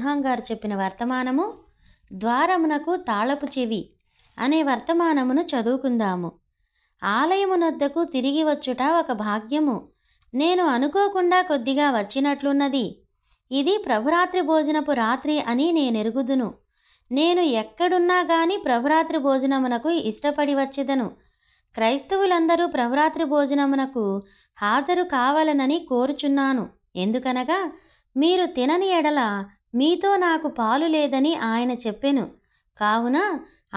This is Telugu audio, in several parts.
అబ్రహాం గారు చెప్పిన వర్తమానము ద్వారమునకు తాళపు చెవి అనే వర్తమానమును చదువుకుందాము. ఆలయమునొద్దకు తిరిగి వచ్చుట ఒక భాగ్యము. నేను అనుకోకుండా కొద్దిగా వచ్చినట్లున్నది. ఇది ప్రభురాత్రి భోజనపు రాత్రి అని నేనెరుగుదును. నేను ఎక్కడున్నా గాని ప్రభురాత్రి భోజనమునకు ఇష్టపడి వచ్చెదను. క్రైస్తవులందరూ ప్రభురాత్రి భోజనమునకు హాజరు కావాలనని కోరుచున్నాను. ఎందుకనగా మీరు తినని ఎడల మీతో నాకు పాలు లేదని ఆయన చెప్పెను. కావున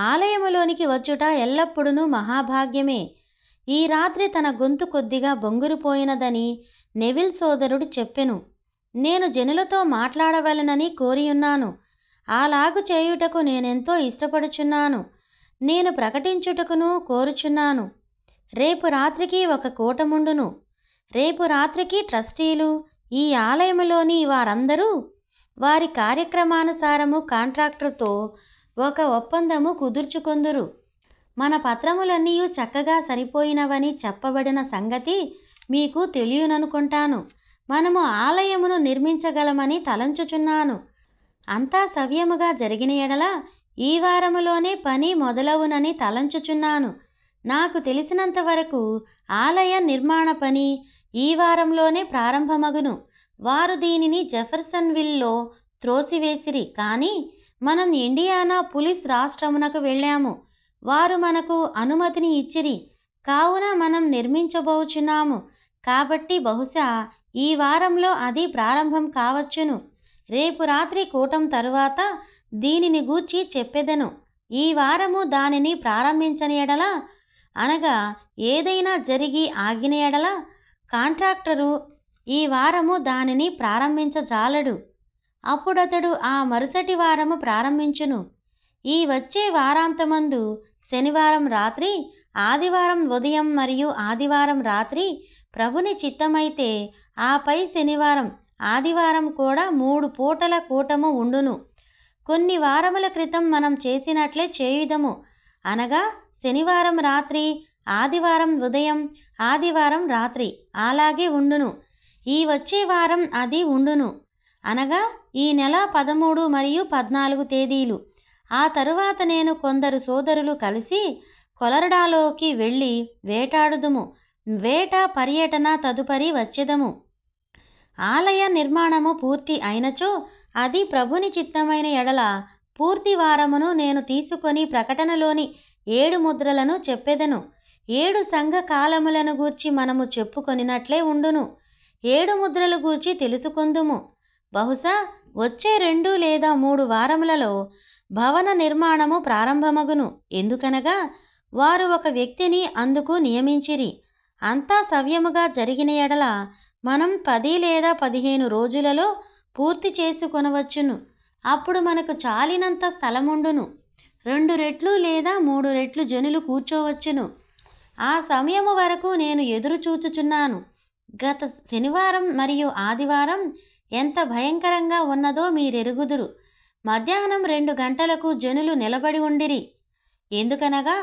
ఆలయములోనికి వచ్చుట ఎల్లప్పుడూ మహాభాగ్యమే. ఈ రాత్రి తన గొంతు కొద్దిగా బొంగురుపోయినదని నెవిల్ సోదరుడు చెప్పెను. నేను జనులతో మాట్లాడవలెనని కోరియున్నాను. అలాగు చేయుటకు నేనెంతో ఇష్టపడుచున్నాను. నేను ప్రకటించుటకును కోరుచున్నాను. రేపు రాత్రికి ఒక కూటముండును. రేపు రాత్రికి ట్రస్టీలు, ఈ ఆలయములోని వారందరూ వారి కార్యక్రమానుసారము కాంట్రాక్టర్తో ఒక ఒప్పందము కుదుర్చుకొందురు. మన పత్రములన్నీ చక్కగా సరిపోయినవని చెప్పబడిన సంగతి మీకు తెలియననుకుంటాను. మనము ఆలయమును నిర్మించగలమని తలంచుచున్నాను. అంతా సవ్యముగా జరిగిన ఎడల ఈ వారములోనే పని మొదలవునని తలంచుచున్నాను. నాకు తెలిసినంత వరకు ఆలయ నిర్మాణ పని ఈ వారంలోనే ప్రారంభమగును. వారు దీనిని జెఫర్సన్విల్లో త్రోసివేసిరి, కానీ మనం ఇండియానా పులిస్ రాష్ట్రమునకు వెళ్ళాము. వారు మనకు అనుమతిని ఇచ్చిరి. కావున మనం నిర్మించబోచున్నాము. కాబట్టి బహుశా ఈ వారంలో అది ప్రారంభం కావచ్చును. రేపు రాత్రి కూటం తరువాత దీనిని గూర్చి చెప్పెదను. ఈ వారము దానిని ప్రారంభించని ఎడల, అనగా ఏదైనా జరిగి ఆగిన ఎడల, కాంట్రాక్టరు ఈ వారము దానిని ప్రారంభించజాలడు. అప్పుడతడు ఆ మరుసటి వారము ప్రారంభించును. ఈ వచ్చే వారాంతమందు శనివారం రాత్రి, ఆదివారం ఉదయం మరియు ఆదివారం రాత్రి ప్రభుని చిత్తమైతే ఆపై శనివారం ఆదివారం కూడా 3 పూటల కూటము ఉండును. కొన్ని వారముల క్రితం మనం చేసినట్లే చేయుదము. అనగా శనివారం రాత్రి, ఆదివారం ఉదయం, ఆదివారం రాత్రి అలాగే ఉండును. ఈ వచ్చే వారం అది ఉండును. అనగా ఈ నెల 13 మరియు 14 తేదీలు. ఆ తరువాత నేను కొందరు సోదరులు కలిసి కొలరడాలోకి వెళ్ళి వేటాడుదుము. వేట పర్యటన తదుపరి వచ్చెదము. ఆలయ నిర్మాణము పూర్తి అయినచో, అది ప్రభుని చిత్తమైన ఎడల పూర్తి వారమును నేను తీసుకొని ప్రకటనలోని 7 ముద్రలను చెప్పెదను. 7 సంఘ కాలములను గూర్చి మనము చెప్పుకొనినట్లే ఉండును. 7 ముద్రలు గూర్చి తెలుసుకొందుము. బహుశా వచ్చే 2 లేదా 3 వారములలో భవన నిర్మాణము ప్రారంభమగును. ఎందుకనగా వారు ఒక వ్యక్తిని అందుకు నియమించిరి. అంతా సవ్యముగా జరిగిన ఎడల మనం 10 లేదా 15 రోజులలో పూర్తి చేసుకొనవచ్చును. అప్పుడు మనకు చాలినంత స్థలముండును. 2 రెట్లు లేదా 3 రెట్లు జనులు కూర్చోవచ్చును. ఆ సమయము వరకు నేను ఎదురు చూచుచున్నాను. గత శనివారం మరియు ఆదివారం ఎంత భయంకరంగా ఉన్నదో మీరెరుగుదురు. మధ్యాహ్నం 2 గంటలకు జనులు నిలబడి ఉండిరి. ఎందుకనగా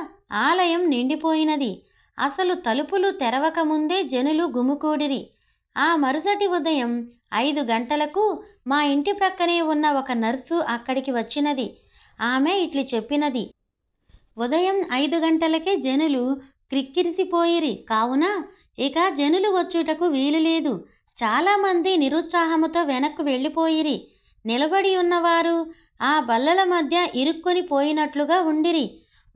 ఆలయం నిండిపోయినది. అసలు తలుపులు తెరవక ముందే జనులు గుమికూడిరి. ఆ మరుసటి ఉదయం 5 గంటలకు మా ఇంటి ప్రక్కనే ఉన్న ఒక నర్సు అక్కడికి వచ్చినది. ఆమె ఇట్లు చెప్పినది: ఉదయం 5 గంటలకే జనులు క్రిక్కిరిసిపోయిరి. కావున ఇక జనులు వచ్చుటకు వీలులేదు. చాలామంది నిరుత్సాహముతో వెనక్కు వెళ్ళిపోయిరి. నిలబడి ఉన్నవారు ఆ బల్లల మధ్య ఇరుక్కొని పోయినట్లుగా ఉండిరి.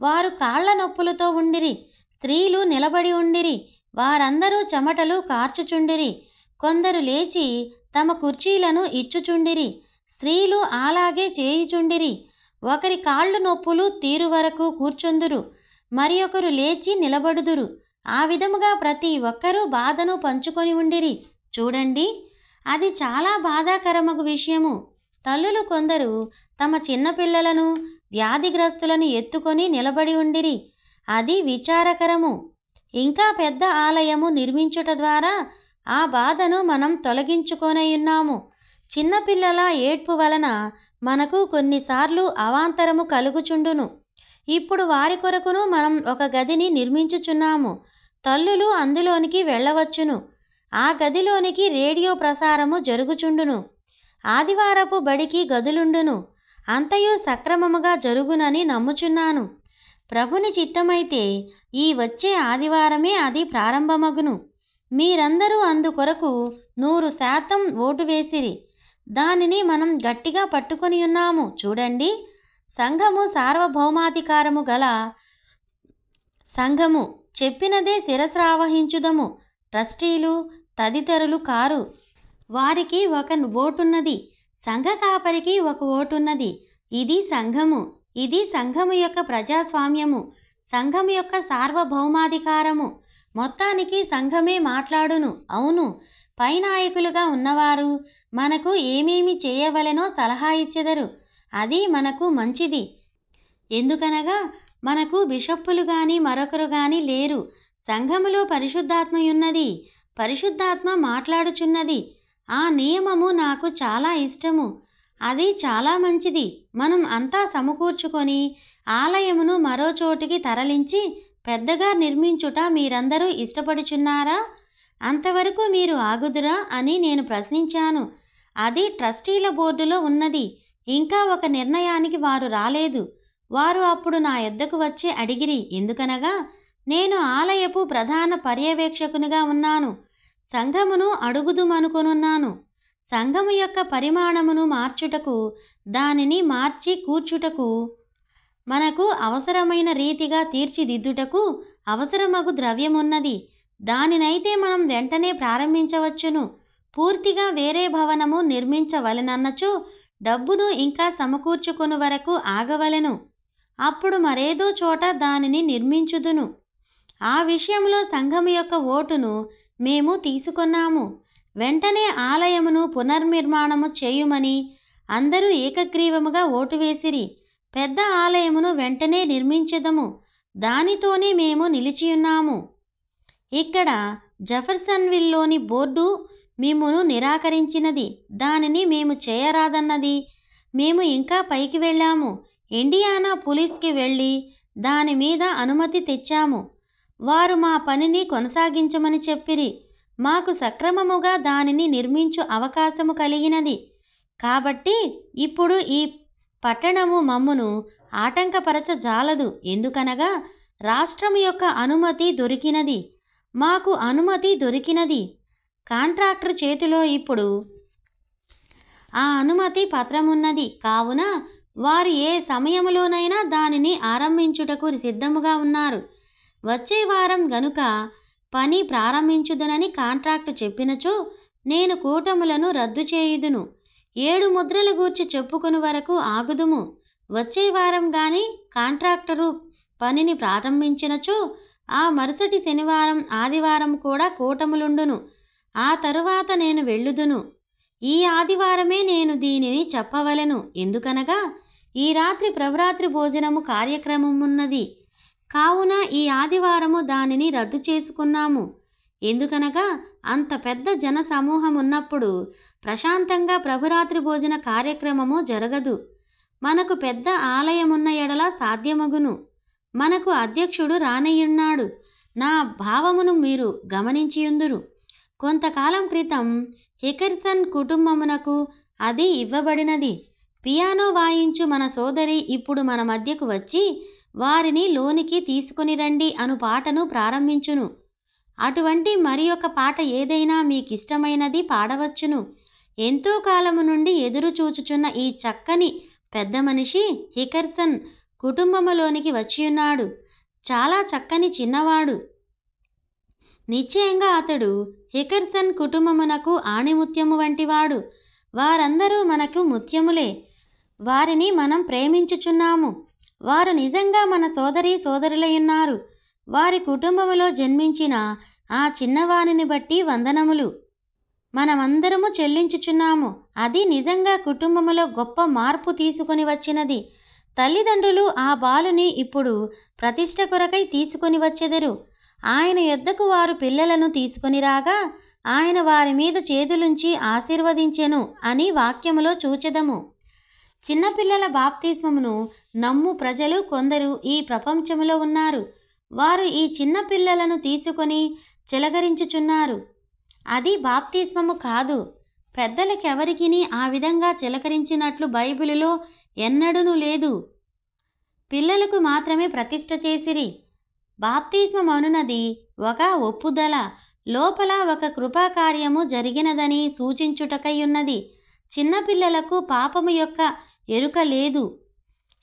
వారు కాళ్ల నొప్పులతో ఉండిరి. స్త్రీలు నిలబడి ఉండిరి. వారందరూ చెమటలు కార్చుచుండిరి. కొందరు లేచి తమ కుర్చీలను ఇచ్చుచుండిరి. స్త్రీలు అలాగే చేయుచుండిరి. ఒకరి కాళ్ళు నొప్పులు తీరు వరకు కూర్చుందురు, మరి ఒకరు లేచి నిలబడుదురు. ఆ విధముగా ప్రతి ఒక్కరూ బాధను పంచుకొని ఉండిరి. చూడండి, అది చాలా బాధాకరమగు విషయము. తల్లులు కొందరు తమ చిన్నపిల్లలను, వ్యాధిగ్రస్తులను ఎత్తుకొని నిలబడి ఉండిరి. అది విచారకరము. ఇంకా పెద్ద ఆలయము నిర్మించుట ద్వారా ఆ బాధను మనం తొలగించుకొనయున్నాము. చిన్నపిల్లల ఏడ్పు వలన మనకు కొన్నిసార్లు అవాంతరము కలుగుచుండును. ఇప్పుడు వారి కొరకును మనం ఒక గదిని నిర్మించుచున్నాము. తల్లులు అందులోనికి వెళ్ళవచ్చును. ఆ గదిలోనికి రేడియో ప్రసారము జరుగుచుండును. ఆదివారపు బడికి గదులుండును. అంతయు సక్రమముగా జరుగునని నమ్ముచున్నాను. ప్రభుని చిత్తమైతే ఈ వచ్చే ఆదివారమే అది ప్రారంభమగును. మీరందరూ అందుకొరకు 100% ఓటు వేసిరి. దానిని మనం గట్టిగా పట్టుకొని ఉన్నాము. చూడండి, సంఘము సార్వభౌమాధికారము గల సంఘము. చెప్పినదే శిరస్రావహించుదము. ట్రస్టీలు తదితరులు కారు. వారికి ఒక ఓటున్నది. సంఘ కాపరికి ఒక ఓటున్నది. ఇది సంఘము. ఇది సంఘము యొక్క ప్రజాస్వామ్యము, సంఘము యొక్క సార్వభౌమాధికారము. మొత్తానికి సంఘమే మాట్లాడును. అవును, పై నాయకులుగా ఉన్నవారు మనకు ఏమేమి చేయవలెనో సలహా ఇచ్చెదరు. అది మనకు మంచిది. ఎందుకనగా మనకు బిషప్పులు గాని మరొకరు గాని లేరు. సంఘములో పరిశుద్ధాత్మయున్నది. పరిశుద్ధాత్మ మాట్లాడుచున్నది. ఆ నియమము నాకు చాలా ఇష్టము. అది చాలా మంచిది. మనం అంతా సమకూర్చుకొని ఆలయమును మరో చోటికి తరలించి పెద్దగా నిర్మించుట మీరందరూ ఇష్టపడుచున్నారా? అంతవరకు మీరు ఆగుదురా అని నేను ప్రశ్నించాను. అది ట్రస్టీల బోర్డులో ఉన్నది. ఇంకా ఒక నిర్ణయానికి వారు రాలేదు. వారు అప్పుడు నా యొద్దకు వచ్చి అడిగిరి. ఎందుకనగా నేను ఆలయపు ప్రధాన పర్యవేక్షకునిగా ఉన్నాను. సంఘమును అడుగుదుమనుకొనున్నాను. సంఘము యొక్క పరిమాణమును మార్చుటకు, దానిని మార్చి కూర్చుటకు, మనకు అవసరమైన రీతిగా తీర్చిదిద్దుటకు అవసరమగు ద్రవ్యమున్నది. దానినైతే మనం వెంటనే ప్రారంభించవచ్చును. పూర్తిగా వేరే భవనము నిర్మించవలెనన్నచో డబ్బును ఇంకా సమకూర్చుకొను వరకు ఆగవలెను. అప్పుడు మరేదో చోట దానిని నిర్మించుదును. ఆ విషయంలో సంఘము యొక్క ఓటును మేము తీసుకొన్నాము. వెంటనే ఆలయమును పునర్నిర్మాణము చేయుమని అందరూ ఏకగ్రీవముగా ఓటు వేసిరి. పెద్ద ఆలయమును వెంటనే నిర్మించెదము. దానితోనే మేము నిలిచియున్నాము. ఇక్కడ జెఫర్సన్విల్లోని బోర్డు మిమ్మును నిరాకరించినది. దానిని మేము చేయరాదన్నది. మేము ఇంకా పైకి వెళ్ళాము. ఇండియానా పోలీస్కి వెళ్ళి దాని మీద అనుమతి తెచ్చాము. వారు మా పనిని కొనసాగించమని చెప్పిరి. మాకు సక్రమముగా దానిని నిర్మించు అవకాశము కలిగినది. కాబట్టి ఇప్పుడు ఈ పట్టణము మమ్మును ఆటంకపరచజాలదు. ఎందుకనగా రాష్ట్రము యొక్క అనుమతి దొరికినది. మాకు అనుమతి దొరికినది. కాంట్రాక్టర్ చేతిలో ఇప్పుడు ఆ అనుమతి పత్రమున్నది. కావున వారు ఏ సమయములోనైనా దానిని ఆరంభించుటకు సిద్ధముగా ఉన్నారు. వచ్చే వారం గనుక పని ప్రారంభించుదనని కాంట్రాక్టు చెప్పినచో నేను కూటములను రద్దు చేయుదును. 7 ముద్రల గూర్చి చెప్పుకుని వరకు ఆగుదుము. వచ్చే వారం గాని కాంట్రాక్టరు పనిని ప్రారంభించినచో ఆ మరుసటి శనివారం ఆదివారం కూడా కూటములుండును. ఆ తరువాత నేను వెళ్ళుదును. ఈ ఆదివారమే నేను దీనిని చెప్పవలెను. ఎందుకనగా ఈ రాత్రి ప్రభురాత్రి భోజనము కార్యక్రమమున్నది. కావున ఈ ఆదివారము దానిని రద్దు చేసుకున్నాము. ఎందుకనగా అంత పెద్ద జన సమూహం ఉన్నప్పుడు ప్రశాంతంగా ప్రభురాత్రి భోజన కార్యక్రమము జరగదు. మనకు పెద్ద ఆలయమున్న ఎడల సాధ్యమగును. మనకు అధ్యక్షుడు రానయ్యున్నాడు. నా భావమును మీరు గమనించియుందురు. కొంతకాలం క్రితం హికర్సన్ కుటుంబమునకు అది ఇవ్వబడినది. పియానో వాయించు మన సోదరి ఇప్పుడు మన మధ్యకు వచ్చి వారిని లోనికి తీసుకుని రండి అను పాటను ప్రారంభించును. అటువంటి మరి ఒక పాట ఏదైనా మీకిష్టమైనది పాడవచ్చును. ఎంతో కాలము నుండి ఎదురు చూచుచున్న ఈ చక్కని పెద్ద మనిషి హికర్సన్ కుటుంబములోనికి వచ్చియున్నాడు. చాలా చక్కని చిన్నవాడు. నిశ్చయంగా అతడు హికర్సన్ కుటుంబమునకు ఆణిముత్యము వంటివాడు. వారందరూ మనకు ముత్యములే. వారిని మనం ప్రేమించుచున్నాము. వారు నిజంగా మన సోదరులయ్యున్నారు. వారి కుటుంబములో జన్మించిన ఆ చిన్నవానిని బట్టి వందనములు మనమందరము చెల్లించుచున్నాము. అది నిజంగా కుటుంబములో గొప్ప మార్పు తీసుకొని వచ్చినది. తల్లిదండ్రులు ఆ బాలుని ఇప్పుడు ప్రతిష్ట కొరకై తీసుకొని వచ్చెదరు. ఆయన యొద్దకు వారు పిల్లలను తీసుకొని రాగా ఆయన వారి మీద చేతులుంచి ఆశీర్వదించెను అని వాక్యములో చూచెదము. చిన్నపిల్లల బాప్తిస్మమును నమ్ము ప్రజలు కొందరు ఈ ప్రపంచములో ఉన్నారు. వారు ఈ చిన్న పిల్లలను తీసుకొని చిలకరించుచున్నారు. అది బాప్తిస్మము కాదు. పెద్దలకెవరికిని ఆ విధంగా చిలకరించినట్లు బైబిలులో ఎన్నడూనూ లేదు. పిల్లలకు మాత్రమే ప్రతిష్ఠ చేసిరి. బాప్తిస్మమనున్నది ఒక ఒప్పుదల, లోపల ఒక కృపాకార్యము జరిగినదని సూచించుటకై ఉన్నది. చిన్నపిల్లలకు పాపము యొక్క ఎరుక లేదు.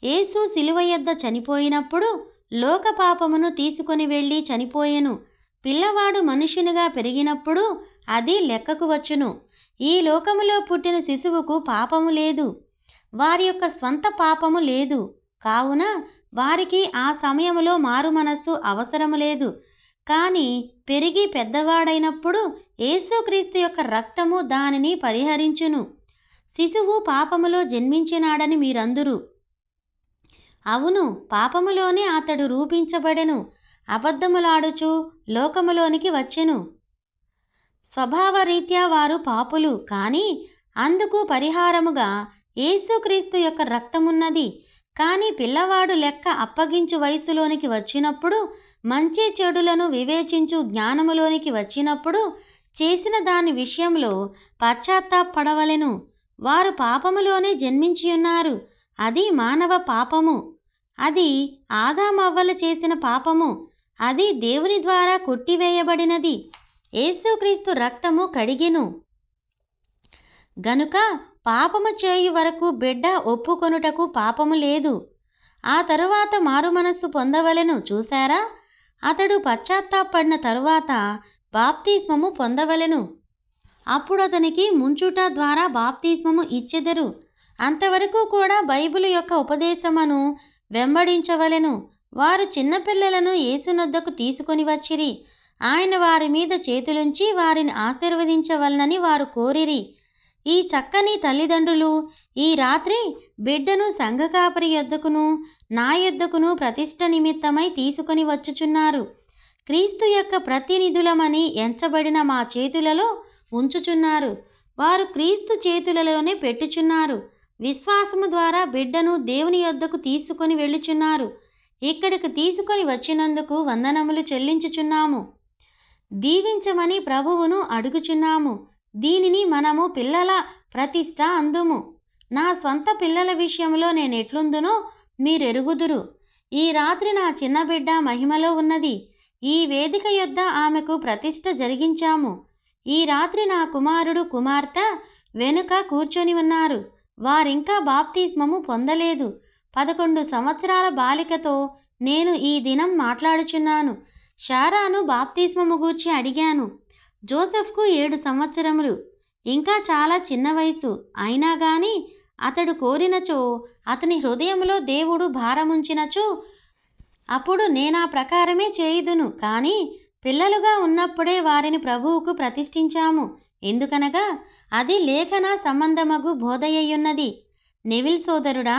యేసు శిలువ యొద్ద చనిపోయినప్పుడు లోక పాపమును తీసుకొని వెళ్ళి చనిపోయెను. పిల్లవాడు మనుష్యునిగా పెరిగినప్పుడు అది లెక్కకు వచ్చును. ఈ లోకములో పుట్టిన శిశువుకు పాపము లేదు, వారి యొక్క స్వంత పాపము లేదు. కావున వారికి ఆ సమయములో మారు మనస్సు అవసరము లేదు. కానీ పెరిగి పెద్దవాడైనప్పుడు యేసుక్రీస్తు యొక్క రక్తము దానిని పరిహరించును. శిశువు పాపములో జన్మించినాడని మీరందురు. అవును, పాపములోనే అతడు రూపించబడెను. అబద్ధములాడుచు లోకములోనికి వచ్చెను. స్వభావరీత్యా వారు పాపులు, కానీ అందుకు పరిహారముగా యేసుక్రీస్తు యొక్క రక్తమున్నది. కానీ పిల్లవాడు లెక్క అప్పగించు వయసులోనికి వచ్చినప్పుడు, మంచి చెడులను వివేచించు జ్ఞానములోనికి వచ్చినప్పుడు చేసిన దాని విషయంలో పశ్చాత్తాపడవలెను. వారు పాపములోనే జన్మించియున్నారు. అది మానవ పాపము. అది ఆదామవ్వలు చేసిన పాపము. అది దేవుని ద్వారా కొట్టివేయబడినది. యేసుక్రీస్తు రక్తము కడిగెను గనుక పాపము చేయు వరకు బిడ్డ ఒప్పుకొనుటకు పాపము లేదు. ఆ తరువాత మారుమనస్సు పొందవలెను. చూశారా? అతడు పశ్చాత్తాపడిన తరువాత బాప్తిస్మము పొందవలెను. అప్పుడు అతనికి ముంచుట ద్వారా బాప్తిస్మము ఇచ్చెదరు. అంతవరకు కూడా బైబిలు యొక్క ఉపదేశమును వెంబడించవలెను. వారు చిన్నపిల్లలను యేసునొద్దకు తీసుకొని వచ్చిరి. ఆయన వారి మీద చేతులుంచి వారిని ఆశీర్వదించవలనని వారు కోరిరి. ఈ చక్కని తల్లిదండ్రులు ఈ రాత్రి బిడ్డను సంఘకాపరి యొద్దకును నా యొద్దకును ప్రతిష్ఠ నిమిత్తమై తీసుకొని వచ్చుచున్నారు. క్రీస్తు యొక్క ప్రతినిధులమని ఎంచబడిన మా చేతులలో ఉంచుచున్నారు. వారు క్రీస్తు చేతులలోనే పెట్టుచున్నారు. విశ్వాసము ద్వారా బిడ్డను దేవుని యొద్దకు తీసుకొని వెళ్ళుచున్నారు. ఇక్కడికి తీసుకొని వచ్చినందుకు వందనములు చెల్లించుచున్నాము. దీవించమని ప్రభువును అడుగుచున్నాము. దీనిని మనము పిల్లల ప్రతిష్ఠ అందుము. నా స్వంత పిల్లల విషయంలో నేనెట్లుందునో మీరెరుగుదురు. ఈ రాత్రి నా చిన్న బిడ్డ మహిమలో ఉన్నది. ఈ వేదిక యొద్ద ఆమెకు ప్రతిష్ఠ జరిగించాము. ఈ రాత్రి నా కుమారుడు కుమార్తె వెనుక కూర్చొని ఉన్నారు. వారింకా బాప్తిస్మము పొందలేదు. 11 సంవత్సరాల బాలికతో నేను ఈ దినం మాట్లాడుచున్నాను. శారాను బాప్తిస్మము గూర్చి అడిగాను. జోసెఫ్కు 7 సంవత్సరములు, ఇంకా చాలా చిన్న వయసు. అయినా గాని అతడు కోరినచో, అతని హృదయంలో దేవుడు భారముంచినచో అప్పుడు నేనా ప్రకారమే చేయుదును. కానీ పిల్లలుగా ఉన్నప్పుడే వారిని ప్రభువుకు ప్రతిష్ఠించాము. ఎందుకనగా అది లేఖన సంబంధమగు బోధయ్యున్నది. నెవిల్ సోదరుడా,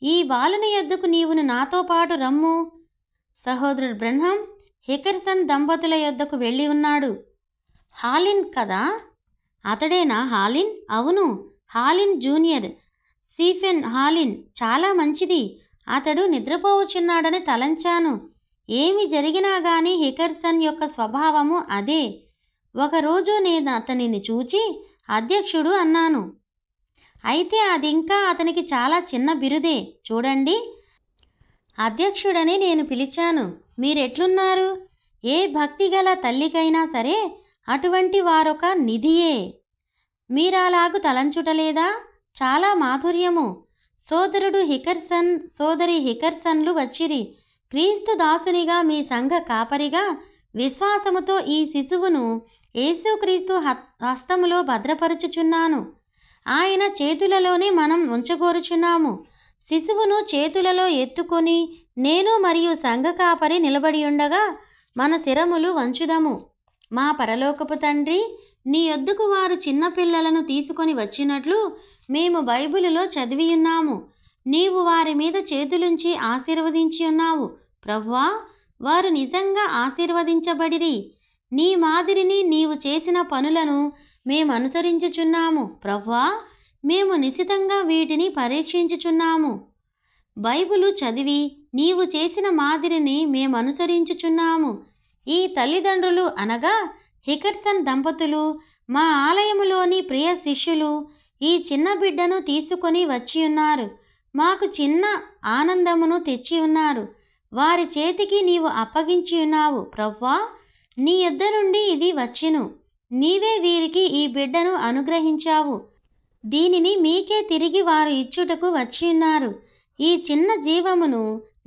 ఈ బాలుని యొద్దకు నీవును నాతో పాటు రమ్ము. సహోదరుడు బ్రహ్మం హికర్సన్ దంపతుల యొద్దకు వెళ్ళి ఉన్నాడు. హాలిన్ కదా? అతడేనా హాలిన్? అవును, హాలిన్ జూనియర్. స్టీఫెన్ హాలిన్ చాలా మంచిది. అతడు నిద్రపోవచ్చున్నాడని తలంచాను. ఏమి జరిగినా గాని హికర్సన్ యొక్క స్వభావము అదే. ఒకరోజు నేను అతనిని చూచి అధ్యక్షుడు అన్నాను. అయితే అదింకా అతనికి చాలా చిన్న బిరుదే. చూడండి, అధ్యక్షుడని నేను పిలిచాను. మీరెట్లున్నారు? ఏ భక్తిగల తల్లికైనా సరే అటువంటి వారొక నిధియే. మీరలాగు తలంచుటలేదా? చాలా మాధుర్యము. సోదరుడు హికర్సన్, సోదరి హికర్సన్లు వచ్చిరి. క్రీస్తు దాసునిగా, మీ సంఘ కాపరిగా విశ్వాసముతో ఈ శిశువును యేసుక్రీస్తు హస్తములో భద్రపరుచుచున్నాను. ఆయన చేతులలోనే మనం ఉంచగోరుచున్నాము. శిశువును చేతులలో ఎత్తుకొని నేను మరియు సంఘ కాపరి నిలబడి ఉండగా మన శిరములు వంచుదము. మా పరలోకపు తండ్రి, నీ యొద్దకు వారు చిన్నపిల్లలను తీసుకొని వచ్చినట్లు మేము బైబిలులో చదివియున్నాము. నీవు వారి మీద చేతులుంచి ఆశీర్వదించి ఉన్నావు. ప్రభువా, వారు నిజంగా ఆశీర్వదించబడిరి. నీ మాదిరిని నీవు చేసిన పనులను మేమనుసరించుచున్నాము. ప్రభువా, మేము నిశితంగా వీటిని పరీక్షించుచున్నాము. బైబిలు చదివి నీవు చేసిన మాదిరిని మేమనుసరించుచున్నాము. ఈ తల్లిదండ్రులు అనగా హికర్సన్ దంపతులు మా ఆలయములోని ప్రియ శిష్యులు ఈ చిన్న బిడ్డను తీసుకొని వచ్చి ఉన్నారు. మాకు చిన్న ఆనందమును తెచ్చి ఉన్నారు. వారి చేతికి నీవు అప్పగించి ఉన్నావు ప్రభువా. నీ యొద్ద నుండి ఇది వచ్చెను. నీవే వీరికి ఈ బిడ్డను అనుగ్రహించావు. దీనిని మీకే తిరిగి వారు ఇచ్చుటకు వచ్చి ఉన్నారు. ఈ చిన్న జీవమును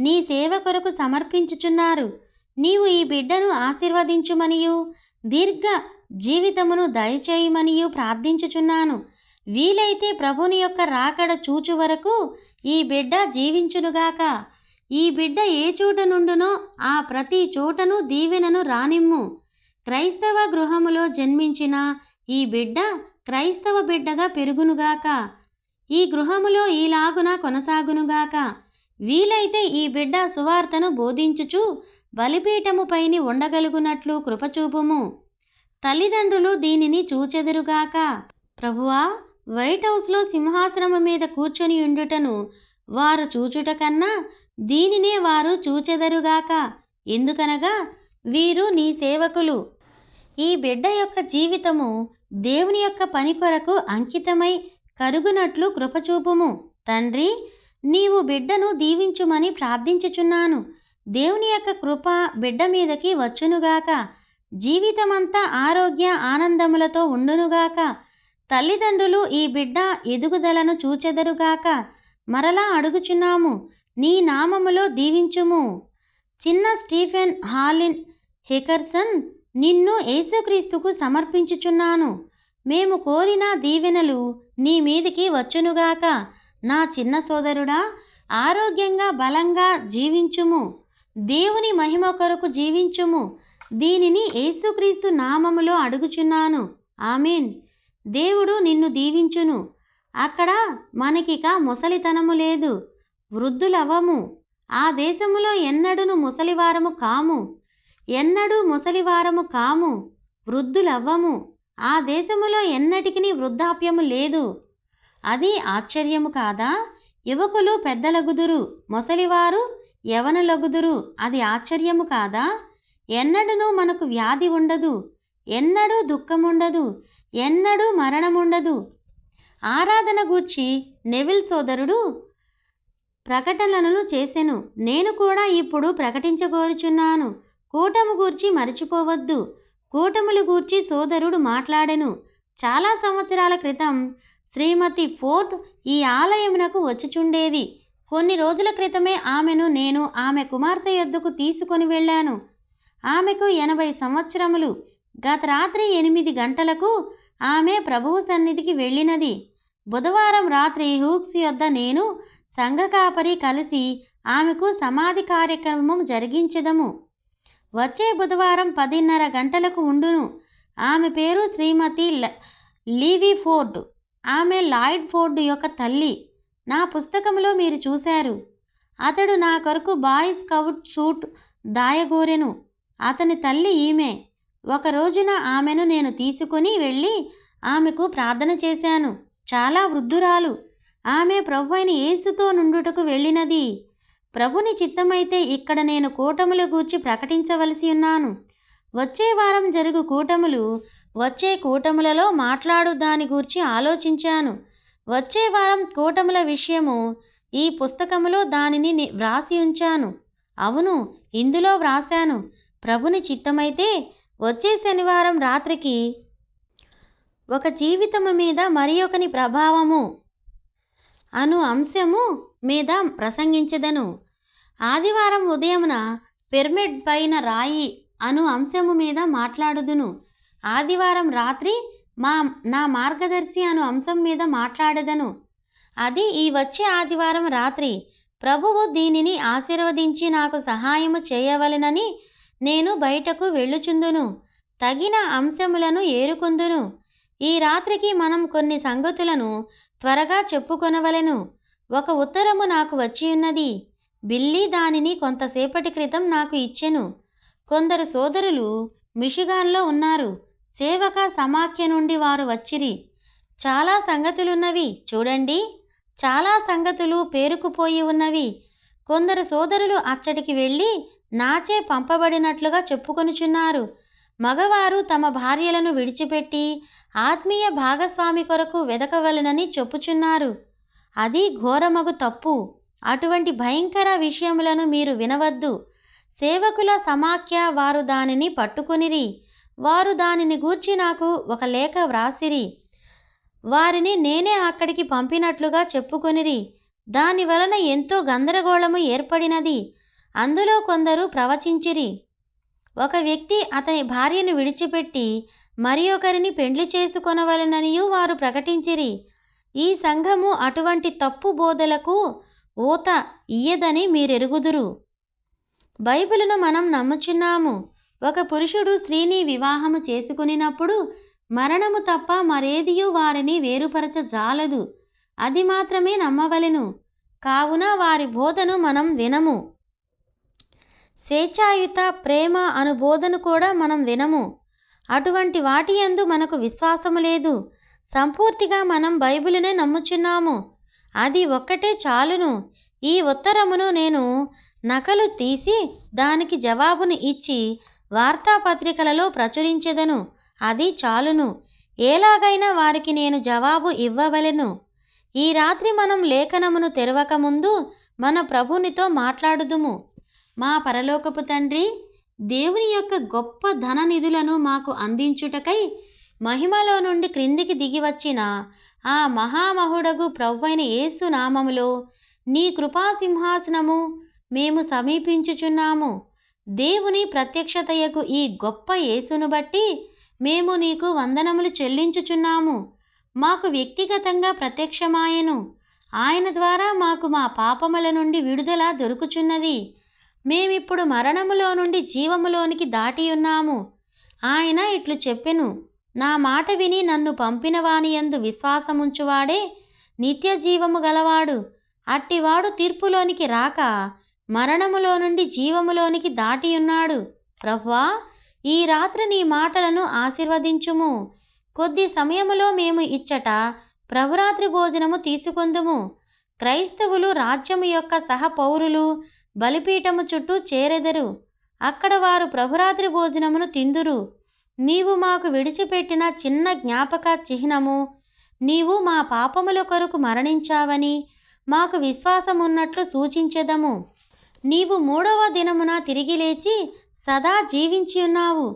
నీ సేవ కొరకు సమర్పించుచున్నారు. నీవు ఈ బిడ్డను ఆశీర్వదించుమనియు దీర్ఘ జీవితమును దయచేయమనియు ప్రార్థించుచున్నాను. వీలైతే ప్రభుని యొక్క రాకడ చూచు వరకు ఈ బిడ్డ జీవించునుగాక. ఈ బిడ్డ ఏ చోట నుండునో ఆ ప్రతి చోటను దీవెనను రానిమ్ము. క్రైస్తవ గృహములో జన్మించిన ఈ బిడ్డ క్రైస్తవ బిడ్డగా పెరుగునుగాక. ఈ గృహములో ఈలాగున కొనసాగునుగాక. వీలైతే ఈ బిడ్డ సువార్తను బోధించుచు బలిపీఠముపైని ఉండగలుగునట్లు కృపచూపుము. తల్లిదండ్రులు దీనిని చూచెదరుగాక. ప్రభువా, వైట్ హౌస్లో సింహాసనము మీద కూర్చొని ఉండుటను వారు చూచుట కన్నా దీనినే వారు చూచెదరుగాక. ఎందుకనగా వీరు నీ సేవకులు. ఈ బిడ్డ యొక్క జీవితము దేవుని యొక్క పని కొరకు అంకితమై కరుగునట్లు కృపచూపుము. తండ్రి, నీవు బిడ్డను దీవించుమని ప్రార్థించుచున్నాను. దేవుని యొక్క కృప బిడ్డ మీదకి వచ్చునుగాక. జీవితమంతా ఆరోగ్య ఆనందములతో ఉండునుగాక. తల్లిదండ్రులు ఈ బిడ్డ ఎదుగుదలను చూచెదరుగాక. మరలా అడుగుచున్నాము, నీ నామములో దీవించుము. చిన్న స్టీఫెన్ హాలిన్ హెకర్సన్, నిన్ను యేసుక్రీస్తుకు సమర్పించుచున్నాను. మేము కోరిన దీవెనలు నీ మీదికి వచ్చునుగాక. నా చిన్న సోదరుడా, ఆరోగ్యంగా బలంగా జీవించుము. దేవుని మహిమ కొరకు జీవించుము. దీనిని యేసుక్రీస్తు నామములో అడుగుచున్నాను. ఆమేన్. దేవుడు నిన్ను దీవించును. అక్కడ మనకిక ముసలితనము లేదు. వృద్ధులవ్వము. ఆ దేశములో ఎన్నడూను ముసలివారము కాము. ఎన్నడూ ముసలివారము కాము. వృద్ధులవ్వము. ఆ దేశములో ఎన్నటికి వృద్ధాప్యము లేదు. అది ఆశ్చర్యము కాదా? యువకులు పెద్దలగుదురు, ముసలివారు యవనులగుదురు. అది ఆశ్చర్యము కాదా? ఎన్నడూను మనకు వ్యాధి ఉండదు. ఎన్నడూ దుఃఖముండదు. ఎన్నడూ మరణముండదు. ఆరాధన గూర్చి నెవిల్ సోదరుడు ప్రకటనలను చేసెను. నేను కూడా ఇప్పుడు ప్రకటించగోరుచున్నాను. కూటము గూర్చి మరచిపోవద్దు. కూటములు గూర్చి సోదరుడు మాట్లాడెను. చాలా సంవత్సరాల క్రితం శ్రీమతి ఫోర్డ్ ఈ ఆలయమునకు వచ్చుచుండేది. కొన్ని రోజుల క్రితమే ఆమెను నేను ఆమె కుమార్తె యొద్దకు తీసుకొని వెళ్ళాను. ఆమెకు 80 సంవత్సరములు. గత రాత్రి 8 గంటలకు ఆమె ప్రభువు సన్నిధికి వెళ్ళినది. బుధవారం రాత్రి హూక్స్ యొద్ద నేను సంఘ కాపరి కలిసి ఆమెకు సమాధి కార్యక్రమం జరిగించెదము. వచ్చే బుధవారం 10:30 గంటలకు ఉండును. ఆమె పేరు శ్రీమతి లీవీ ఫోర్డ్. ఆమె లాయిడ్ ఫోర్డ్ యొక్క తల్లి. నా పుస్తకంలో మీరు చూశారు. అతడు నా కొరకు బాయ్ స్కౌట్ సూట్ దాయగోరెను. అతని తల్లి ఈమె. ఒక రోజున ఆమెను నేను తీసుకుని వెళ్ళి ఆమెకు ప్రార్థన చేశాను. చాలా వృద్ధురాలు. ఆమె ప్రభువైన యేసుతో నుండుటకు వెళ్ళినది. ప్రభుని చిత్తమైతే ఇక్కడ నేను కూటముల గూర్చి ప్రకటించవలసి ఉన్నాను. వచ్చే వారం జరుగు కూటములు, వచ్చే కూటములలో మాట్లాడు దాని గూర్చి ఆలోచించాను. వచ్చే వారం కూటముల విషయము ఈ పుస్తకములో దానిని వ్రాసి ఉంచాను. అవును, ఇందులో వ్రాశాను. ప్రభుని చిత్తమైతే వచ్చే శనివారం రాత్రికి ఒక జీవితము మీద మరి ఒకని ప్రభావము అను అంశము మీద ప్రసంగించెదను. ఆదివారం ఉదయమున పిరమిడ్ పైన రాయి అను అంశము మీద మాట్లాడుదును. ఆదివారం రాత్రి నా మార్గదర్శి అను అంశం మీద మాట్లాడెదను. అది ఈ వచ్చే ఆదివారం రాత్రి. ప్రభువు దీనిని ఆశీర్వదించి నాకు సహాయము చేయవలెనని నేను బయటకు వెళ్ళుచుందును. తగిన అంశములను ఏరుకొందును. ఈ రాత్రికి మనం కొన్ని సంగతులను త్వరగా చెప్పుకొనవలెను. ఒక ఉత్తరము నాకు వచ్చి ఉన్నది. బిల్లీ దానిని కొంతసేపటి క్రితం నాకు ఇచ్చెను. కొందరు సోదరులు మిషిగాన్లో ఉన్నారు. సేవక సమాఖ్య నుండి వారు వచ్చిరి. చాలా సంగతులున్నవి చూడండి. చాలా సంగతులు పేరుకుపోయి ఉన్నవి. కొందరు సోదరులు అచ్చటికి వెళ్ళి నాచే పంపబడినట్లుగా చెప్పుకొనుచున్నారు. మగవారు తమ భార్యలను విడిచిపెట్టి ఆత్మీయ భాగస్వామి కొరకు వెదకవలెనని చెప్పుచున్నారు. అది ఘోరమగు తప్పు. అటువంటి భయంకర విషయములను మీరు వినవద్దు. సేవకుల సమాఖ్య వారు దానిని పట్టుకొనిరి. వారు దానిని గూర్చి నాకు ఒక లేఖ వ్రాసిరి. వారిని నేనే అక్కడికి పంపినట్లుగా చెప్పుకొనిరి. దాని వలన ఎంతో గందరగోళము ఏర్పడినది. అందులో కొందరు ప్రవచించిరి. ఒక వ్యక్తి అతని భార్యను విడిచిపెట్టి మరి ఒకరిని పెండ్లి చేసుకొనవలెననియు వారు ప్రకటించిరి. ఈ సంఘము అటువంటి తప్పు బోధలకు ఊత ఇయ్యదని మీరెరుగుదురు. బైబిలును మనం నమ్ముచున్నాము. ఒక పురుషుడు స్త్రీని వివాహము చేసుకునినప్పుడు మరణము తప్ప మరేదియూ వారిని వేరుపరచ జాలదు. అది మాత్రమే నమ్మవలెను. కావున వారి బోధను మనం వినము. స్వేచ్ఛాయుత ప్రేమ అను బోధను కూడా మనం వినము. అటువంటి వాటి యందు మనకు విశ్వాసము లేదు. సంపూర్తిగా మనం బైబిలునే నమ్ముచున్నాము. అది ఒక్కటే చాలును. ఈ ఉత్తరమును నేను నకలు తీసి దానికి జవాబును ఇచ్చి వార్తాపత్రికలలో ప్రచురించెదను. అది చాలును. ఎలాగైనా వారికి నేను జవాబు ఇవ్వవలెను. ఈ రాత్రి మనం లేఖనమును తెరవకముందు మన ప్రభునితో మాట్లాడుదుము. మా పరలోకపు తండ్రి, దేవుని యొక్క గొప్ప ధన నిధులను మాకు అందించుటకై మహిమలో నుండి క్రిందికి దిగివచ్చిన ఆ మహామహుడగు ప్రభువైన యేసు నామములో నీ కృపాసింహాసనము మేము సమీపించుచున్నాము. దేవుని ప్రత్యక్షతయకు ఈ గొప్ప యేసును బట్టి మేము నీకు వందనములు చెల్లించుచున్నాము. మాకు వ్యక్తిగతంగా ప్రత్యక్షమాయెను. ఆయన ద్వారా మాకు మా పాపముల నుండి విడుదల దొరుకుచున్నది. మేమిప్పుడు మరణములో నుండి జీవములోనికి దాటియున్నాము. ఆయన ఇట్లు చెప్పెను, నా మాట విని నన్ను పంపిన వానియందు విశ్వాసముంచువాడే నిత్య జీవము గలవాడు. అట్టివాడు తీర్పులోనికి రాక మరణములో నుండి జీవములోనికి దాటియున్నాడు. ప్రభువా, ఈ రాత్రి నీ మాటలను ఆశీర్వదించుము. కొద్ది సమయములో మేము ఇచ్చట ప్రభురాత్రి భోజనము తీసుకొందుము. క్రైస్తవులు రాజ్యము యొక్క సహపౌరులు బలిపీఠము చుట్టూ చేరెదరు. అక్కడ వారు ప్రభురాత్రి భోజనమును తిందురు. నీవు మాకు విడిచిపెట్టిన చిన్న జ్ఞాపక చిహ్నము, నీవు మా పాపముల కొరకు మరణించావని మాకు విశ్వాసమున్నట్లు సూచించెదము. నీవు 3వ దినమున తిరిగి లేచి సదా జీవించి ఉన్నావు.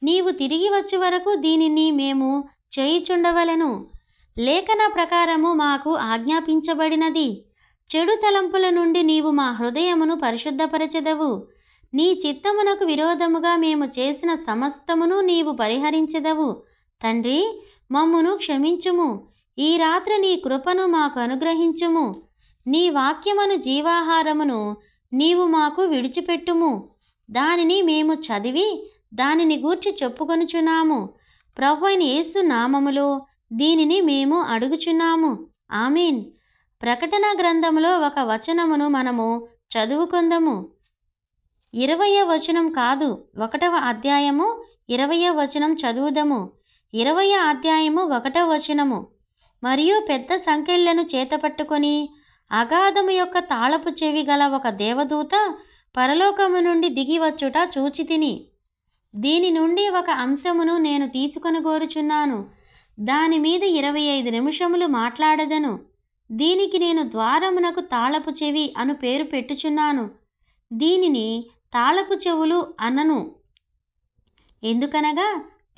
నీవు తిరిగి వచ్చే వరకు దీనిని మేము చేయుచుండవలెను. లేఖన ప్రకారము మాకు ఆజ్ఞాపించబడినది. చెడు తలంపుల నుండి నీవు మా హృదయమును పరిశుద్ధపరచెదవు. నీ చిత్తమునకు విరోధముగా మేము చేసిన సమస్తమును నీవు పరిహరించెదవు. తండ్రి, మమ్మును క్షమించుము. ఈ రాత్రి నీ కృపను మాకు అనుగ్రహించుము. నీ వాక్యమును జీవాహారమును నీవు మాకు విడిచిపెట్టుము. దానిని మేము చదివి దానిని గూర్చి చెప్పుకొనుచున్నాము. ప్రభువైన యేసు నామములో దీనిని మేము అడుగుచున్నాము. ఆమేన్. ప్రకటన గ్రంథములో ఒక వచనమును మనము చదువుకొందము. 20వ వచనం కాదు, 1వ అధ్యాయము 20వ వచనం చదువుదము. 20వ అధ్యాయము 1వ వచనము. మరియు పెద్ద సంకెళ్లను చేతపట్టుకొని అగాధము యొక్క తాళపు చెవి గల ఒక దేవదూత పరలోకము నుండి దిగివచ్చుట చూచితిని. దీని నుండి ఒక అంశమును నేను తీసుకొని కోరుచున్నాను. దాని మీద 25 నిమిషములు మాట్లాడదను. దీనికి నేను ద్వారమునకు తాళపు చెవి అను పేరు పెట్టుచున్నాను. దీనిని తాళపు చెవులు అనను. ఎందుకనగా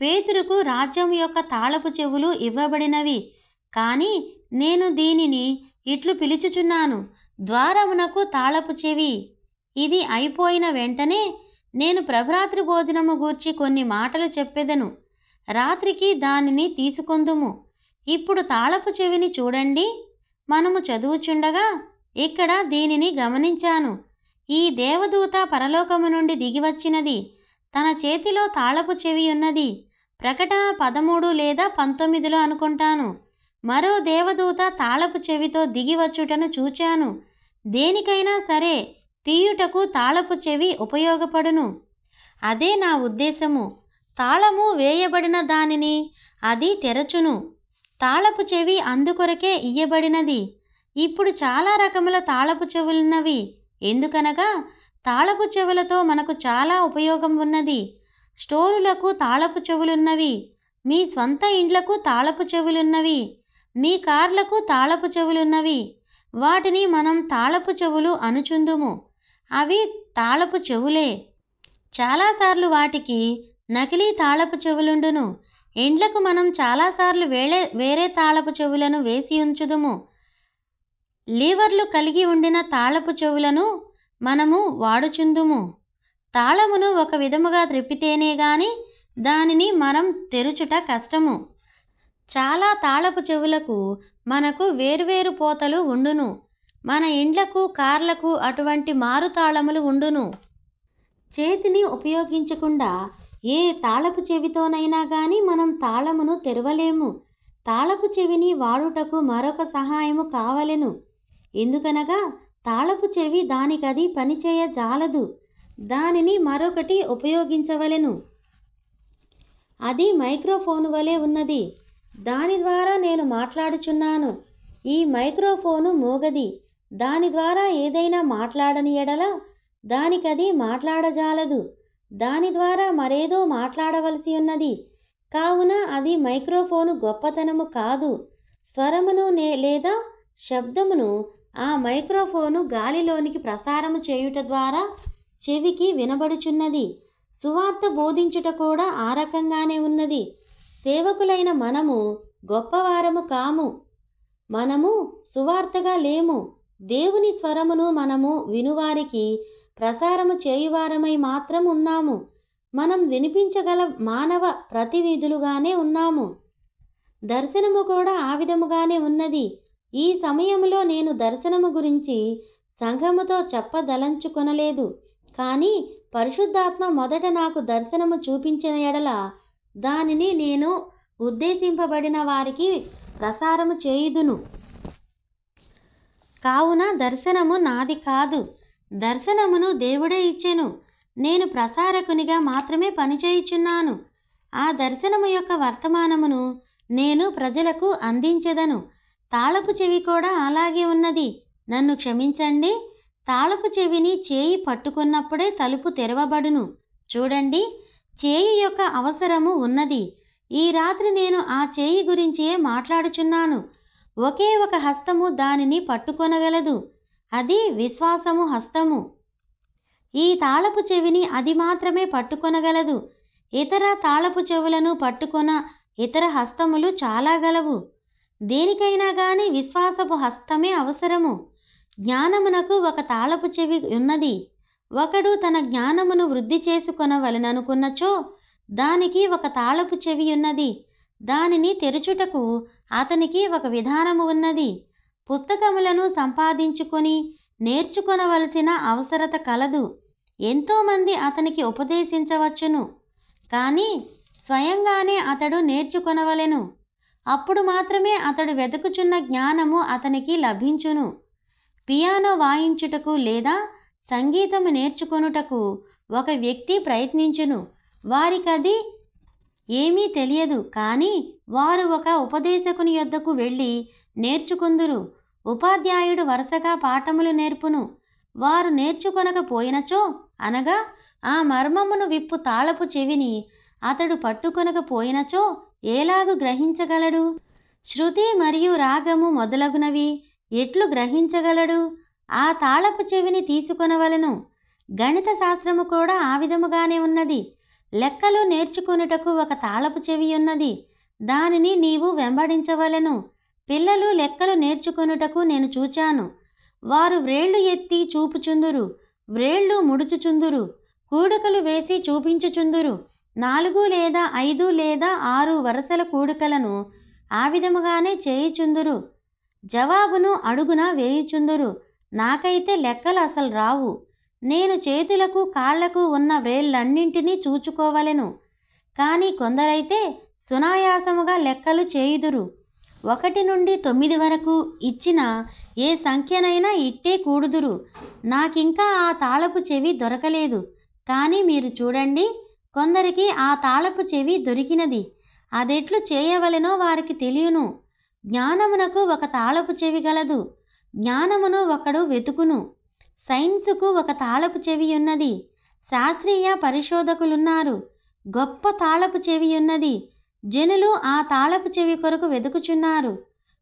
పేతురుకు రాజ్యం యొక్క తాళపు చెవులు ఇవ్వబడినవి. కానీ నేను దీనిని ఇట్లు పిలుచుచున్నాను, ద్వారమునకు తాళపు చెవి. ఇది అయిపోయిన వెంటనే నేను ప్రభురాత్రి భోజనము గూర్చి కొన్ని మాటలు చెప్పెదను. రాత్రికి దానిని తీసుకొందుము. ఇప్పుడు తాళపు చెవిని చూడండి. మనము చదువుచుండగా ఇక్కడ దీనిని గమనించాను. ఈ దేవదూత పరలోకము నుండి దిగివచ్చినది. తన చేతిలో తాళపు చెవి ఉన్నది. ప్రకటన 13 లేదా 19లో అనుకుంటాను. మరో దేవదూత తాళపు చెవితో దిగివచ్చుటను చూచాను. దేనికైనా సరే తీయుటకు తాళపు చెవి ఉపయోగపడును. అదే నా ఉద్దేశము. తాళము వేయబడిన దానిని అది తెరచును. తాళపు చెవి అందుకొరకే ఇయ్యబడినది. ఇప్పుడు చాలా రకముల తాళపు చెవులున్నవి. ఎందుకనగా తాళపు చెవులతో మనకు చాలా ఉపయోగం ఉన్నది. స్టోరులకు తాళపు చెవులున్నవి, మీ స్వంత ఇండ్లకు తాళపు చెవులున్నవి, మీ కార్లకు తాళపు చెవులున్నవి. వాటిని మనం తాళపు చెవులు అనుచుందుము. అవి తాళపు చెవులే. చాలాసార్లు వాటికి నకిలీ తాళపు చెవులుండును. ఇండ్లకు మనం చాలాసార్లు వేరే తాళపు చెవులను వేసి ఉంచుదుము. లీవర్లు కలిగి ఉండిన తాళపు చెవులను మనము వాడుచుందుము. తాళమును ఒక విధముగా త్రిప్పితేనే గాని దానిని మనం తెరుచుట కష్టము. చాలా తాళపు చెవులకు మనకు వేర్వేరు పోతలు ఉండును. మన ఇండ్లకు, కార్లకు అటువంటి మారు తాళములు ఉండును. చేతిని ఉపయోగించకుండా ఏ తాళపు చెవితోనైనా గాని మనం తాళమును తెరవలేము. తాళపు చెవిని వాడుటకు మరొక సహాయము కావలెను. ఎందుకనగా తాళపు చెవి దానికది పనిచేయ జాలదు. దానిని మరొకటి ఉపయోగించవలెను. అది మైక్రోఫోను వలె ఉన్నది. దాని ద్వారా నేను మాట్లాడుచున్నాను. ఈ మైక్రోఫోను మోగది. దాని ద్వారా ఏదైనా మాట్లాడని ఎడల దానికది మాట్లాడజాలదు. దాని ద్వారా మరేదో మాట్లాడవలసి ఉన్నది. కావున అది మైక్రోఫోను గొప్పతనము కాదు. స్వరమును లేదా శబ్దమును ఆ మైక్రోఫోను గాలిలోనికి ప్రసారము చేయుట ద్వారా చెవికి వినబడుచున్నది. సువార్త బోధించుట కూడా ఆ రకంగానే ఉన్నది. సేవకులైన మనము గొప్పవారము కాము. మనము సువార్తగా లేము. దేవుని స్వరమును మనము వినువారికి ప్రసారము చేయువారమై మాత్రం ఉన్నాము. మనం వినిపించగల మానవ ప్రతినిధులుగానే ఉన్నాము. దర్శనము కూడా ఆ విధముగానే ఉన్నది. ఈ సమయంలో నేను దర్శనము గురించి సంఘముతో చెప్పదలంచుకొనలేదు. కానీ పరిశుద్ధాత్మ మొదట నాకు దర్శనము చూపించిన ఎడల దానిని నేను ఉద్దేశింపబడిన వారికి ప్రసారము చేయుదును. కావున దర్శనము నాది కాదు. దర్శనమును దేవుడే ఇచ్చెను. నేను ప్రసారకునిగా మాత్రమే పనిచేయుచున్నాను. ఆ దర్శనము యొక్క వర్తమానమును నేను ప్రజలకు అందించెదను. తాళపు చెవి కూడా అలాగే ఉన్నది. నన్ను క్షమించండి. తాళపు చెవిని చేయి పట్టుకున్నప్పుడే తలుపు తెరవబడును. చూడండి, చేయి యొక్క అవసరము ఉన్నది. ఈ రాత్రి నేను ఆ చేయి గురించే మాట్లాడుచున్నాను. ఒకే ఒక హస్తము దానిని పట్టుకొనగలదు. అది విశ్వాసము హస్తము. ఈ తాళపు చెవిని అది మాత్రమే పట్టుకొనగలదు. ఇతర తాళపు చెవులను పట్టుకొన ఇతర హస్తములు చాలా గలవు. దేనికైనా గాని విశ్వాసపు హస్తమే అవసరము. జ్ఞానమునకు ఒక తాళపు చెవి ఉన్నది. ఒకడు తన జ్ఞానమును వృద్ధి చేసుకొనవలెననుకున్నచో దానికి ఒక తాళపు చెవి ఉన్నది. దానిని తెరుచుటకు అతనికి ఒక విధానము ఉన్నది. పుస్తకములను సంపాదించుకొని నేర్చుకొనవలసిన అవసరత కలదు. ఎంతోమంది అతనికి ఉపదేశించవచ్చును. కానీ స్వయంగానే అతడు నేర్చుకొనవలెను. అప్పుడు మాత్రమే అతడు వెతుకుచున్న జ్ఞానము అతనికి లభించును. పియానో వాయించుటకు లేదా సంగీతము నేర్చుకొనుటకు ఒక వ్యక్తి ప్రయత్నించును. వారికది ఏమీ తెలియదు. కానీ వారు ఒక ఉపదేశకుని యొద్దకు వెళ్ళి నేర్చుకుందురు. ఉపాధ్యాయుడు వరుసగా పాఠములు నేర్పును. వారు నేర్చుకొనకపోయినచో, అనగా ఆ మర్మమును విప్పు తాళపు చెవిని అతడు పట్టుకొనకపోయినచో ఎలాగు గ్రహించగలడు? శృతి మరియు రాగము మొదలగునవి ఎట్లు గ్రహించగలడు? ఆ తాళపు చెవిని తీసుకొనవలెను. గణిత శాస్త్రము కూడా ఆ విధముగానే ఉన్నది. లెక్కలు నేర్చుకొనుటకు ఒక తాళపు చెవి ఉన్నది. దానిని నీవు వెంబడించవలెను. పిల్లలు లెక్కలు నేర్చుకొనుటకు నేను చూచాను. వారు వ్రేళ్లు ఎత్తి చూపుచుందురు, వ్రేళ్లు ముడుచుచుందురు, కూడికలు వేసి చూపించుచుందురు. 4 లేదా 5 లేదా 6 వరుసల కూడికలను ఆ విధముగానే చేయుచుందురు. జవాబును అడుగున వేయుచుందురు. నాకైతే లెక్కలు అసలు రావు. నేను చేతులకు కాళ్లకు ఉన్న వ్రేళ్ళన్నింటినీ చూచుకోవలెను. కానీ కొందరైతే సునాయాసముగా లెక్కలు చేయుదురు. 1 నుండి 9 వరకు ఇచ్చిన ఏ సంఖ్యనైనా ఇట్టే కూడుదురు. నాకింకా ఆ తాళపు చెవి దొరకలేదు. కానీ మీరు చూడండి, కొందరికి ఆ తాళపు చెవి దొరికినది. అదెట్లు చేయవలెనో వారికి తెలియను. జ్ఞానమునకు ఒక తాళపు చెవి గలదు. జ్ఞానమును ఒకడు వెతుకును. సైన్సుకు ఒక తాళపు చెవి ఉన్నది. శాస్త్రీయ పరిశోధకులున్నారు. గొప్ప తాళపు చెవి ఉన్నది. జనులు ఆ తాళపు చెవి కొరకు వెదుకుచున్నారు.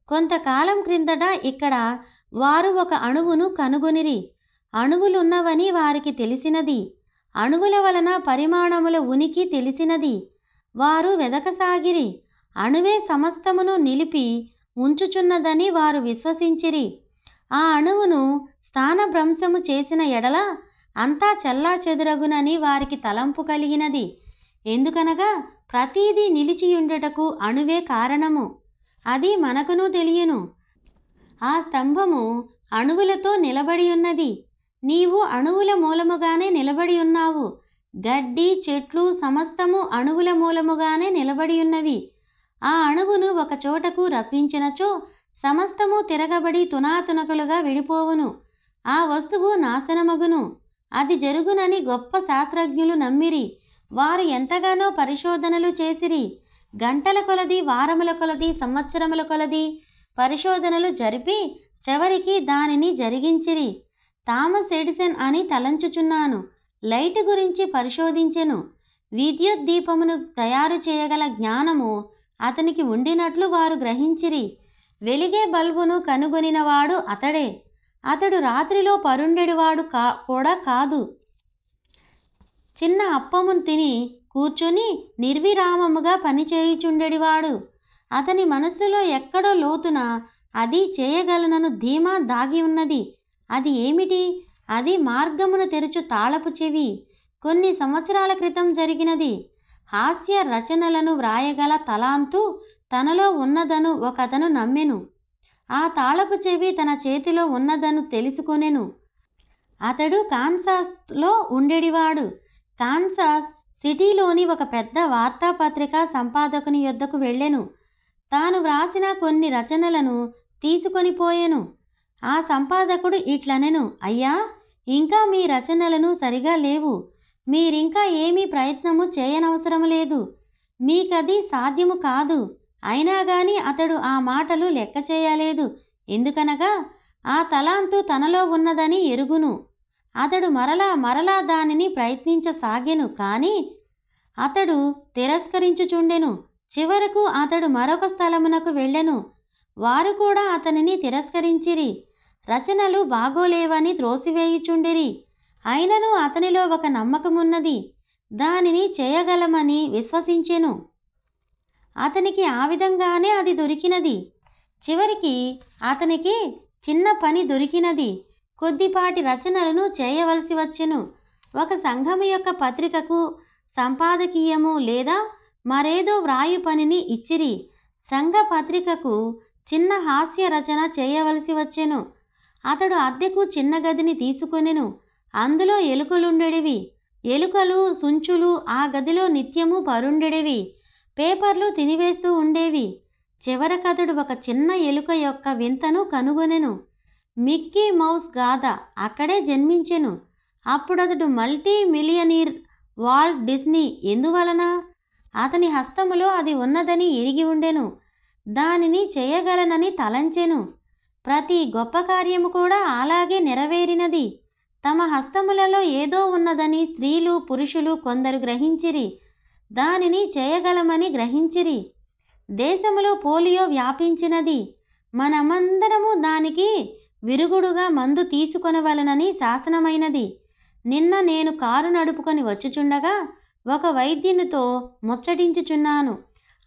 కొంతకాలం క్రిందట ఇక్కడ వారు ఒక అణువును కనుగొనిరి. అణువులున్నవని వారికి తెలిసినది. అణువుల వలన పరిమాణముల ఉనికి తెలిసినది. వారు వెదకసాగిరి. అణువే సమస్తమును నిలిపి ఉంచుచున్నదని వారు విశ్వసించిరి. ఆ అణువును స్థానభ్రంశము చేసిన ఎడల అంతా చెల్లాచెదురగునని వారికి తలంపు కలిగినది. ఎందుకనగా ప్రతీదీ నిలిచియుండుటకు అణువే కారణము. అది మనకును తెలియను. ఆ స్తంభము అణువులతో నిలబడి ఉన్నది. నీవు అణువుల మూలముగానే నిలబడి ఉన్నావు. గడ్డి, చెట్లు సమస్తము అణువుల మూలముగానే నిలబడి ఉన్నవి. ఆ అణువును ఒక చోటకు రప్పించినచో సమస్తము తిరగబడి తునాతునకలుగా విడిపోవును. ఆ వస్తువు నాశనమగును. అది జరుగునని గొప్ప శాస్త్రజ్ఞులు నమ్మిరి. వారు ఎంతగానో పరిశోధనలు చేసిరి. గంటల కొలది, వారముల కొలది, సంవత్సరముల కొలది పరిశోధనలు జరిపి చివరికి దానిని జరిగించిరి. థామస్ ఎడిసన్ అని తలంచుచున్నాను లైట్ గురించి పరిశోధించెను. విద్యుత్ దీపమును తయారు చేయగల జ్ఞానము అతనికి ఉండినట్లు వారు గ్రహించిరి. వెలిగే బల్బును కనుగొనినవాడు అతడే. అతడు రాత్రిలో పరుండెడివాడు కూడా కాదు. చిన్న అప్పమును తిని కూర్చుని నిర్విరామముగా పనిచేయుచుండెడివాడు. అతని మనస్సులో ఎక్కడో లోతున అది చేయగలనను ధీమా దాగి ఉన్నది. అది ఏమిటి? అది మార్గమును తెరుచు తాళపు చెవి. కొన్ని సంవత్సరాల క్రితం జరిగినది. హాస్య రచనలను వ్రాయగల తలాంతు తనలో ఉన్నదను ఒకతను నమ్మెను. ఆ తాళపు చెవి తన చేతిలో ఉన్నదను తెలుసుకొనెను. అతడు కాన్సాస్లో ఉండేడివాడు. కాన్సాస్ సిటీలోని ఒక పెద్ద వార్తాపత్రిక సంపాదకుని యొద్దకు వెళ్ళెను. తాను వ్రాసిన కొన్ని రచనలను తీసుకొని పోయెను. ఆ సంపాదకుడు ఇట్లనెను, అయ్యా, ఇంకా మీ రచనలను సరిగా లేవు. మీరింకా ఏమీ ప్రయత్నము చేయనవసరం లేదు. మీకది సాధ్యము కాదు. అయినా గాని అతడు ఆ మాటలు లెక్క చేయలేదు. ఎందుకనగా ఆ తలాంతు తనలో ఉన్నదని ఎరుగును. అతడు మరలా దానిని ప్రయత్నించసాగెను. కానీ అతడు తిరస్కరించుచుండెను. చివరకు అతడు మరొక స్థలమునకు వెళ్ళెను. వారు కూడా అతనిని తిరస్కరించిరి. రచనలు బాగోలేవని త్రోసివేయుచుండిరి. అయినను అతనిలో ఒక నమ్మకమున్నది. దానిని చేయగలమని విశ్వసించెను. అతనికి ఆ విధంగానే అది దొరికినది. చివరికి అతనికి చిన్న పని దొరికినది. కొద్దిపాటి రచనలను చేయవలసి వచ్చెను. ఒక సంఘము యొక్క పత్రికకు సంపాదకీయము లేదా మరేదో వ్రాయు పనిని ఇచ్చిరి. సంఘ పత్రికకు చిన్న హాస్య రచన చేయవలసి వచ్చెను. అతడు అద్దెకు చిన్న గదిని తీసుకొనెను. అందులో ఎలుకలుండెడివి. ఎలుకలు, సుంచులు ఆ గదిలో నిత్యము పరుండెడివి. పేపర్లు తినివేస్తూ ఉండేవి. చివరకతడు ఒక చిన్న ఎలుక యొక్క వింతను కనుగొనెను. మిక్కీ మౌస్ గాథ అక్కడే జన్మించెను. అప్పుడతడు మల్టీ మిలియనీర్ వాల్ట్ డిస్నీ. ఎందువలన? అతని హస్తములో అది ఉన్నదని ఎరిగి ఉండెను. దానిని చేయగలనని తలంచెను. ప్రతి గొప్ప కార్యము కూడా అలాగే నెరవేరినది. తమ హస్తములలో ఏదో ఉన్నదని స్త్రీలు, పురుషులు కొందరు గ్రహించిరి. దానిని చేయగలమని గ్రహించిరి. దేశములో పోలియో వ్యాపించినది. మనమందరము దానికి విరుగుడుగా మందు తీసుకొనవలనని శాసనమైనది. నిన్న నేను కారు నడుపుకొని వచ్చుచుండగా ఒక వైద్యునితో ముచ్చటించుచున్నాను.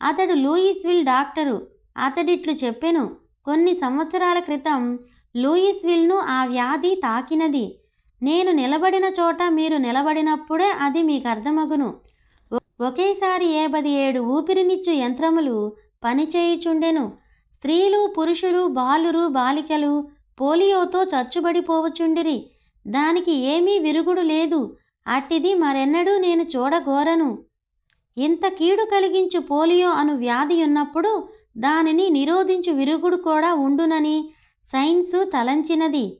అతడు లూయిస్విల్ డాక్టరు. అతడిట్లు చెప్పెను, కొన్ని సంవత్సరాల క్రితం లూయిస్విల్ను ఆ వ్యాధి తాకినది. నేను నిలబడిన చోట మీరు నిలబడినప్పుడే అది మీకు అర్థమగును. ఒకేసారి 57 ఊపిరినిచ్చు యంత్రములు పనిచేయుచుండెను. స్త్రీలు, పురుషులు, బాలురు, బాలికలు పోలియోతో చచ్చుబడిపోవచుండిరి. దానికి ఏమీ విరుగుడు లేదు. అట్టిది మరెన్నడూ నేను చూడగోరను. ఇంత కీడు కలిగించు పోలియో అను వ్యాధి ఉన్నప్పుడు దానిని నిరోధించు విరుగుడు కూడా ఉండునని సైన్సు తలంచినది.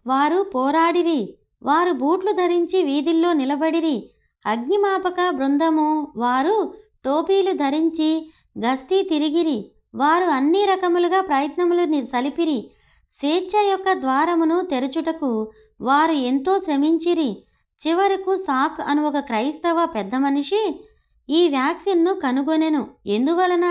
వారు పోరాడిరి. వారు బూట్లు ధరించి వీధుల్లో నిలబడిరి. అగ్నిమాపక బృందము వారు టోపీలు ధరించి గస్తీ తిరిగిరి. వారు అన్ని రకములుగా ప్రయత్నములు సలిపిరి. స్వేచ్ఛ యొక్క ద్వారమును తెరచుటకు వారు ఎంతో శ్రమించిరి. చివరకు సాక్ అను ఒక క్రైస్తవ పెద్ద మనిషి ఈ వ్యాక్సిన్ను కనుగొనెను. ఎందువలన?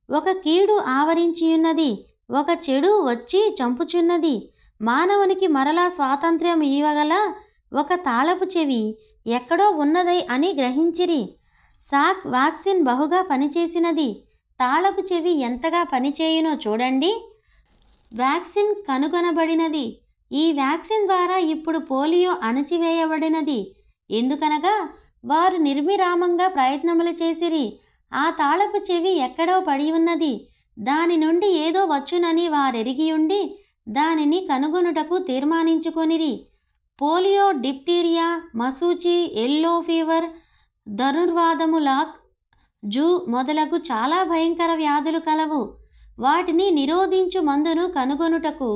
ఒక కీడు ఆవరించియున్నది, ఒక చెడు వచ్చి చంపుచున్నది. మానవునికి మరలా స్వాతంత్ర్యం ఇవ్వగల ఒక తాళపు చెవి ఎక్కడో ఉన్నది అని గ్రహించిరి. వ్యాక్సిన్ బహుగా పనిచేసినది. తాళపు చెవి ఎంతగా పనిచేయునో చూడండి. వ్యాక్సిన్ కనుగొనబడినది. ఈ వ్యాక్సిన్ ద్వారా ఇప్పుడు పోలియో అణచివేయబడినది. ఎందుకనగా వారు నిర్విరామంగా ప్రయత్నములు చేసిరి. ఆ తాళపు చెవి ఎక్కడో పడి ఉన్నది. దాని నుండి ఏదో వచ్చునని వారెరిగియుండి దానిని కనుగొనుటకు తీర్మానించుకొనిరి. పోలియో, డిప్తీరియా, మసూచి, ఎల్లో ఫీవర్, ధనుర్వాదము, లాక్ జూ మొదలగు చాలా భయంకర వ్యాధులు కలవు. వాటిని నిరోధించు మందును కనుగొనుటకు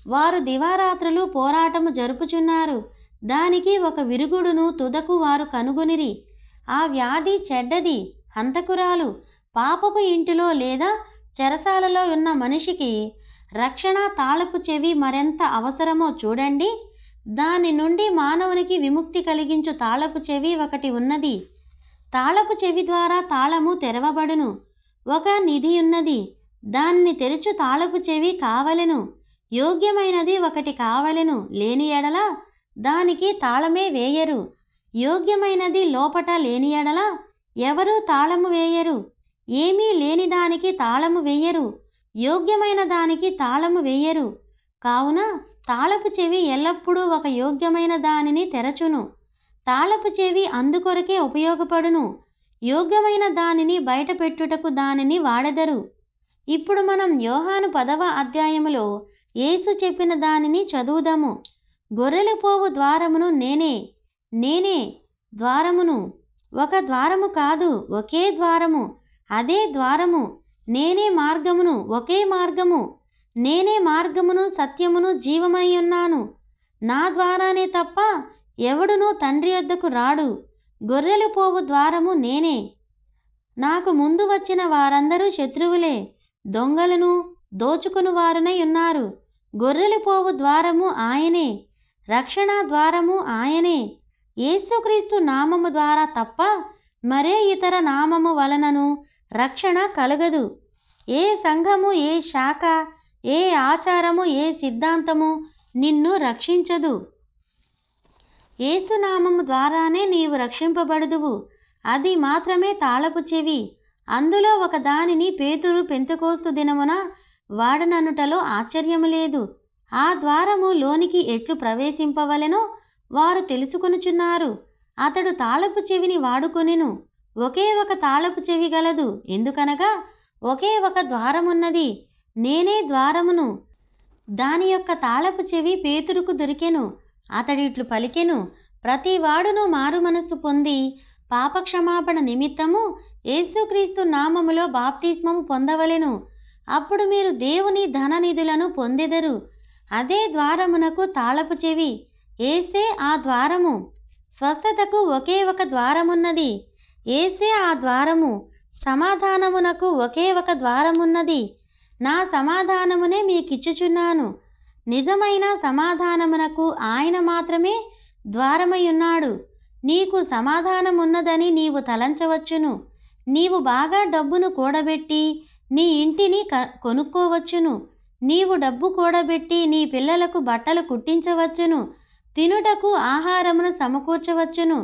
వారు దివారాత్రులు పోరాటము జరుపుచున్నారు. దానికి ఒక విరుగుడును తుదకు వారు కనుగొనిరి. ఆ వ్యాధి చెడ్డది, హంతకురాలు. పాపపు ఇంటిలో లేదా చెరసాలలో ఉన్న మనిషికి రక్షణ తాళపు చెవి మరెంత అవసరమో చూడండి. దాని నుండి మానవునికి విముక్తి కలిగించు తాళపు చెవి ఒకటి ఉన్నది. తాళపు చెవి ద్వారా తాళము తెరవబడును. ఒక నిధి ఉన్నది. దాన్ని తెరుచు తాళపు చెవి కావలెను. యోగ్యమైనది ఒకటి కావలెను. లేని ఎడల దానికి తాళమే వేయరు. యోగ్యమైనది లోపట లేని ఎడల ఎవరూ తాళము వేయరు. ఏమీ లేని దానికి తాళము వేయరు. యోగ్యమైన దానికి తాళము వేయరు. కావున తాళపు చెవి ఎల్లప్పుడూ ఒక యోగ్యమైన దానిని తెరచును. తాళపు చెవి అందుకొరకే ఉపయోగపడును. యోగ్యమైన దానిని బయట పెట్టుటకు దానిని వాడెదరు. ఇప్పుడు మనం యోహాను 10వ అధ్యాయములో యేసు చెప్పిన దానిని చదువుదాము. గొర్రెలు పోవు ద్వారమును నేనే ద్వారమును. ఒక ద్వారము కాదు, ఒకే ద్వారము. అదే ద్వారము. నేనే మార్గమును, ఒకే మార్గము. నేనే మార్గమును, సత్యమును, జీవమై ఉన్నాను. నా ద్వారానే తప్ప ఎవడునూ తండ్రి యొద్దకు రాడు. గొర్రెలు పోవు ద్వారము నేనే. నాకు ముందు వచ్చిన వారందరూ శత్రువులే, దొంగలను, దోచుకుని వారునై ఉన్నారు. గొర్రెలు పోవు ద్వారము ఆయనే, రక్షణ ద్వారము ఆయనే. యేసుక్రీస్తు నామము ద్వారా తప్ప మరే ఇతర నామము వలనను రక్షణ కలగదు. ఏ సంఘము, ఏ శాఖ, ఏ ఆచారము, ఏ సిద్ధాంతము నిన్ను రక్షించదు. యేసునామము ద్వారానే నీవు రక్షింపబడుదువు. అది మాత్రమే తాళపు చెవి. అందులో ఒక దానిని పేతురు పెంతెకోస్తు దినమున వాడననుటలో ఆశ్చర్యము లేదు. ఆ ద్వారము లోనికి ఎట్లు ప్రవేశింపవలెనో వారు తెలుసుకొనుచున్నారు. అతడు తాళపు చెవిని వాడుకొనెను. ఒకే ఒక తాళపు చెవి గలదు. ఎందుకనగా ఒకే ఒక ద్వారమున్నది. నేనే ద్వారమును. దాని యొక్క తాళపు చెవి పేతురుకు దొరికెను. అతడిట్లు పలికెను, ప్రతివాడును మారు మనస్సు పొంది పాపక్షమాపణ నిమిత్తము యేసుక్రీస్తు నామములో బాప్తిస్మము పొందవలెను. అప్పుడు మీరు దేవుని ధననిధులను పొందెదరు. అదే ద్వారమునకు తాళపు చెవి. యేసే ఆ ద్వారము. స్వస్థతకు ఒకే ఒక ద్వారమున్నది. యేసే ఆ ద్వారము. సమాధానమునకు ఒకే ఒక ద్వారమున్నది. నా సమాధానమునే మీకిచ్చుచున్నాను. నిజమైన సమాధానమునకు ఆయన మాత్రమే ద్వారమై ఉన్నాడు. నీకు సమాధానమున్నదని నీవు తలంచవచ్చును. నీవు బాగా డబ్బును కూడబెట్టి నీ ఇంటిని కొనుక్కోవచ్చును. నీవు డబ్బు కూడబెట్టి నీ పిల్లలకు బట్టలు కుట్టించవచ్చును. తినుటకు ఆహారమును సమకూర్చవచ్చును.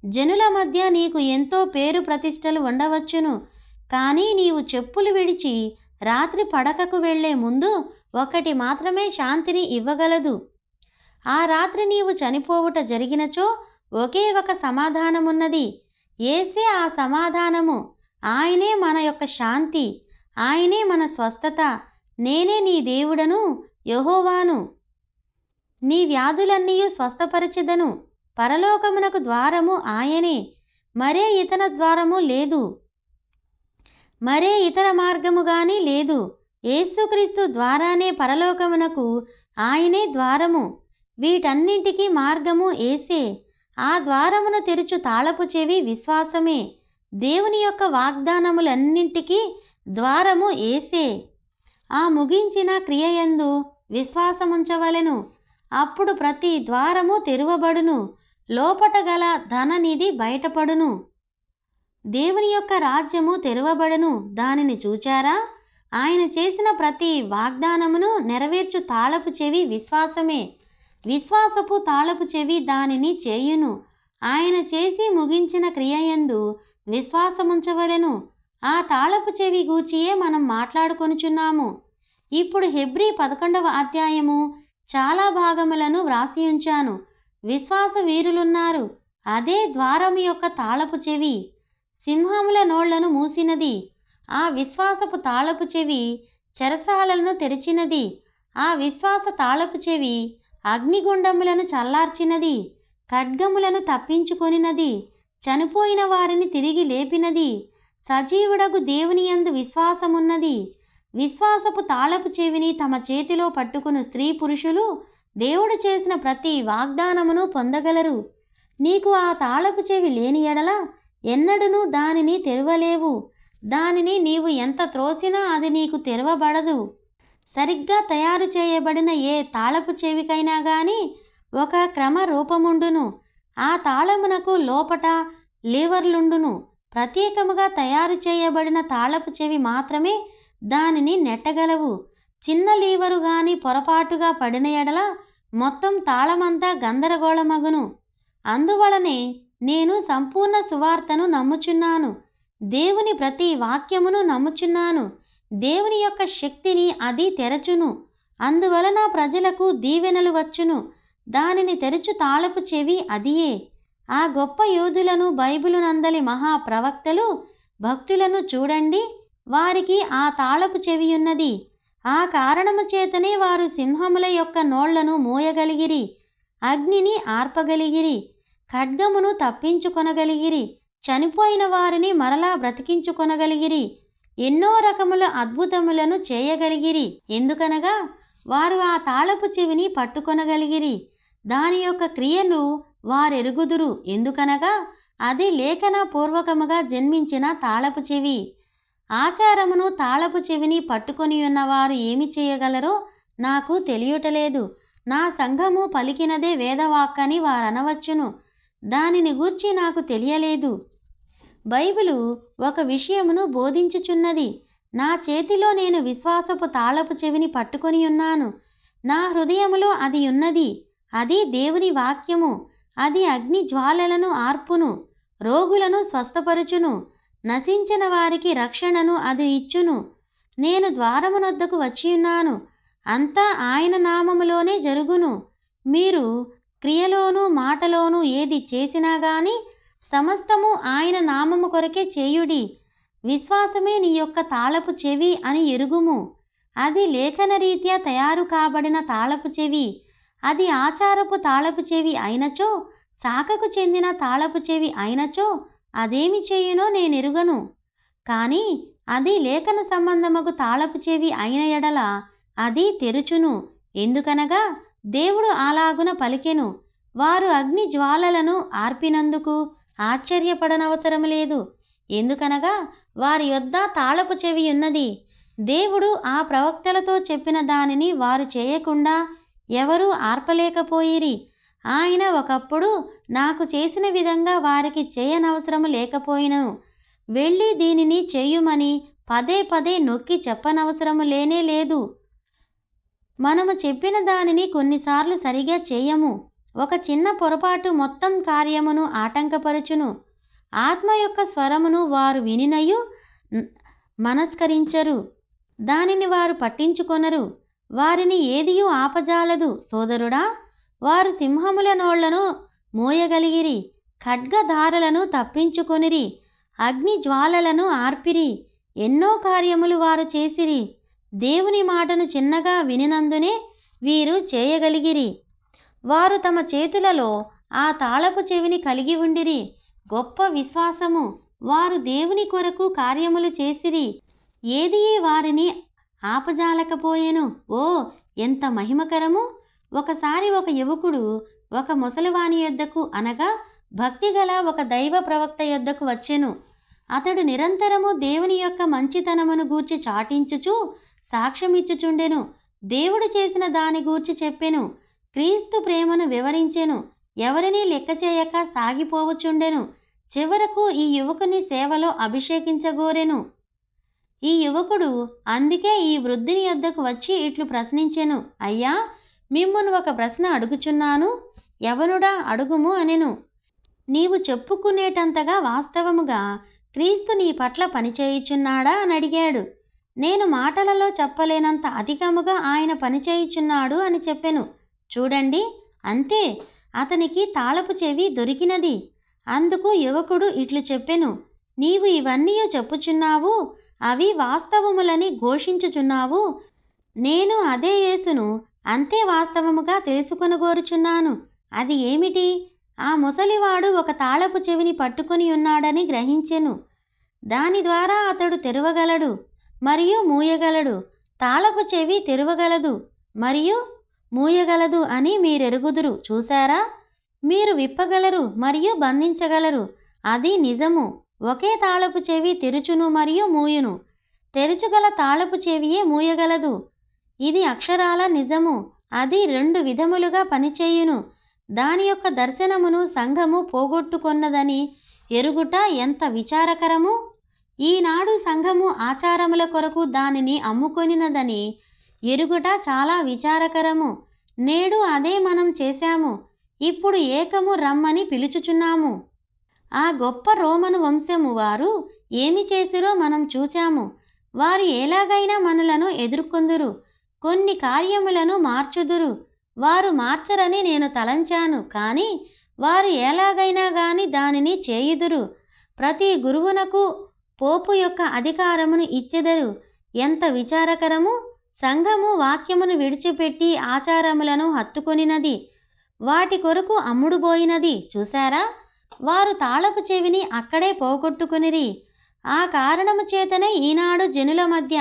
జనుల మధ్య నీకు ఎంతో పేరు ప్రతిష్టలు ఉండవచ్చును. కానీ నీవు చెప్పులు విడిచి రాత్రి పడకకు వెళ్లే ముందు ఒకటి మాత్రమే శాంతిని ఇవ్వగలదు. ఆ రాత్రి నీవు చనిపోవుట జరిగినచో ఒకే ఒక సమాధానమున్నది. యేసే ఆ సమాధానము. ఆయనే మన యొక్క శాంతి. ఆయనే మన స్వస్థత. నేనే నీ దేవుడను, యెహోవాను. నీ వ్యాధులన్నీయు స్వస్థపరచెదను. పరలోకమునకు ద్వారము ఆయనే. మరే ఇతర ద్వారము లేదు. మరే ఇతర మార్గము గాని లేదు. యేసుక్రీస్తు ద్వారానే పరలోకమునకు ఆయనే ద్వారము. వీటన్నింటికీ మార్గము యేసే. ఆ ద్వారమును తెరుచు తాళపు చెవి విశ్వాసమే. దేవుని యొక్క వాగ్దానములన్నింటికీ ద్వారము యేసే. ఆ ముగించిన క్రియయందు విశ్వాసముంచవలెను. అప్పుడు ప్రతి ద్వారము తెరువబడును. లోపట గల ధననిధి బయటపడును. దేవుని యొక్క రాజ్యము తెరవబడను, దానిని చూచారా? ఆయన చేసిన ప్రతి వాగ్దానమును నెరవేర్చు తాళపు చెవి విశ్వాసమే. విశ్వాసపు తాళపు చెవి దానిని చేయును. ఆయన చేసి ముగించిన క్రియయందు విశ్వాసముంచవలెను. ఆ తాళపు చెవి గూర్చియే మనం మాట్లాడుకొనుచున్నాము. ఇప్పుడు హెబ్రీ 11వ అధ్యాయము చాలా భాగములను వ్రాసి ఉంచాను. విశ్వాస వీరులున్నారు. అదే ద్వారము యొక్క తాళపు చెవి. సింహముల నోళ్లను మూసినది. ఆ విశ్వాసపు తాళపు చెవి చెరసాలను తెరిచినది. ఆ విశ్వాస తాళపు చెవి అగ్నిగుండములను చల్లార్చినది. ఖడ్గములను తప్పించుకొనినది. చనిపోయిన వారిని తిరిగి లేపినది. సజీవుడగు దేవుని యందు విశ్వాసమున్నది. విశ్వాసపు తాళపు చెవిని తమ చేతిలో పట్టుకుని స్త్రీ పురుషులు దేవుడు చేసిన ప్రతి వాగ్దానమును పొందగలరు. నీకు ఆ తాళపు చెవి లేని ఎడల ఎన్నడూనూ దానిని తెరవలేవు. దానిని నీవు ఎంత త్రోసినా అది నీకు తెరవబడదు. సరిగ్గా తయారు చేయబడిన ఏ తాళపు చెవికైనా గాని ఒక క్రమ రూపముండును. ఆ తాళమునకు లోపట లీవర్లుండును. ప్రత్యేకముగా తయారు చేయబడిన తాళపు చెవి మాత్రమే దానిని నెట్టగలవు. చిన్న లీవరు గాని పొరపాటుగా పడిన ఎడల మొత్తం తాళమంతా గందరగోళమగును. అందువలనే నేను సంపూర్ణ సువార్తను నమ్ముచున్నాను. దేవుని ప్రతి వాక్యమును నమ్ముచున్నాను. దేవుని యొక్క శక్తిని అది తెరచును. అందువలన ప్రజలకు దీవెనలు వచ్చును. దానిని తెరచు తాళపు చెవి అదియే. ఆ గొప్ప యోధులను, బైబిలు నందలి మహాప్రవక్తలు, భక్తులను చూడండి. వారికి ఆ తాళపు చెవియున్నది. ఆ కారణము చేతనే వారు సింహముల యొక్క నోళ్లను మూయగలిగిరి, అగ్నిని ఆర్పగలిగిరి, ఖడ్గమును తప్పించుకొనగలిగిరి, చనిపోయిన వారిని మరలా బ్రతికించుకొనగలిగిరి, ఎన్నో రకముల అద్భుతములను చేయగలిగిరి. ఎందుకనగా వారు ఆ తాళపు చెవిని పట్టుకొనగలిగిరి. దాని యొక్క క్రియలు వారెరుగుదురు. ఎందుకనగా అది లేఖన పూర్వకముగా జన్మించిన తాళపు చెవి. ఆచారమును తాళపు చెవిని పట్టుకొని ఉన్నవారు ఏమి చేయగలరో నాకు తెలియటలేదు. నా సంఘము పలికినదే వేదవాక్కని వారనవచ్చును. దానిని గూర్చి నాకు తెలియలేదు. బైబిలు ఒక విషయమును బోధించుచున్నది. నా చేతిలో నేను విశ్వాసపు తాళపు చెవిని పట్టుకొని ఉన్నాను. నా హృదయములో అది ఉన్నది. అది దేవుని వాక్యము. అది అగ్ని జ్వాలలను ఆర్పును, రోగులను స్వస్థపరచును, నశించిన వారికి రక్షణను అది ఇచ్చును. నేను ద్వారమునొద్దకు వచ్చియున్నాను. అంతా ఆయన నామములోనే జరుగును. మీరు క్రియలోనూ మాటలోనూ ఏది చేసినా గాని సమస్తము ఆయన నామము కొరకే చేయుడి. విశ్వాసమే నీ యొక్క తాళపు చెవి అని ఎరుగుము. అది లేఖన రీత్యా తయారు కాబడిన తాళపు చెవి. అది ఆచారపు తాళపు చెవి అయినచో, శాఖకు చెందిన తాళపు చెవి అయినచో అదేమి చేయునో నేనెరుగను. కానీ అది లేఖన సంబంధమగు తాళపు చెవి అయిన ఎడల అది తెరుచును. ఎందుకనగా దేవుడు అలాగున పలికెను. వారు అగ్ని జ్వాలలను ఆర్పినందుకు ఆశ్చర్యపడనవసరం లేదు. ఎందుకనగా వారి యొద్ద తాళపు చెవి ఉన్నది. దేవుడు ఆ ప్రవక్తలతో చెప్పిన దానిని వారు చేయకుండా ఎవరూ ఆర్పలేకపోయిరి. ఆయన ఒకప్పుడు నాకు చేసిన విధంగా వారికి చేయనవసరము లేకపోయినను, వెళ్ళి దీనిని చేయుమని పదే పదే నొక్కి చెప్పనవసరము లేనే లేదు. మనము చెప్పిన దానిని కొన్నిసార్లు సరిగా చేయము. ఒక చిన్న పొరపాటు మొత్తం కార్యమును ఆటంకపరచును. ఆత్మ యొక్క స్వరమును వారు వినినయు మనస్కరించరు. దానిని వారు పట్టించుకొనరు. వారిని ఏదియూ ఆపజాలదు. సోదరుడా, వారు సింహముల నోళ్లను మోయగలిగిరి, ఖడ్గధారలను తప్పించుకొనిరి, అగ్ని జ్వాలలను ఆర్పిరి. ఎన్నో కార్యములు వారు చేసిరి. దేవుని మాటను చిన్నగా వినినందునే వీరు చేయగలిగిరి. వారు తమ చేతులలో ఆ తాళపు చెవిని కలిగి ఉండిరి. గొప్ప విశ్వాసము. వారు దేవుని కొరకు కార్యములు చేసిరి. ఏదీ వారిని ఆపజాలకపోయెను. ఓ, ఎంత మహిమకరము! ఒకసారి ఒక యువకుడు ఒక ముసలివాని యొద్దకు, అనగా భక్తిగల ఒక దైవ ప్రవక్త యొద్దకు వచ్చెను. అతడు నిరంతరము దేవుని యొక్క మంచితనమును గూర్చి చాటించుచు సాక్ష్యమిచ్చుచుండెను. దేవుడు చేసిన దాని గూర్చి చెప్పెను. క్రీస్తు ప్రేమను వివరించెను. ఎవరినీ లెక్క చేయక సాగిపోవచుండెను. చివరకు ఈ యువకుని సేవలో అభిషేకించగోరెను. ఈ యువకుడు అందుకే ఈ వృద్ధుని యొద్దకు వచ్చి ఇట్లు ప్రశ్నించెను, అయ్యా, మిమ్మును ఒక ప్రశ్న అడుగుచున్నాను, యవనుడా అడుగుము అనెను. నీవు చెప్పుకునేటంతగా వాస్తవముగా క్రీస్తు నీ పట్ల పనిచేయుచున్నాడా అని అడిగాడు. నేను మాటలలో చెప్పలేనంత అధికముగా ఆయన పనిచేయుచున్నాడు అని చెప్పెను. చూడండి, అంతే, అతనికి తాళపు చెవి దొరికినది. అందుకు యువకుడు ఇట్లు చెప్పెను, నీవు ఇవన్నీ చెప్పుచున్నావు, అవి వాస్తవములని ఘోషించుచున్నావు. నేను అదే యేసును అంతే వాస్తవముగా తెలుసుకొనగోరుచున్నాను. అది ఏమిటి? ఆ ముసలివాడు ఒక తాళపు చెవిని పట్టుకొని ఉన్నాడని గ్రహించెను. దాని ద్వారా అతడు తెరవగలడు మరియు మూయగలడు. తాళపు చెవి తెరవగలదు మరియు మూయగలదు అని మీరెరుగుదురు. చూశారా? మీరు విప్పగలరు మరియు బంధించగలరు. అది నిజము. ఒకే తాళపు చెవి తెరుచును మరియు మూయును. తెరుచుగల తాళపు చెవియే మూయగలదు. ఇది అక్షరాల నిజము. అది 2 విధములుగా పనిచేయును. దాని యొక్క దర్శనమును సంఘము పోగొట్టుకొన్నదని ఎరుగుట ఎంత విచారకరము! ఈనాడు సంఘము ఆచారముల కొరకు దానిని అమ్ముకొనినదని ఎరుగుట చాలా విచారకరము. నేడు అదే మనం చేశాము. ఇప్పుడు ఏకము రమ్మని పిలుచుచున్నాము. ఆ గొప్ప రోమను వంశము వారు ఏమి చేసిరో మనం చూచాము. వారు ఎలాగైనా మనలను ఎదుర్కొందురు, కొన్ని కార్యములను మార్చుదురు. వారు మార్చరని నేను తలంచాను, కానీ వారు ఎలాగైనా గాని దానిని చేయుదురు. ప్రతి గురువునకు పోపు యొక్క అధికారమును ఇచ్చెదరు. ఎంత విచారకరము! సంఘము వాక్యమును విడిచిపెట్టి ఆచారములను హత్తుకొనినది, వాటి కొరకు అమ్ముడుబోయినది. చూశారా? వారు తాళపు చెవిని అక్కడే పోగొట్టుకొనిరి. ఆ కారణము చేతనే ఈనాడు జనుల మధ్య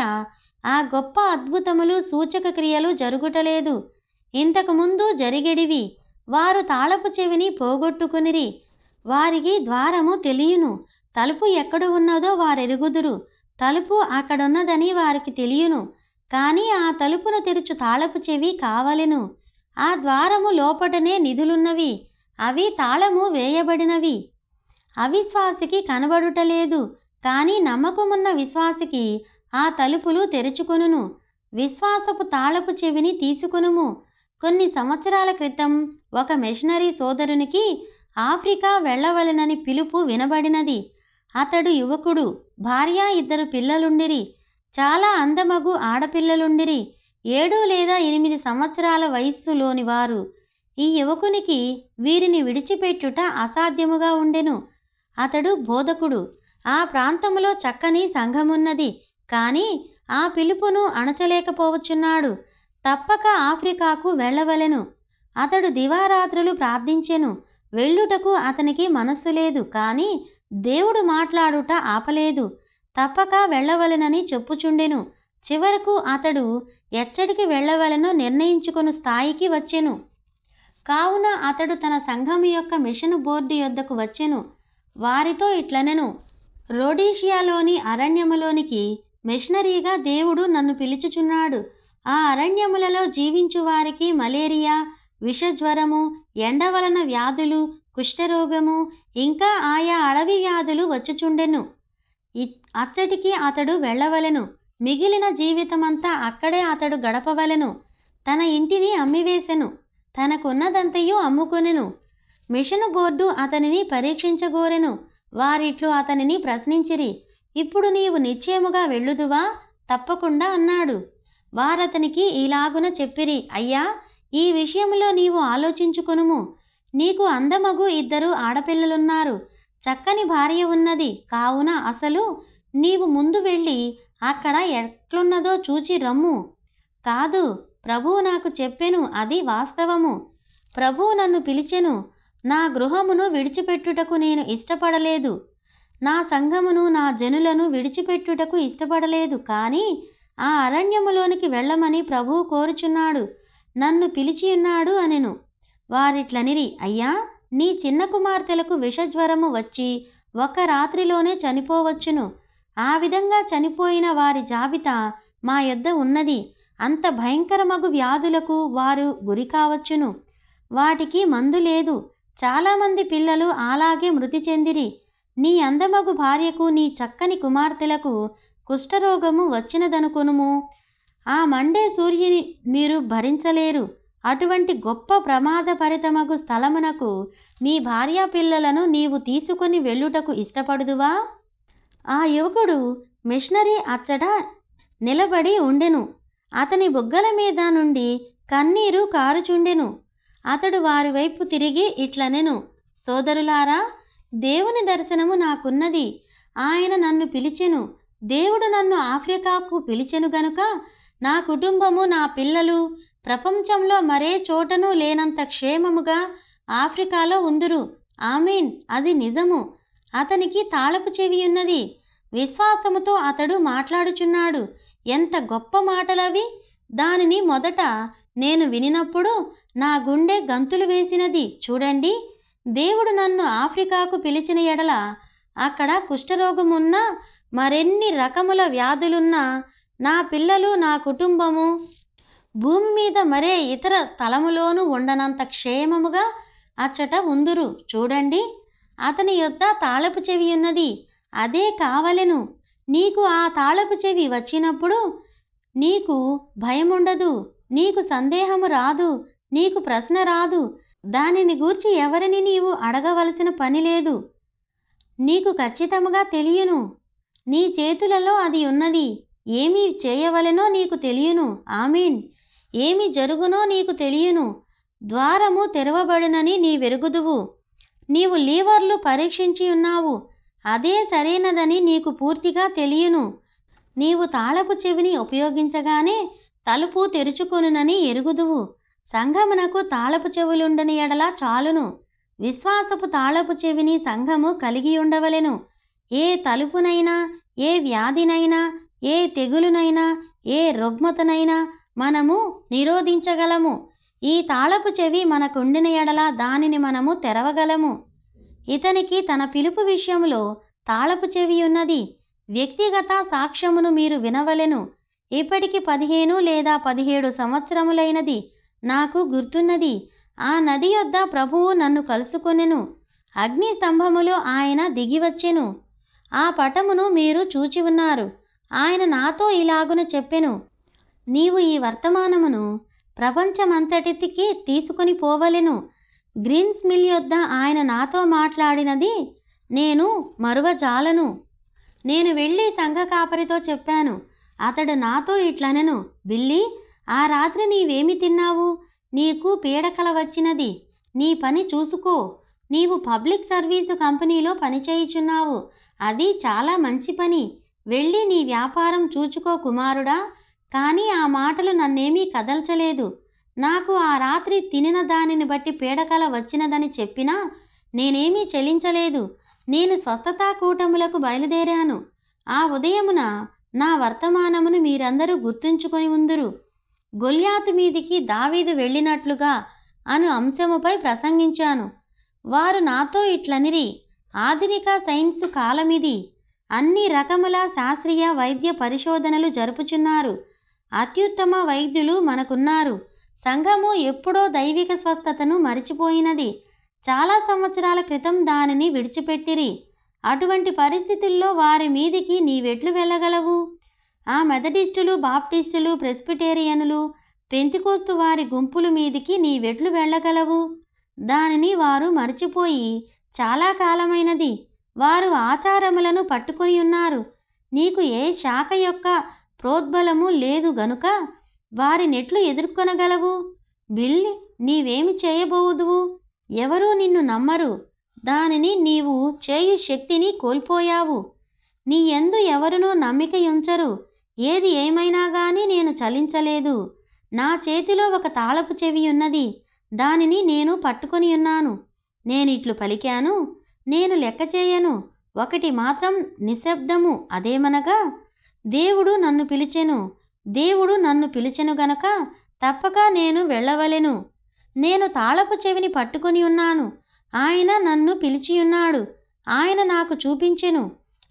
ఆ గొప్ప అద్భుతములు సూచక క్రియలు జరుగుటలేదు. ఇంతకుముందు జరిగెడివి. వారు తాళపు చెవిని పోగొట్టుకొనిరి. వారికి ద్వారము తెలియను, తలుపు ఎక్కడ ఉన్నదో వారెరుగుదురు. తలుపు అక్కడున్నదని వారికి తెలియను, కానీ ఆ తలుపును తెరుచు తాళపు చెవి కావలెను. ఆ ద్వారము లోపటనే నిధులున్నవి, అవి తాళము వేయబడినవి. అవిశ్వాసికి కనబడుటలేదు, కానీ నమ్మకమున్న విశ్వాసికి ఆ తలుపులు తెరుచుకొనును. విశ్వాసపు తాళపు చెవిని తీసుకొనుము. కొన్ని సంవత్సరాల క్రితం ఒక మిషనరీ సోదరునికి ఆఫ్రికా వెళ్ళవలెనని పిలుపు వినబడినది. అతడు యువకుడు, భార్య, 2 పిల్లలుండిరి. చాలా అందమగు ఆడపిల్లలుండిరి. 7 లేదా 8 సంవత్సరాల వయస్సులోని వారు. ఈ యువకునికి వీరిని విడిచిపెట్టుట అసాధ్యముగా ఉండెను. అతడు బోధకుడు. ఆ ప్రాంతములో చక్కని సంఘమున్నది, కానీ ఆ పిలుపును అణచలేకపోవచ్చున్నాడు. తప్పక ఆఫ్రికాకు వెళ్ళవలెను. అతడు దివారాత్రులు ప్రార్థించెను. వెళ్ళుటకు అతనికి మనస్సు లేదు, కానీ దేవుడు మాట్లాడుట ఆపలేదు. తప్పక వెళ్ళవలెనని చెప్పుచుండెను. చివరకు అతడు ఎచ్చటికి వెళ్ళవలెనో నిర్ణయించుకొను స్థాయికి వచ్చెను. కావున అతడు తన సంఘము యొక్క మిషన్ బోర్డు యొద్దకు వచ్చెను. వారితో ఇట్లనెను, రోడీషియాలోని అరణ్యములోనికి మిషనరీగా దేవుడు నన్ను పిలుచుచున్నాడు. ఆ అరణ్యములలో జీవించు వారికి మలేరియా, విషజ్వరము, ఎండ వలన వ్యాధులు, కుష్ఠరోగము, ఇంకా ఆయా అడవి వ్యాధులు వచ్చుచుండెను. అచ్చటికి అతడు వెళ్ళవలెను. మిగిలిన జీవితమంతా అక్కడే అతడు గడపవలెను. తన ఇంటిని అమ్మివేసెను, తనకున్నదంతయు అమ్ముకొనెను. మిషను బోర్డు అతనిని పరీక్షించగోరెను. వారిట్లు అతనిని ప్రశ్నించిరి, ఇప్పుడు నీవు నిశ్చయముగా వెళ్ళుదువా? తప్పకుండా అన్నాడు. వారతనికి ఇలాగున చెప్పిరి, అయ్యా, ఈ విషయంలో నీవు ఆలోచించుకొనుము. నీకు అందమగు 2 ఆడపిల్లలున్నారు, చక్కని భార్య ఉన్నది. కావున అసలు నీవు ముందు వెళ్ళి అక్కడ ఎట్లున్నదో చూచి రమ్ము. కాదు, ప్రభువు నాకు చెప్పెను, అది వాస్తవము. ప్రభువు నన్ను పిలిచెను. నా గృహమును విడిచిపెట్టుటకు నేను ఇష్టపడలేదు. నా సంఘమును, నా జనులను విడిచిపెట్టుటకు ఇష్టపడలేదు. కానీ ఆ అరణ్యములోనికి వెళ్ళమని ప్రభువు కోరుచున్నాడు, నన్ను పిలిచియున్నాడు అనెను. వారిట్లనిరి, అయ్యా, నీ చిన్న కుమార్తెలకు విషజ్వరము వచ్చి 1 రాత్రిలోనే చనిపోవచ్చును. ఆ విధంగా చనిపోయిన వారి జాబితా మా యొద్ద ఉన్నది. అంత భయంకరమగు వ్యాధులకు వారు గురి కావచ్చును. వాటికి మందు లేదు. చాలామంది పిల్లలు అలాగే మృతి చెందిరి. నీ అందమగు భార్యకు నీ చక్కని కుమార్తెలకు కుష్ఠరోగము వచ్చినదనుకొనుము. ఆ మండే సూర్యుని మీరు భరించలేరు. అటువంటి గొప్ప ప్రమాదభరితమగు స్థలమునకు మీ భార్యా పిల్లలను నీవు తీసుకొని వెళ్ళుటకు ఇష్టపడుదువా? ఆ యువకుడు మిషనరీ అచ్చట నిలబడి ఉండెను. అతని బుగ్గల మీద నుండి కన్నీరు కారుచుండెను. అతడు వారి వైపు తిరిగి ఇట్లనెను, సోదరులారా, దేవుని దర్శనము నాకున్నది. ఆయన నన్ను పిలిచెను. దేవుడు నన్ను ఆఫ్రికాకు పిలిచెను గనుక నా కుటుంబము, నా పిల్లలు ప్రపంచంలో మరే చోటనూ లేనంత క్షేమముగా ఆఫ్రికాలో ఉందురు. ఆమీన్. అది నిజము. అతనికి తాళపు చెవి ఉన్నది. విశ్వాసముతో అతడు మాట్లాడుచున్నాడు. ఎంత గొప్ప మాటలవి! దానిని మొదట నేను వినినప్పుడు నా గుండె గంతులు వేసినది. చూడండి, దేవుడు నన్ను ఆఫ్రికాకు పిలిచిన ఎడల అక్కడ కుష్ఠరోగమున్నా మరెన్ని రకముల వ్యాధులున్నా నా పిల్లలు, నా కుటుంబము భూమి మీద మరే ఇతర స్థలములోనూ ఉండనంత క్షేమముగా అచ్చట ఉందురు. చూడండి, అతని యొద్ద తాళపు చెవి ఉన్నది. అదే కావలెను. నీకు ఆ తాళపు చెవి వచ్చినప్పుడు నీకు భయముండదు, నీకు సందేహము రాదు, నీకు ప్రశ్న రాదు. దానిని గూర్చి ఎవరిని నీవు అడగవలసిన పని లేదు. నీకు ఖచ్చితముగా తెలియను. నీ చేతులలో అది ఉన్నది. ఏమి చేయవలెనో నీకు తెలియను. ఆమీన్. ఏమి జరుగునో నీకు తెలియను. ద్వారము తెరవబడినని నీవెరుగుదువు. నీవు లీవర్లు పరీక్షించి ఉన్నావు. అదే సరైనదని నీకు పూర్తిగా తెలియను. నీవు తాళపు చెవిని ఉపయోగించగానే తలుపు తెరుచుకొనునని ఎరుగుదువు. సంఘమునకు తాళపు చెవులుండని ఎడల చాలును. విశ్వాసపు తాళపు చెవిని సంఘము కలిగి ఉండవలెను. ఏ తలుపునైనా, ఏ వ్యాధినైనా, ఏ తెగులునైనా, ఏ రుగ్మతనైనా మనము నిరోధించగలము. ఈ తాళపు చెవి మనకుండిన ఎడల దానిని మనము తెరవగలము. ఇతనికి తన పిలుపు విషయంలో తాళపు చెవి ఉన్నది. వ్యక్తిగత సాక్ష్యమును మీరు వినవలెను. ఇప్పటికి 15 లేదా 17 సంవత్సరములైనది నాకు గుర్తున్నది. ఆ నది యొద్ద ప్రభువు నన్ను కలుసుకొనెను. అగ్ని స్తంభములో ఆయన దిగివచ్చెను. ఆ పటమును మీరు చూచి ఉన్నారు. ఆయన నాతో ఇలాగున చెప్పెను, నీవు ఈ వర్తమానమును ప్రపంచమంతటికి తీసుకొని పోవలెను. గ్రీన్స్ మిల్ యొద్ద ఆయన నాతో మాట్లాడినది నేను మరువజాలను. నేను వెళ్ళి సంఘ కాపరితో చెప్పాను. అతడు నాతో ఇట్లనెను, బిల్లీ, ఆ రాత్రి నీవేమి తిన్నావు? నీకు పీడకల వచ్చినది. నీ పని చూసుకో. నీవు పబ్లిక్ సర్వీసు కంపెనీలో పనిచేయుచున్నావు. అది చాలా మంచి పని. వెళ్ళి నీ వ్యాపారం చూచుకో కుమారుడా. కానీ ఆ మాటలు నన్నేమీ కదల్చలేదు. నాకు ఆ రాత్రి తినిన దానిని బట్టి పీడకల వచ్చినదని చెప్పినా నేనేమీ చెలించలేదు. నేను స్వస్థతా కూటములకు బయలుదేరాను. ఆ ఉదయమున నా వర్తమానమును మీరందరూ గుర్తుంచుకొని ఉందురు. గొల్యాతు మీదికి దావీదు వెళ్ళినట్లుగా అను అంశముపై ప్రసంగించాను. వారు నాతో ఇట్లనిరి, ఆధునిక సైన్సు కాలమిది. అన్ని రకముల శాస్త్రీయ వైద్య పరిశోధనలు జరుపుచున్నారు. అత్యుత్తమ వైద్యులు మనకున్నారు. సంఘము ఎప్పుడో దైవిక స్వస్థతను మరిచిపోయినది. చాలా సంవత్సరాల క్రితం దానిని విడిచిపెట్టిరి. అటువంటి పరిస్థితుల్లో వారి మీదికి నీవెట్లు వెళ్ళగలవు? ఆ మెథడిస్టులు, బాప్టిస్టులు, ప్రెస్బిటేరియనులు, పెంతికోస్తు వారి గుంపుల మీదికి నీవెట్లు వెళ్ళగలవు? దానిని వారు మరిచిపోయి చాలా కాలమైనది. వారు ఆచారములను పట్టుకొని ఉన్నారు. నీకు ఏ శాఖ యొక్క ప్రోద్బలము లేదు గనుక వారినెట్లు ఎదుర్కొనగలవు? బిల్, నీవేమి చేయబోదువు? ఎవరూ నిన్ను నమ్మరు. దానిని నీవు చేయు శక్తిని కోల్పోయావు. నీ యందు ఎవరునూ నమ్మిక ఉంచరు. ఏది ఏమైనా గాని నేను చలించలేదు. నా చేతిలో ఒక తాళపు చెవి ఉన్నది. దానిని నేను పట్టుకొని ఉన్నాను. నేనిట్లు పలికాను, నేను లెక్క చేయను. ఒకటి మాత్రం నిశ్శబ్దము. అదేమనగా, దేవుడు నన్ను పిలిచెను. దేవుడు నన్ను పిలిచెను గనక తప్పక నేను వెళ్ళవలెను. నేను తాళపు చెవిని పట్టుకొని ఉన్నాను. ఆయన నన్ను పిలిచియున్నాడు. ఆయన నాకు చూపించెను.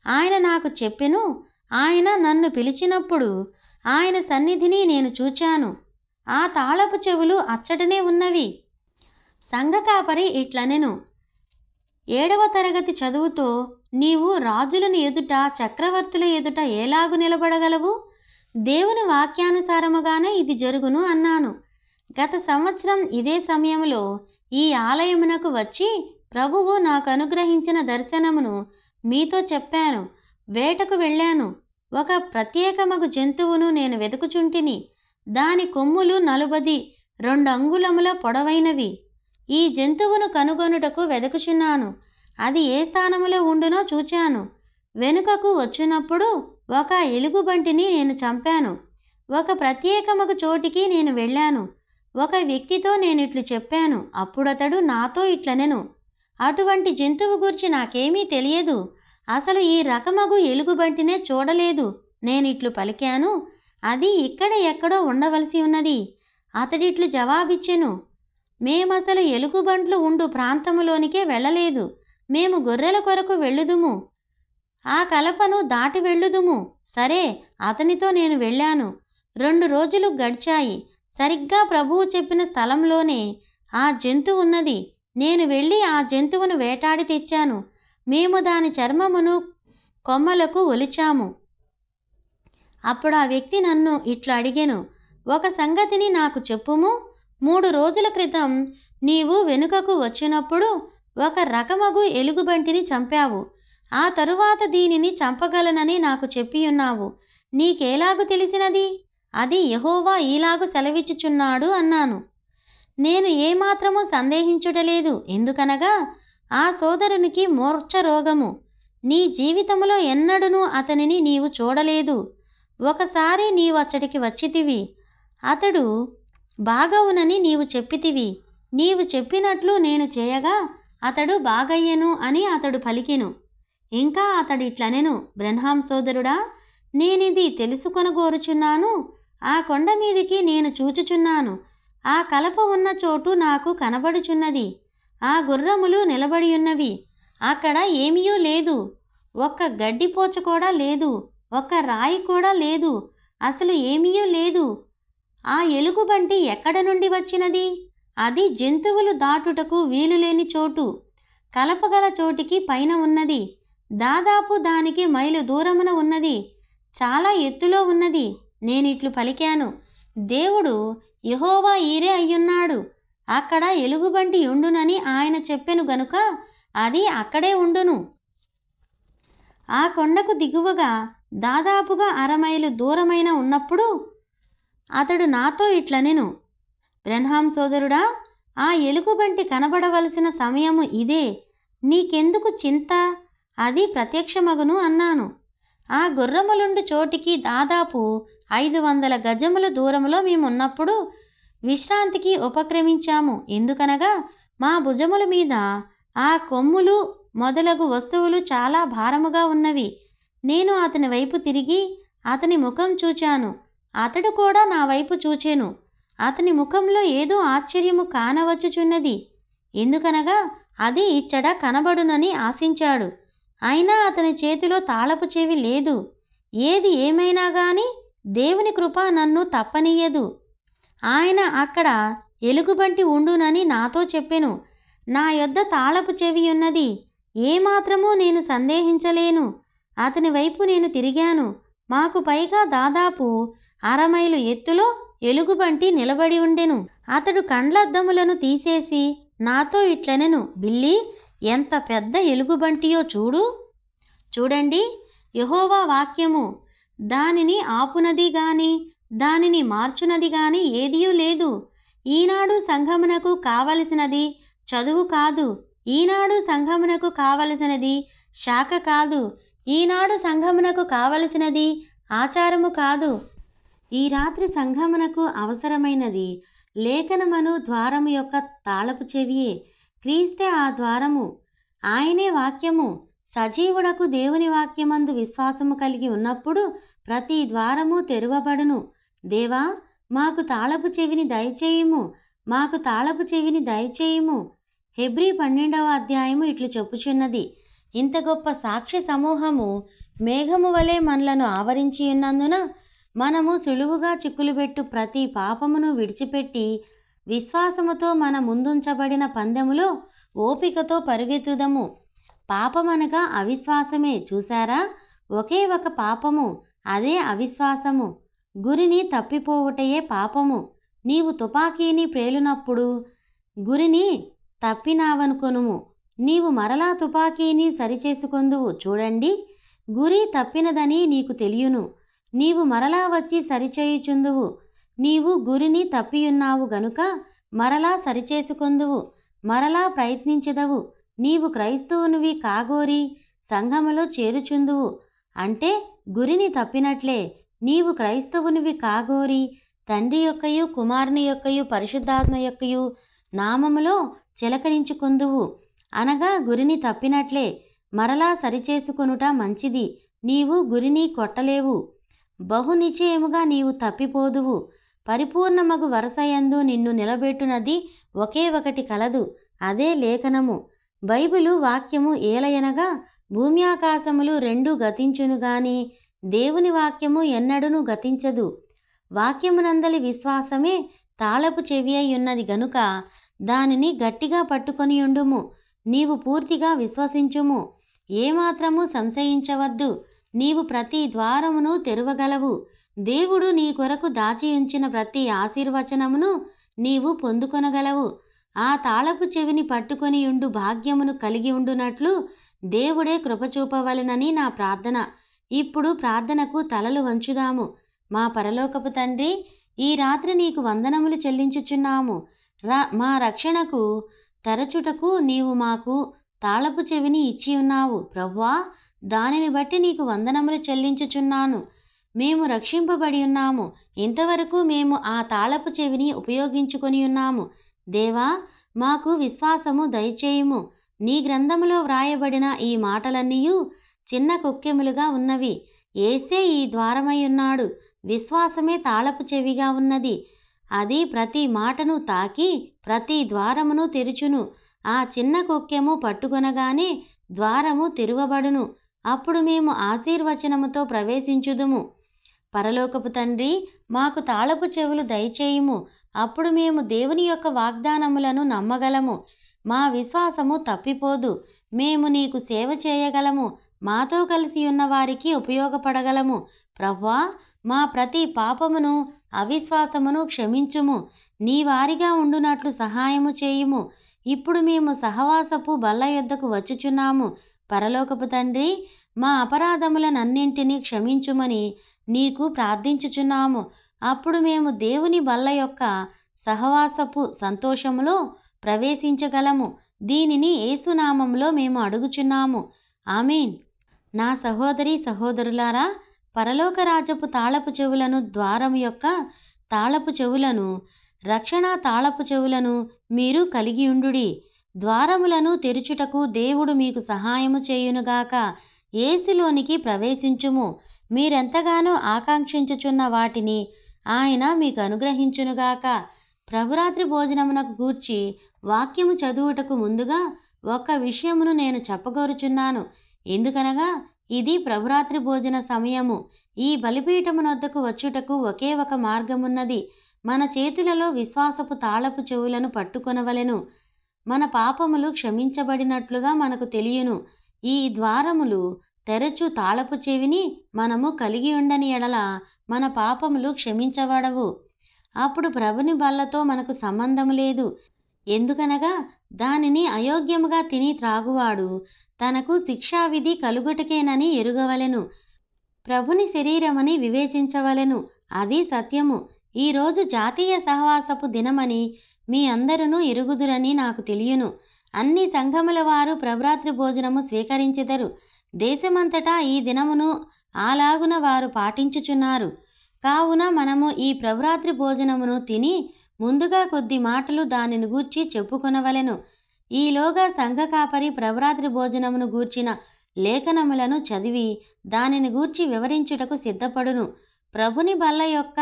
ఆయన నాకు చెప్పెను. ఆయన నన్ను పిలిచినప్పుడు ఆయన సన్నిధిని నేను చూచాను. ఆ తాళపు చెవులు అచ్చటనే ఉన్నవి. సంఘ కాపరి ఇట్లనెను, 7వ తరగతి చదువుతో నీవు రాజులను ఎదుట చక్రవర్తుల ఎదుట ఎలాగు నిలబడగలవు? దేవుని వాక్యానుసారముగానే ఇది జరుగును అన్నాను. గత సంవత్సరం ఇదే సమయంలో ఈ ఆలయమునకు వచ్చి ప్రభువు నాకు అనుగ్రహించిన దర్శనమును మీతో చెప్పాను. వేటకు వెళ్ళాను. ఒక ప్రత్యేకమగు జంతువును నేను వెతుకుచుంటిని. దాని కొమ్ములు 42 అంగుళముల పొడవైనవి. ఈ జంతువును కనుగొనుటకు వెదకుచున్నాను. అది ఏ స్థానములో ఉండునో చూచాను. వెనుకకు వచ్చినప్పుడు ఒక ఎలుగుబంటిని నేను చంపాను. ఒక ప్రత్యేకమగు చోటికి నేను వెళ్ళాను. ఒక వ్యక్తితో నేనిట్లు చెప్పాను. అప్పుడతడు నాతో ఇట్లనెను, అటువంటి జంతువు గురించి నాకేమీ తెలియదు. అసలు ఈ రకమగు ఎలుగుబంటినే చూడలేదు. నేనిట్లు పలికాను, అది ఇక్కడ ఎక్కడో ఉండవలసి ఉన్నది. అతడిట్లు జవాబిచ్చెను, మేమసలు ఎలుగుబంట్లు ఉండు ప్రాంతములోనికే వెళ్ళలేదు. మేము గొర్రెల కొరకు వెళ్ళుదుము. ఆ కలపను దాటి వెళ్ళుదుము. సరే, అతనితో నేను వెళ్ళాను. 2 రోజులు గడిచాయి. సరిగ్గా ప్రభువు చెప్పిన స్థలంలోనే ఆ జంతువు ఉన్నది. నేను వెళ్ళి ఆ జంతువును వేటాడి తెచ్చాను. మేము దాని చర్మమును కొమ్మలకు ఒలిచాము. అప్పుడు ఆ వ్యక్తి నన్ను ఇట్లా అడిగెను, ఒక సంగతిని నాకు చెప్పుము. 3 రోజుల క్రితం నీవు వెనుకకు వచ్చినప్పుడు ఒక రకమగు ఎలుగుబంటిని చంపావు. ఆ తరువాత దీనిని చంపగలనని నాకు చెప్పియున్నావు. నీకేలాగు తెలిసినది? అది యెహోవా ఈలాగు సెలవిచ్చుచున్నాడు అన్నాను. నేను ఏమాత్రము సందేహించుటలేదు. ఎందుకనగా ఆ సోదరునికి మూర్ఛ రోగము. నీ జీవితములో ఎన్నడూనూ అతనిని నీవు చూడలేదు. ఒకసారి నీవు అచ్చటికి వచ్చితివి. అతడు బాగవునని నీవు చెప్పితివి. నీవు చెప్పినట్లు నేను చేయగా అతడు బాగయ్యెను అని అతడు పలికెను. ఇంకా అతడిట్లనెను, బ్రన్హాం సోదరుడా, నేనిది తెలుసుకొనగోరుచున్నాను. ఆ కొండ మీదికి నేను చూచుచున్నాను. ఆ కలప ఉన్న చోటు నాకు కనబడుచున్నది. ఆ గుర్రములు నిలబడియున్నవి. అక్కడ ఏమీయూ లేదు. ఒక్క గడ్డిపోచ కూడా లేదు. ఒక్క రాయి కూడా లేదు. అసలు ఏమీయూ లేదు. ఆ ఎలుగుబంటి ఎక్కడ నుండి వచ్చినది? అది జంతువులు దాటుటకు వీలులేని చోటు, కలపగల చోటికి పైన ఉన్నది. దాదాపు దానికి మైలు దూరమున ఉన్నది. చాలా ఎత్తులో ఉన్నది. నేనిట్లు పలికాను, దేవుడు యెహోవా ఈరే అయ్యున్నాడు. అక్కడ ఎలుగుబంటి ఉండునని ఆయన చెప్పెను గనుక అది అక్కడే ఉండును. ఆ కొండకు దిగువగా దాదాపుగా 1/2 మైలు దూరమైన ఉన్నప్పుడు అతడు నాతో ఇట్లనెను, బ్రన్హాం సోదరుడా, ఆ ఎలుగుబంటి కనబడవలసిన సమయము ఇదే. నీకెందుకు చింత? అది ప్రత్యక్షమగును అన్నాను. ఆ గుర్రములుండు చోటికి దాదాపు 500 గజముల దూరములో మేమున్నప్పుడు విశ్రాంతికి ఉపక్రమించాము. ఎందుకనగా మా భుజముల మీద ఆ కొమ్ములు మొదలగు వస్తువులు చాలా భారముగా ఉన్నవి. నేను అతని వైపు తిరిగి అతని ముఖం చూచాను. అతడు కూడా నా వైపు చూచెను. అతని ముఖంలో ఏదో ఆశ్చర్యము కానవచ్చుచున్నది. ఎందుకనగా అది ఇచ్చట కనబడునని ఆశించాడు. అయినా అతని చేతిలో తాళపు చెవి లేదు. ఏది ఏమైనా గాని దేవుని కృప నన్ను తప్పనీయదు. ఆయన అక్కడ ఎలుగుబంటి ఉండునని నాతో చెప్పెను. నా యొద్ద తాళపు చెవి ఉన్నది. ఏమాత్రమూ నేను సందేహించలేను. అతని వైపు నేను తిరిగాను. మాకు పైగా దాదాపు 1/2 మైలు ఎత్తులో ఎలుగుబంటి నిలబడి ఉండెను. అతడు కండ్లద్దములను తీసేసి నాతో ఇట్లనెను, బిల్లీ, ఎంత పెద్ద ఎలుగుబంటియో చూడండి. యెహోవా వాక్యము దానిని ఆపునది గాని దానిని మార్చునది గాని ఏదియూ లేదు. ఈనాడు సంఘమునకు కావలసినది చదువు కాదు. ఈనాడు సంఘమునకు కావలసినది శాఖ కాదు. ఈనాడు సంఘమునకు కావలసినది ఆచారము కాదు. ఈ రాత్రి సంఘమునకు అవసరమైనది లేఖనమను ద్వారము యొక్క తాళపు చెవియే. క్రీస్తే ఆ ద్వారము. ఆయనే వాక్యము. సజీవుడకు దేవుని వాక్యమందు విశ్వాసము కలిగి ఉన్నప్పుడు ప్రతి ద్వారము తెరువబడును. దేవా, మాకు తాళపు చెవిని దయచేయుము. మాకు తాళపు చెవిని దయచేయుము. హెబ్రీ 12వ అధ్యాయము ఇట్లు చెప్పుచున్నది, ఇంత గొప్ప సాక్షి సమూహము మేఘము వలె మనలను ఆవరించి ఉన్నందున మనము సులువుగా చిక్కులుబెట్టు ప్రతి పాపమును విడిచిపెట్టి విశ్వాసముతో మన ముందుంచబడిన పందెములో ఓపికతో పరుగెత్తుదము. పాపమనగా అవిశ్వాసమే. చూశారా? ఒకే ఒక పాపము, అదే అవిశ్వాసము. గురిని తప్పిపోవుటయే పాపము. నీవు తుపాకీని ప్రేలునప్పుడు గురిని తప్పినావనుకొనుము, నీవు మరలా తుపాకీని సరిచేసుకొందువు. చూడండి, గురి తప్పినదని నీకు తెలియను, నీవు మరలా వచ్చి సరిచేయుచుందువు. నీవు గురిని తప్పియున్నావు గనుక మరలా సరిచేసుకొందువు, మరలా ప్రయత్నించెదవు. నీవు క్రైస్తవునివి కాగోరి సంఘములో చేరుచుందువు. అంటే గురిని తప్పినట్లే. నీవు క్రైస్తవునివి కాగోరి తండ్రి యొక్కయు కుమారుని యొక్కయు పరిశుద్ధాత్మ యొక్కయు నామములో చిలకరించుకొందువు. అనగా గురిని తప్పినట్లే. మరలా సరిచేసుకొనుట మంచిది. నీవు గురిని కొట్టలేవు. బహు నిశ్చయముగా నీవు తప్పిపోదువు. పరిపూర్ణమగు వరసయందు నిన్ను నిలబెట్టునది ఒకే ఒకటి కలదు, అదే లేఖనము. బైబిలు వాక్యము ఏలయనగా భూమి ఆకాశములు రెండు గతించును గాని దేవుని వాక్యము ఎన్నడూను గతించదు. వాక్యమునందలి విశ్వాసమే తాళపు చెవి అయ్యున్నది గనుక దానిని గట్టిగా పట్టుకొనియుండుము. నీవు పూర్తిగా విశ్వసించుము, ఏమాత్రము సంశయించవద్దు. నీవు ప్రతి ద్వారమును తెరవగలవు. దేవుడు నీ కొరకు దాచియుంచిన ప్రతి ఆశీర్వచనమును నీవు పొందుకొనగలవు. ఆ తాళపు చెవిని పట్టుకొనియుండు భాగ్యమును కలిగి ఉండునట్లు దేవుడే కృపచూపవలెనని నా ప్రార్థన. ఇప్పుడు ప్రార్థనకు తలలు వంచుదాము. మా పరలోకపు తండ్రి, ఈ రాత్రి నీకు వందనములు చెల్లించుచున్నాము. మా రక్షణకు తరచుటకు నీవు మాకు తాళపు చెవిని ఇచ్చి ఉన్నావు ప్రభువా. దానిని బట్టి నీకు వందనములు చెల్లించుచున్నాను. మేము రక్షింపబడి ఉన్నాము. ఇంతవరకు మేము ఆ తాళపు చెవిని ఉపయోగించుకొని ఉన్నాము. దేవా, మాకు విశ్వాసము దయచేయుము. నీ గ్రంథములో వ్రాయబడిన ఈ మాటలన్నీయు చిన్న కొక్కెములుగా ఉన్నవి. యేసే ఈ ద్వారమై ఉన్నాడు. విశ్వాసమే తాళపు చెవిగా ఉన్నది. అది ప్రతి మాటను తాకి ప్రతి ద్వారమును తెరుచును. ఆ చిన్న కొక్కెము పట్టుకొనగానే ద్వారము తెరువబడును. అప్పుడు మేము ఆశీర్వచనముతో ప్రవేశించుదుము. పరలోకపు తండ్రి, మాకు తాళపు చెవులు దయచేయుము. అప్పుడు మేము దేవుని యొక్క వాగ్దానములను నమ్మగలము. మా విశ్వాసము తప్పిపోదు. మేము నీకు సేవ చేయగలము. మాతో కలిసి ఉన్న వారికి ఉపయోగపడగలము. ప్రభువా, మా ప్రతి పాపమును అవిశ్వాసమును క్షమించుము. నీ వారిగా ఉండునట్లు సహాయము చేయుము. ఇప్పుడు మేము సహవాసపు బల్ల యొద్దకు వచ్చుచున్నాము. పరలోకపు తండ్రి, మా అపరాధములనన్నింటినీ క్షమించుమని నీకు ప్రార్థించుచున్నాము. అప్పుడు మేము దేవుని బల్ల యొక్క సహవాసపు సంతోషములో ప్రవేశించగలము. దీనిని యేసునామంలో మేము అడుగుచున్నాము. ఆమేన్. నా సహోదరి సహోదరులారా, పరలోక రాజ్యపు తాళపు చెవులను, ద్వారం యొక్క తాళపు చెవులను, రక్షణ తాళపు చెవులను మీరు కలిగియుండుడి. ద్వారములను తెరుచుటకు దేవుడు మీకు సహాయము చేయునుగాక. యేసులోనికి ప్రవేశించుము. మీరెంతగానో ఆకాంక్షించుచున్న వాటిని ఆయన మీకు అనుగ్రహించునుగాక. ప్రభురాత్రి భోజనమునకు గూర్చి వాక్యము చదువుటకు ముందుగా ఒక్క విషయమును నేను చెప్పగోరుచున్నాను. ఎందుకనగా ఇది ప్రభురాత్రి భోజన సమయము. ఈ బలిపీఠమునొద్దకు వచ్చుటకు ఒకే ఒక మార్గమున్నది. మన చేతులలో విశ్వాసపు తాళపు చెవులను పట్టుకొనవలెను. మన పాపములు క్షమించబడినట్లుగా మనకు తెలియను. ఈ ద్వారములు తెరచు తాళపు చెవిని మనము కలిగి ఉండని ఎడల మన పాపములు క్షమించబడవు. అప్పుడు ప్రభుని బల్లతో మనకు సంబంధం లేదు. ఎందుకనగా దానిని అయోగ్యముగా తిని త్రాగువాడు తనకు శిక్షావిధి కలుగుటకేనని ఎరుగవలెను. ప్రభుని శరీరమని వివేచించవలెను. అది సత్యము. ఈరోజు జాతీయ సహవాసపు దినమని మీ అందరూ ఎరుగుదురని నాకు తెలియను. అన్ని సంఘముల వారు ప్రభురాత్రి భోజనము స్వీకరించెదరు. దేశమంతటా ఈ దినమును అలాగున వారు పాటించుచున్నారు. కావున మనము ఈ ప్రభురాత్రి భోజనమును తిని ముందుగా కొద్ది మాటలు దానిని గూర్చి చెప్పుకొనవలెను. ఈలోగా సంఘ కాపరి ప్రభురాత్రి భోజనమును గూర్చిన లేఖనములను చదివి దానిని గూర్చి వివరించుటకు సిద్ధపడును. ప్రభుని బల్ల యొక్క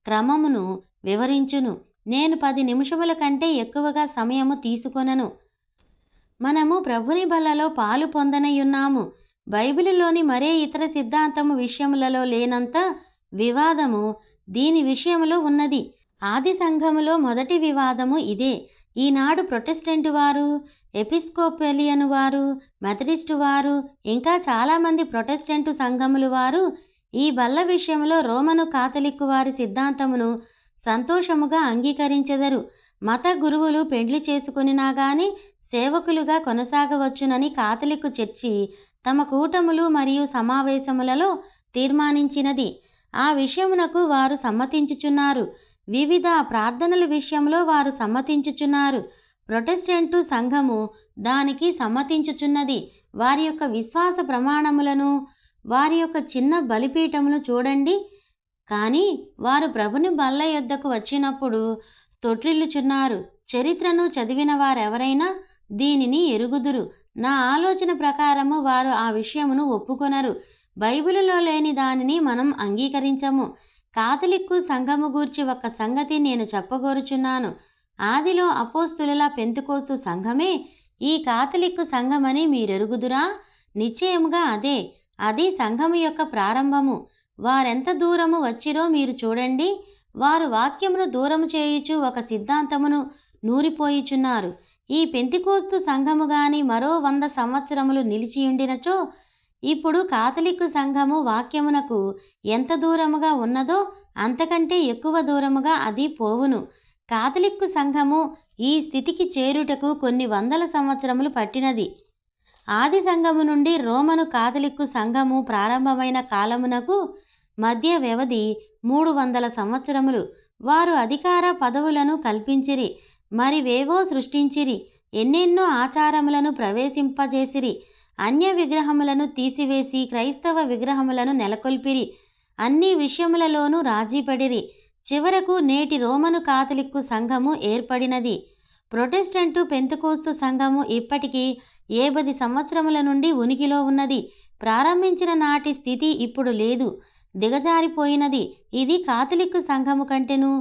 క్రమమును వివరించును. నేను 10 నిమిషముల కంటే ఎక్కువగా సమయము తీసుకొనను. మనము ప్రభుని బల్లలో పాలు పొందనయున్నాము. బైబిలులోని మరే ఇతర సిద్ధాంతము విషయములలో లేనంత వివాదము దీని విషయములో ఉన్నది. ఆది సంఘములో మొదటి వివాదము ఇదే. ఈనాడు ప్రొటెస్టెంట్ వారు, ఎపిస్కోపలియన్ వారు, మెథడిస్ట్ వారు, ఇంకా చాలామంది ప్రొటెస్టెంటు సంఘములు వారు ఈ బల్ల విషయంలో రోమను కాథలిక్కు వారి సిద్ధాంతమును సంతోషముగా అంగీకరించెదరు. మత గురువులు పెండ్లి చేసుకునినా గాని సేవకులుగా కొనసాగవచ్చునని కాథలిక్కు చర్చి తమ కూటములు మరియు సమావేశములలో తీర్మానించినది. ఆ విషయమునకు వారు సమ్మతించుచున్నారు. వివిధ ప్రార్థనల విషయంలో వారు సమ్మతించుచున్నారు. ప్రొటెస్టెంటు సంఘము దానికి సమ్మతించుచున్నది. వారి యొక్క విశ్వాస ప్రమాణములను, వారి యొక్క చిన్న బలిపీఠమును చూడండి. కానీ వారు ప్రభుని బల్ల యొద్దకు వచ్చినప్పుడు తొట్రిల్లుచున్నారు. చరిత్రను చదివిన వారెవరైనా దీనిని ఎరుగుదురు. నా ఆలోచన ప్రకారము వారు ఆ విషయమును ఒప్పుకొనరు. బైబిలులో లేని దానిని మనం అంగీకరించము. కాథలిక్కు సంఘము గూర్చి ఒక సంగతి నేను చెప్పగోరుచున్నాను. ఆదిలో అపోస్తులుల పెంతెకోస్తు సంఘమే ఈ కాథలిక్కు సంఘమని మీరెరుగుదురా? నిశ్చయముగా అదే. అది సంఘము యొక్క ప్రారంభము. వారెంత దూరము వచ్చిరో మీరు చూడండి. వారు వాక్యమును దూరము చేయుచు ఒక సిద్ధాంతమును నూరిపోయిచున్నారు. ఈ పెంతెకోస్తు సంఘము గాని మరో 100 సంవత్సరములు నిలిచియుండినచో ఇప్పుడు కాథలిక్కు సంఘము వాక్యమునకు ఎంత దూరముగా ఉన్నదో అంతకంటే ఎక్కువ దూరముగా అది పోవును. కాథలిక్కు సంఘము ఈ స్థితికి చేరుటకు కొన్ని 100 సంవత్సరములు పట్టినది. ఆది సంఘము నుండి రోమను కాథలిక్కు సంఘము ప్రారంభమైన కాలమునకు మధ్య వ్యవధి 300 సంవత్సరములు. వారు అధికార పదవులను కల్పించిరి, మరివేవో సృష్టించిరి, ఎన్నెన్నో ఆచారములను ప్రవేశింపజేసిరి, అన్య విగ్రహములను తీసివేసి క్రైస్తవ విగ్రహములను నెలకొల్పిరి, అన్ని విషయములలోనూ రాజీపడిరి. చివరకు నేటి రోమను కాథలిక్కు సంఘము ఏర్పడినది. ప్రొటెస్టెంటు పెంతెకోస్తు సంఘము ఇప్పటికీ 70 సంవత్సరముల నుండి ఉనికిలో ఉన్నది. ప్రారంభించిన నాటి స్థితి ఇప్పుడు లేదు, దిగజారిపోయినది. ఇది కాథలిక్కు సంఘము కంటెను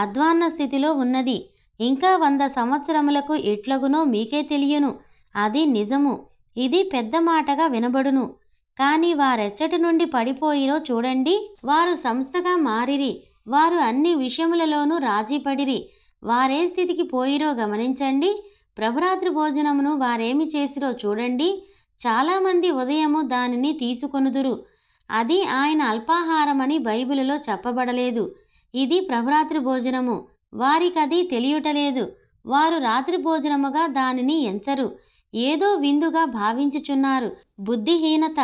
అధ్వాన్న స్థితిలో ఉన్నది. ఇంకా 100 సంవత్సరములకు ఎట్లగునో మీకే తెలియను. అది నిజము. ఇది పెద్ద మాటగా వినబడును. కానీ వారెచ్చటి నుండి పడిపోయిరో చూడండి. వారు సంస్థగా మారిరి. వారు అన్ని విషయములలోనూ రాజీపడిరి. వారే స్థితికి పోయిరో గమనించండి. ప్రభురాత్రి భోజనమును వారేమి చేసిరో చూడండి. చాలామంది ఉదయము దానిని తీసుకొనుదురు. అది ఆయన అల్పాహారమని బైబిలులో చెప్పబడలేదు. ఇది ప్రభురాత్రి భోజనము. వారికది తెలియటలేదు. వారు రాత్రి భోజనముగా దానిని ఎంచరు. ఏదో విందుగా భావించుచున్నారు. బుద్ధిహీనత.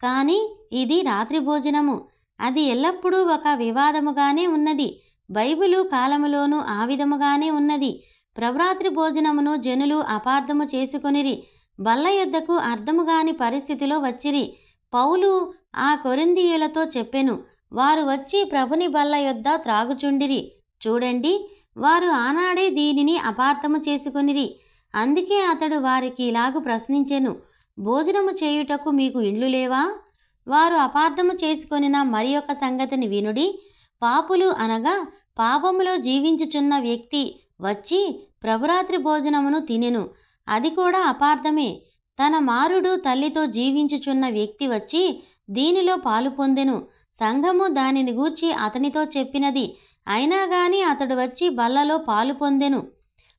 కానీ ఇది రాత్రి భోజనము. అది ఎల్లప్పుడూ ఒక వివాదముగానే ఉన్నది. బైబిలు కాలములోనూ ఆ విధముగానే ఉన్నది. ప్రభురాత్రి భోజనమును జనులు అపార్థము చేసుకొనిరి. బల్ల యొద్దకు అర్థముగాని పరిస్థితిలో వచ్చిరి. పౌలు ఆ కొరింథీయులతో చెప్పెను. వారు వచ్చి ప్రభుని బల్ల యొద్ద త్రాగుచుండిరి. చూడండి, వారు ఆనాడే దీనిని అపార్థము చేసుకొనిరి. అందుకే అతడు వారికి ఇలాగు ప్రశ్నించెను, భోజనము చేయుటకు మీకు ఇండ్లు లేవా? వారు అపార్థము చేసుకొనిన మరి ఒక సంగతిని వినుడి. పాపులు అనగా పాపములో జీవించుచున్న వ్యక్తి వచ్చి ప్రభురాత్రి భోజనమును తినెను. అది కూడా అపార్థమే. తన మారుడు తల్లితో జీవించుచున్న వ్యక్తి వచ్చి దీనిలో పాలు పొందెను. సంఘము దానిని గూర్చి అతనితో చెప్పినది. అయినా గాని అతడు వచ్చి బల్లలో పాలు పొందెను.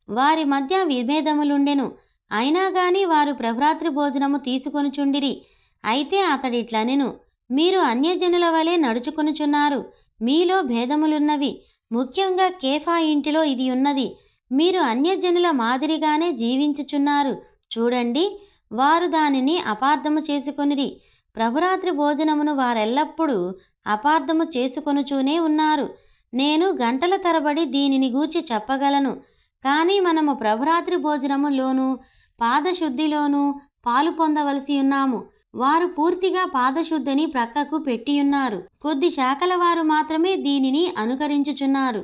వారి మధ్య విభేదములుండెను. అయినా గాని వారు ప్రభురాత్రి భోజనము తీసుకొనుచుండిరి. అయితే అతడిట్లనెను, మీరు అన్యజనుల వలె నడుచుకొనుచున్నారు. మీలో భేదములున్నవి. ముఖ్యంగా కేఫా ఇంటిలో ఇది ఉన్నది. మీరు అన్యజనుల మాదిరిగానే జీవించుచున్నారు. చూడండి, వారు దానిని అపార్థము చేసుకొనిరి. ప్రభురాత్రి భోజనమును వారెల్లప్పుడూ అపార్థము చేసుకొనుచూనే ఉన్నారు. నేను గంటల తరబడి దీనిని గూర్చి చెప్పగలను. కానీ మనము ప్రభురాత్రి భోజనములోనూ పాదశుద్ధిలోనూ పాలు పొందవలసి ఉన్నాము. వారు పూర్తిగా పాదశుద్ధిని ప్రక్కకు పెట్టియున్నారు. కొద్ది శాఖల వారు మాత్రమే దీనిని అనుకరించుచున్నారు.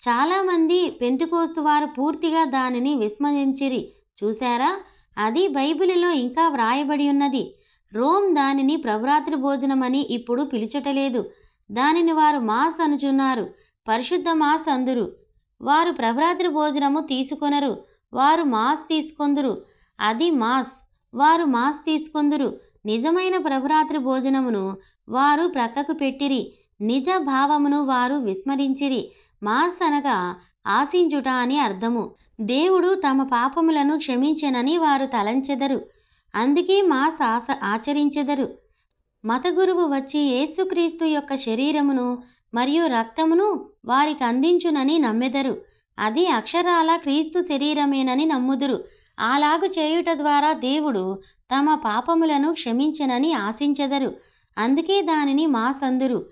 చాలామంది పెంతెకోస్తు వారు పూర్తిగా దానిని విస్మరించిరి. చూశారా? అది బైబిలులో ఇంకా వ్రాయబడి ఉన్నది. రోమ్ దానిని ప్రభురాత్రి భోజనమని ఇప్పుడు పిలుచుటలేదు. దానిని వారు మాస్ అనుచున్నారు. పరిశుద్ధ మాస్ అందురు. వారు ప్రభురాత్రి భోజనము తీసుకొనరు. వారు మాస్ తీసుకొందురు. అది మాస్. వారు మాస్ తీసుకొందురు. నిజమైన ప్రభురాత్రి భోజనమును వారు ప్రక్కకు పెట్టిరి. నిజ భావమును వారు విస్మరించిరి. మాస్ అనగా ఆశించుట అని అర్థము. దేవుడు తమ పాపములను క్షమించెనని వారు తలంచెదరు. అందుకే మాస్ ఆచరించెదరు. మత గురువు వచ్చి యేసుక్రీస్తు యొక్క శరీరమును మరియు రక్తమును వారికి అందించునని నమ్మెదరు. అది అక్షరాల క్రీస్తు శరీరమేనని నమ్ముదురు. అలాగు చేయుట ద్వారా దేవుడు తమ పాపములను క్షమించెనని ఆశించెదరు. అందుకే దానిని మాస్ అందురు.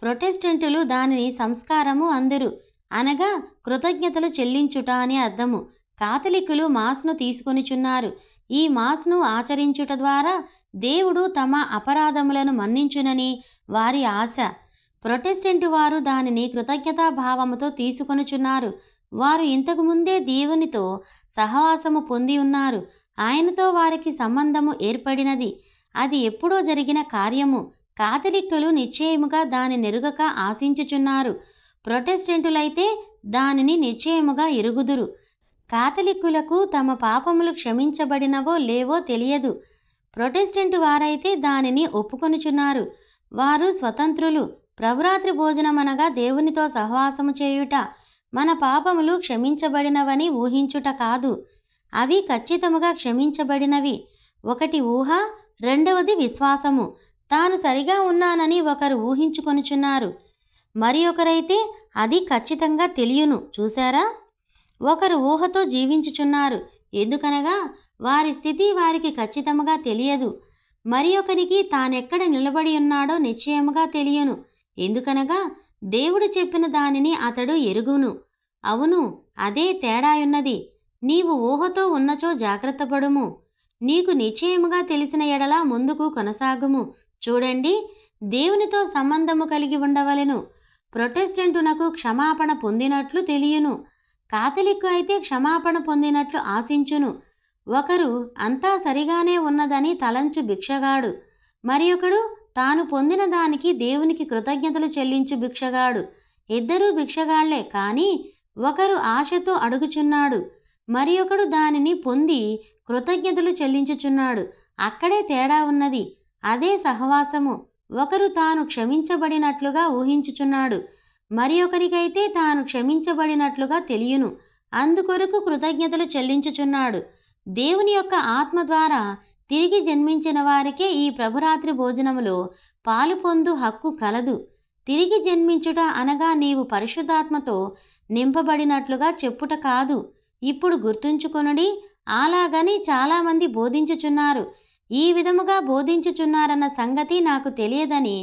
ప్రొటెస్టెంటులు దానిని సంస్కారము అందురు, అనగా కృతజ్ఞతలు చెల్లించుట అని అర్థము. కాథలిక్కులు మాస్ను తీసుకొనిచున్నారు. ఈ మాస్ను ఆచరించుట ద్వారా దేవుడు తమ అపరాధములను మన్నించునని వారి ఆశ. ప్రొటెస్టెంటు వారు దానిని కృతజ్ఞతాభావముతో తీసుకొనుచున్నారు. వారు ఇంతకు ముందే దేవునితో సహవాసము పొంది ఉన్నారు. ఆయనతో వారికి సంబంధము ఏర్పడినది. అది ఎప్పుడో జరిగిన కార్యము. కాథలిక్కులు నిశ్చయముగా దాని నెరుగక ఆశించుచున్నారు. ప్రొటెస్టెంటులైతే దానిని నిశ్చయముగా ఎరుగుదురు. కాథలిక్కులకు తమ పాపములు క్షమించబడినవో లేవో తెలియదు. ప్రొటెస్టెంటు వారైతే దానిని ఒప్పుకొనుచున్నారు. వారు స్వతంత్రులు. ప్రభురాత్రి భోజనమనగా దేవునితో సహవాసము చేయుట, మన పాపములు క్షమించబడినవని ఊహించుట కాదు. అవి ఖచ్చితముగా క్షమించబడినవి. ఒకటి ఊహ, రెండవది విశ్వాసము. తాను సరిగా ఉన్నానని ఒకరు ఊహించుకొనుచున్నారు. మరి ఒకరైతే అది ఖచ్చితంగా తెలియను. చూశారా? ఒకరు ఊహతో జీవించుచున్నారు. ఎందుకనగా వారి స్థితి వారికి ఖచ్చితముగా తెలియదు. మరి ఒకరికి తానెక్కడ నిలబడి ఉన్నాడో నిశ్చయముగా తెలియను. ఎందుకనగా దేవుడు చెప్పిన దానిని అతడు ఎరుగును. అవును, అదే తేడాయున్నది. నీవు ఊహతో ఉన్నచో జాగ్రత్తపడుము. నీకు నిశ్చయముగా తెలిసిన ఎడల ముందుకు కొనసాగుము. చూడండి, దేవునితో సంబంధము కలిగి ఉండవలెను. ప్రొటెస్టెంటునకు క్షమాపణ పొందినట్లు తెలియను. కాథలిక్కు అయితే క్షమాపణ పొందినట్లు ఆశించును. ఒకరు అంతా సరిగానే ఉన్నదని తలంచు భిక్షగాడు, మరి ఒకడు తాను పొందిన దానికి దేవునికి కృతజ్ఞతలు చెల్లించు భిక్షగాడు. ఇద్దరూ భిక్షగాళ్లే, కానీ ఒకరు ఆశతో అడుగుచున్నాడు, మరి ఒకడు దానిని పొంది కృతజ్ఞతలు చెల్లించుచున్నాడు. అక్కడే తేడా ఉన్నది. అదే సహవాసము. ఒకరు తాను క్షమించబడినట్లుగా ఊహించుచున్నాడు, మరి ఒకరికైతే తాను క్షమించబడినట్లుగా తెలియను. అందుకొరకు కృతజ్ఞతలు చెల్లించుచున్నాడు. దేవుని యొక్క ఆత్మ ద్వారా తిరిగి జన్మించిన వారికే ఈ ప్రభురాత్రి భోజనములో పాలు పొందు హక్కు కలదు. తిరిగి జన్మించుట అనగా నీవు పరిశుద్ధాత్మతో నింపబడినట్లుగా చెప్పుట కాదు. ఇప్పుడు గుర్తుంచుకొనుడి, అలాగని చాలామంది బోధించుచున్నారు. ఈ విధముగా బోధించుచున్నారన్న సంగతి నాకు తెలియదని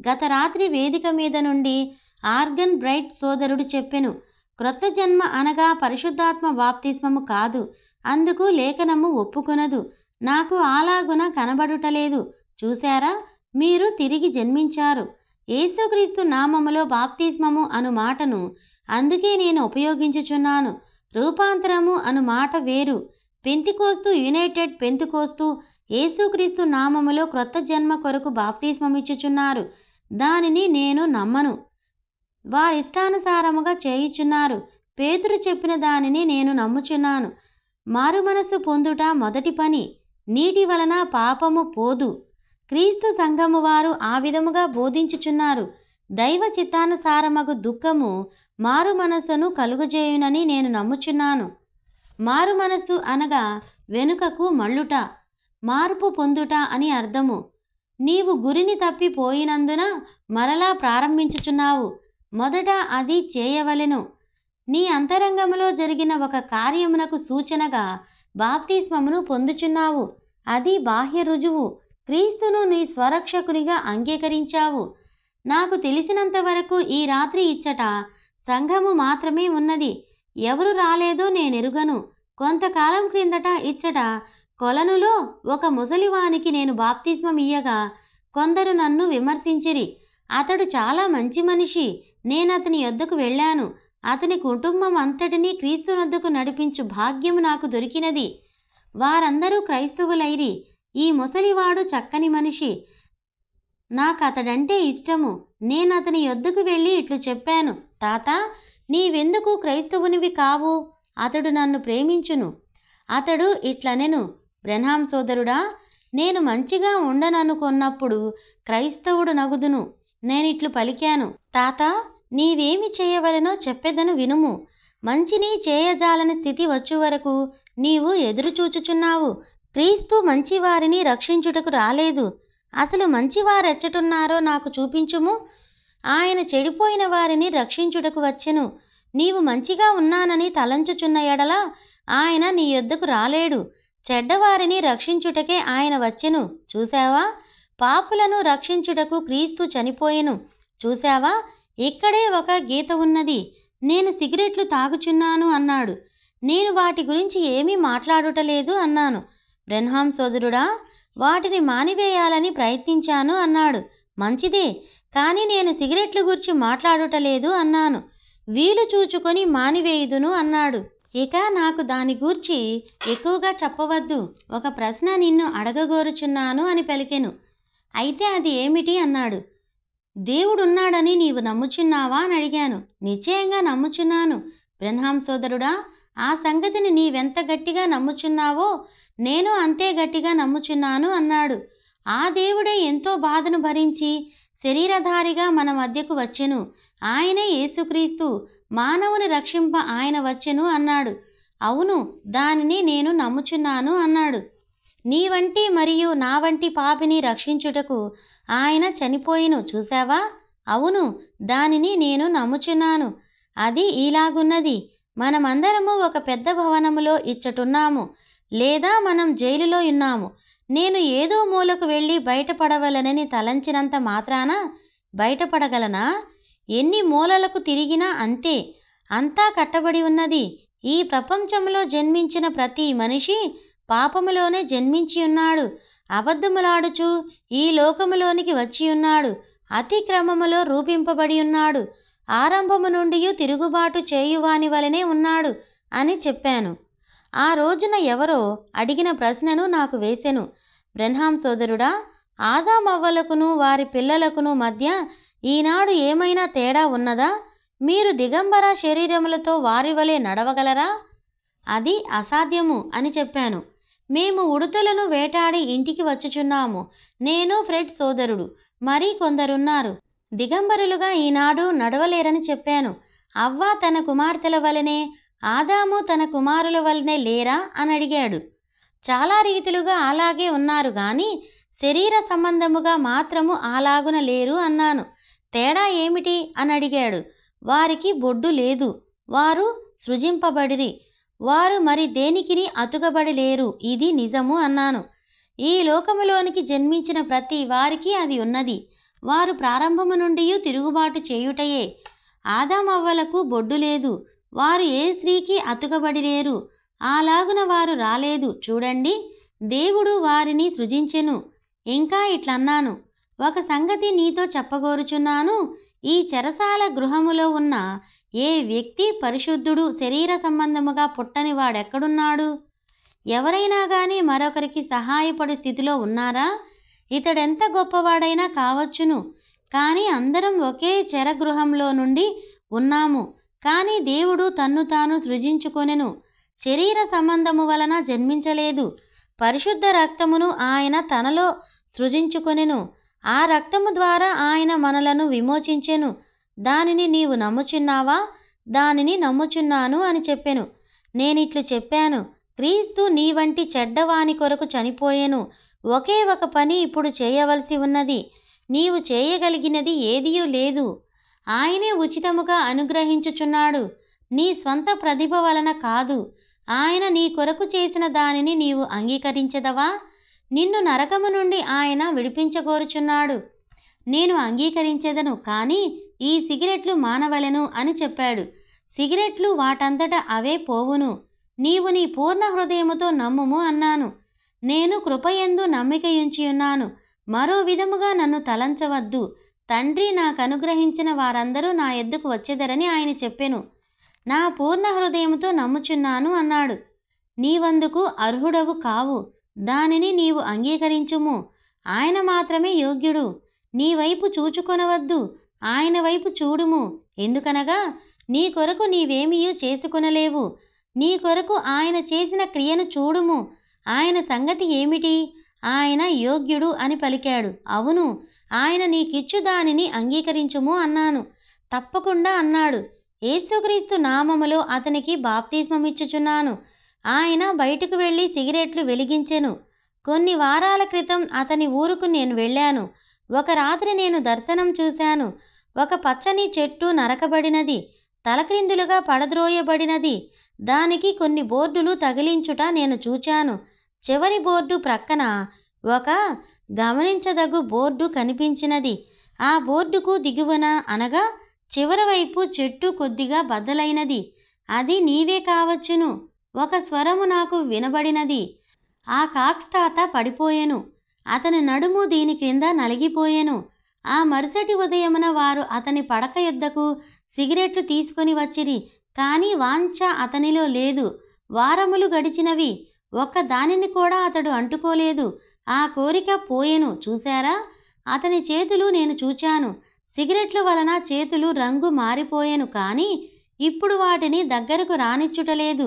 గత రాత్రి వేదిక మీద నుండి ఆర్గన్ బ్రైట్ సోదరుడు చెప్పెను. క్రొత్త జన్మ అనగా పరిశుద్ధాత్మ బాప్తిస్మము కాదు. అందుకు లేఖనము ఒప్పుకొనదు. నాకు అలాగున కనబడుటలేదు. చూశారా, మీరు తిరిగి జన్మించారు. యేసుక్రీస్తు నామములో బాప్తిస్మము అను మాటను అందుకే నేను ఉపయోగించుచున్నాను. రూపాంతరము అను మాట వేరు. పెంతికోస్తు, యునైటెడ్ పెంతికోస్తు యేసుక్రీస్తు నామములో క్రొత్త జన్మ కొరకు బాప్తిస్మమిచ్చుచున్నారు. దానిని నేను నమ్మను. వారిష్టానుసారముగా చేయుచున్నారు. పేతురు చెప్పిన దానిని నేను నమ్ముచున్నాను. మారు మనస్సు పొందుట మొదటి పని. నీటి వలన పాపము పోదు. క్రీస్తు సంఘము వారు ఆ విధముగా బోధించుచున్నారు. దైవ చిత్తానుసారమగు దుఃఖము మారు మనస్సును కలుగజేయునని నేను నమ్ముచున్నాను. మారు మనస్సు అనగా వెనుకకు మళ్ళుట, మార్పు పొందుట అని అర్థము. నీవు గురిని తప్పిపోయినందున మరలా ప్రారంభించుచున్నావు. మొదట అది చేయవలెను. నీ అంతరంగములో జరిగిన ఒక కార్యమునకు సూచనగా బాప్తిస్మమును పొందుచున్నావు. అది బాహ్య రుజువు. క్రీస్తును నీ స్వరక్షకునిగా అంగీకరించావు. నాకు తెలిసినంత వరకు ఈ రాత్రి ఇచ్చట సంఘము మాత్రమే ఉన్నది. ఎవరు రాలేదో నేనెరుగను. కొంతకాలం క్రిందట ఇచ్చట కొలనులో ఒక ముసలివానికి నేను బాప్తిస్మం ఇయ్యగా కొందరు నన్ను విమర్శించిరి. అతడు చాలా మంచి మనిషి. నేనతని యొద్దకు వెళ్ళాను. అతని కుటుంబం అంతటినీ క్రీస్తునొద్దకు నడిపించు భాగ్యము నాకు దొరికినది. వారందరూ క్రైస్తవులైరి. ఈ ముసలివాడు చక్కని మనిషి. నాకతడంటే ఇష్టము. నేనతని యొద్దకు వెళ్ళి ఇట్లు చెప్పాను, తాతా, నీవెందుకు క్రైస్తవునివి కావు? అతడు నన్ను ప్రేమించును. అతడు ఇట్లనెను, బ్రెన్హాం సోదరుడా, నేను మంచిగా ఉండననుకొన్నప్పుడు క్రైస్తవుడు నగుదును. నేనిట్లు పలికాను, తాతా, నీవేమి చేయవలెనో చెప్పెదను వినుము. మంచిని చేయజాలని స్థితి వచ్చు వరకు నీవు ఎదురుచూచుచున్నావు. క్రీస్తు మంచివారిని రక్షించుటకు రాలేదు. అసలు మంచివారెచ్చటున్నారో నాకు చూపించుము. ఆయన చెడిపోయిన వారిని రక్షించుటకు వచ్చెను. నీవు మంచిగా ఉన్నానని తలంచుచున్న ఎడల ఆయన నీ యొద్దకు రాలేడు. చెడ్డవారిని రక్షించుటకే ఆయన వచ్చెను. చూశావా? పాపులను రక్షించుటకు క్రీస్తు చనిపోయెను. చూశావా? ఇక్కడే ఒక గీత ఉన్నది. నేను సిగరెట్లు తాగుచున్నాను అన్నాడు. నేను వాటి గురించి ఏమీ మాట్లాడుటలేదు అన్నాను. బ్రెన్హాం సోదరుడా, వాటిని మానివేయాలని ప్రయత్నించాను అన్నాడు. మంచిదే, కానీ నేను సిగరెట్ల గురించి మాట్లాడుటలేదు అన్నాను. వీలు చూచుకొని మానివేయుదును అన్నాడు. ఇక నాకు దాని గూర్చి ఎక్కువగా చెప్పవద్దు. ఒక ప్రశ్న నిన్ను అడగగోరుచున్నాను అని పలికెను. అయితే అది ఏమిటి అన్నాడు. దేవుడున్నాడని నీవు నమ్ముచున్నావా అని అడిగాను. నిశ్చయంగా నమ్ముచున్నాను. బ్రెన్హాం సోదరుడా, ఆ సంగతిని నీవెంత గట్టిగా నమ్ముచున్నావో నేను అంతే గట్టిగా నమ్ముచున్నాను అన్నాడు. ఆ దేవుడే ఎంతో బాధను భరించి శరీరధారిగా మన మధ్యకు వచ్చెను. ఆయనే యేసుక్రీస్తు. మానవుని రక్షింప ఆయన వచ్చెను అన్నాడు. అవును, దానిని నేను నమ్ముచున్నాను అన్నాడు. నీ వంటి మరియు నా వంటి పాపిని రక్షించుటకు ఆయన చనిపోయిను. చూశావా? అవును, దానిని నేను నమ్ముచున్నాను. అది ఇలాగున్నది. మనమందరము ఒక పెద్ద భవనములో ఇచ్చటున్నాము, లేదా మనం జైలులో ఉన్నాము. నేను ఏదో మూలకు వెళ్ళి బయటపడవలనని తలంచినంత మాత్రాన బయటపడగలనా? ఎన్ని మూలలకు తిరిగినా అంతే. అంతా కట్టబడి ఉన్నది. ఈ ప్రపంచంలో జన్మించిన ప్రతి మనిషి పాపములోనే జన్మించి ఉన్నాడు. అబద్ధములాడుచు ఈ లోకములోనికి వచ్చి ఉన్నాడు. అతిక్రమములో రూపింపబడి ఉన్నాడు. ఆరంభము నుండి తిరుగుబాటు చేయువాని వలనే ఉన్నాడు అని చెప్పాను. ఆ రోజున ఎవరో అడిగిన ప్రశ్నను నాకు వేసెను. బ్రెన్హాం సోదరుడా, ఆదామవ్వలకును వారి పిల్లలకును మధ్య ఈనాడు ఏమైనా తేడా ఉన్నదా? మీరు దిగంబర శరీరములతో వారి వలె నడవగలరా? అది అసాధ్యము అని చెప్పాను. మేము ఉడుతలను వేటాడి ఇంటికి వచ్చుచున్నాము. నేను ఫ్రెడ్ సోదరుడు, మరీ కొందరున్నారు. దిగంబరులుగా ఈనాడు నడవలేరని చెప్పాను. అవ్వ తన కుమార్తెల వలనే, ఆదాము తన కుమారుల వలనే లేరా అని అడిగాడు. చాలా రీతిలుగా అలాగే ఉన్నారు గాని శరీర సంబంధముగా మాత్రము అలాగున లేరు అన్నాను. తేడా ఏమిటి అని అడిగాడు. వారికి బొడ్డు లేదు. వారు సృజింపబడిరి. వారు మరి దేనికిని అతుకబడి లేరు. ఇది నిజము అన్నాను. ఈ లోకములోనికి జన్మించిన ప్రతి వారికి అది ఉన్నది. వారు ప్రారంభము నుండి తిరుగుబాటు చేయుటయే. ఆదామవ్వలకు బొడ్డు లేదు. వారు ఏ స్త్రీకి అతుకబడి లేరు. అలాగున వారు రాలేదు. చూడండి, దేవుడు వారిని సృజించెను. ఇంకా ఇట్లన్నాను, ఒక సంగతి నీతో చెప్పగోరుచున్నాను. ఈ చెరసాల గృహములో ఉన్న ఏ వ్యక్తి పరిశుద్ధుడు శరీర సంబంధముగా పుట్టని వాడెక్కడున్నాడు? ఎవరైనా గాని మరొకరికి సహాయపడు స్థితిలో ఉన్నారా? ఇతడెంత గొప్పవాడైనా కావచ్చును. కానీ అందరం ఒకే చెరగృహంలో నుండి ఉన్నాము. కానీ దేవుడు తన్ను తాను సృజించుకొనెను. శరీర సంబంధము వలన జన్మించలేదు. పరిశుద్ధ రక్తమును ఆయన తనలో సృజించుకొనెను. ఆ రక్తము ద్వారా ఆయన మనలను విమోచించెను. దానిని నీవు నమ్ముచున్నావా? దానిని నమ్ముచున్నాను అని చెప్పెను. నేనిట్లు చెప్పాను, క్రీస్తు నీ వంటి చెడ్డవాని కొరకు చనిపోయెను. ఒకే ఒక పని ఇప్పుడు చేయవలసి ఉన్నది. నీవు చేయగలిగినది ఏదియూ లేదు. ఆయనే ఉచితముగా అనుగ్రహించుచున్నాడు. నీ స్వంత ప్రతిభ వలన కాదు. ఆయన నీ కొరకు చేసిన దానిని నీవు అంగీకరించెదవా? నిన్ను నరకము నుండి ఆయన విడిపించగోరుచున్నాడు. నేను అంగీకరించెదను, కానీ ఈ సిగరెట్లు మానవలెను అని చెప్పాడు. సిగరెట్లు వాటంతట అవే పోవును. నీవు నీ పూర్ణ హృదయముతో నమ్ముము అన్నాను. నేను కృపయందు నమ్మికయుంచియున్నాను. మరో విధముగా నన్ను తలంచవద్దు. తండ్రి నాకు అనుగ్రహించిన వారందరూ నా యొద్దకు వచ్చెదరని ఆయన చెప్పెను. నా పూర్ణ హృదయముతో నమ్ముచున్నాను అన్నాడు. నీవందుకు అర్హుడవు కావు. దానిని నీవు అంగీకరించుము. ఆయన మాత్రమే యోగ్యుడు. నీ వైపు చూచుకొనవద్దు, ఆయన వైపు చూడుము. ఎందుకనగా నీ కొరకు నీవేమీయూ చేసుకొనలేవు. నీ కొరకు ఆయన చేసిన క్రియను చూడుము. ఆయన సంగతి ఏమిటి? ఆయన యోగ్యుడు అని పలికాడు. అవును, ఆయన నీకిచ్చు దానిని అంగీకరించుము అన్నాను. తప్పకుండా అన్నాడు. యేసుక్రీస్తు నామములో అతనికి బాప్తిస్మమిచ్చుచున్నాను. ఆయన బయటకు వెళ్ళి సిగరెట్లు వెలిగించెను. కొన్ని వారాల క్రితం అతని ఊరుకు నేను వెళ్ళాను. ఒక రాత్రి నేను దర్శనం చూశాను. ఒక పచ్చని చెట్టు నరకబడినది, తలక్రిందులుగా పడద్రోయబడినది. దానికి కొన్ని బోర్డులు తగిలించుట నేను చూచాను. చివరి బోర్డు ప్రక్కన ఒక గమనించదగు బోర్డు కనిపించినది. ఆ బోర్డుకు దిగువన అనగా చివరి వైపు చెట్టు కొద్దిగా బద్దలైనది. అది నీవే కావచ్చును. ఒక స్వరము నాకు వినబడినది. ఆ కాక్స్తాత పడిపోయెను. అతని నడుము దీని క్రింద నలిగిపోయెను. ఆ మరుసటి ఉదయమున వారు అతని పడక యొద్దకు సిగరెట్లు తీసుకొని వచ్చిరి. కానీ వాంఛ అతనిలో లేదు. వారములు గడిచినవి. ఒక్క దానిని కూడా అతడు అంటుకోలేదు. ఆ కోరిక పోయెను. చూశారా? అతని చేతులు నేను చూచాను. సిగరెట్ల వలన చేతులు రంగు మారిపోయెను. కానీ ఇప్పుడు వాటిని దగ్గరకు రానిచ్చుటలేదు.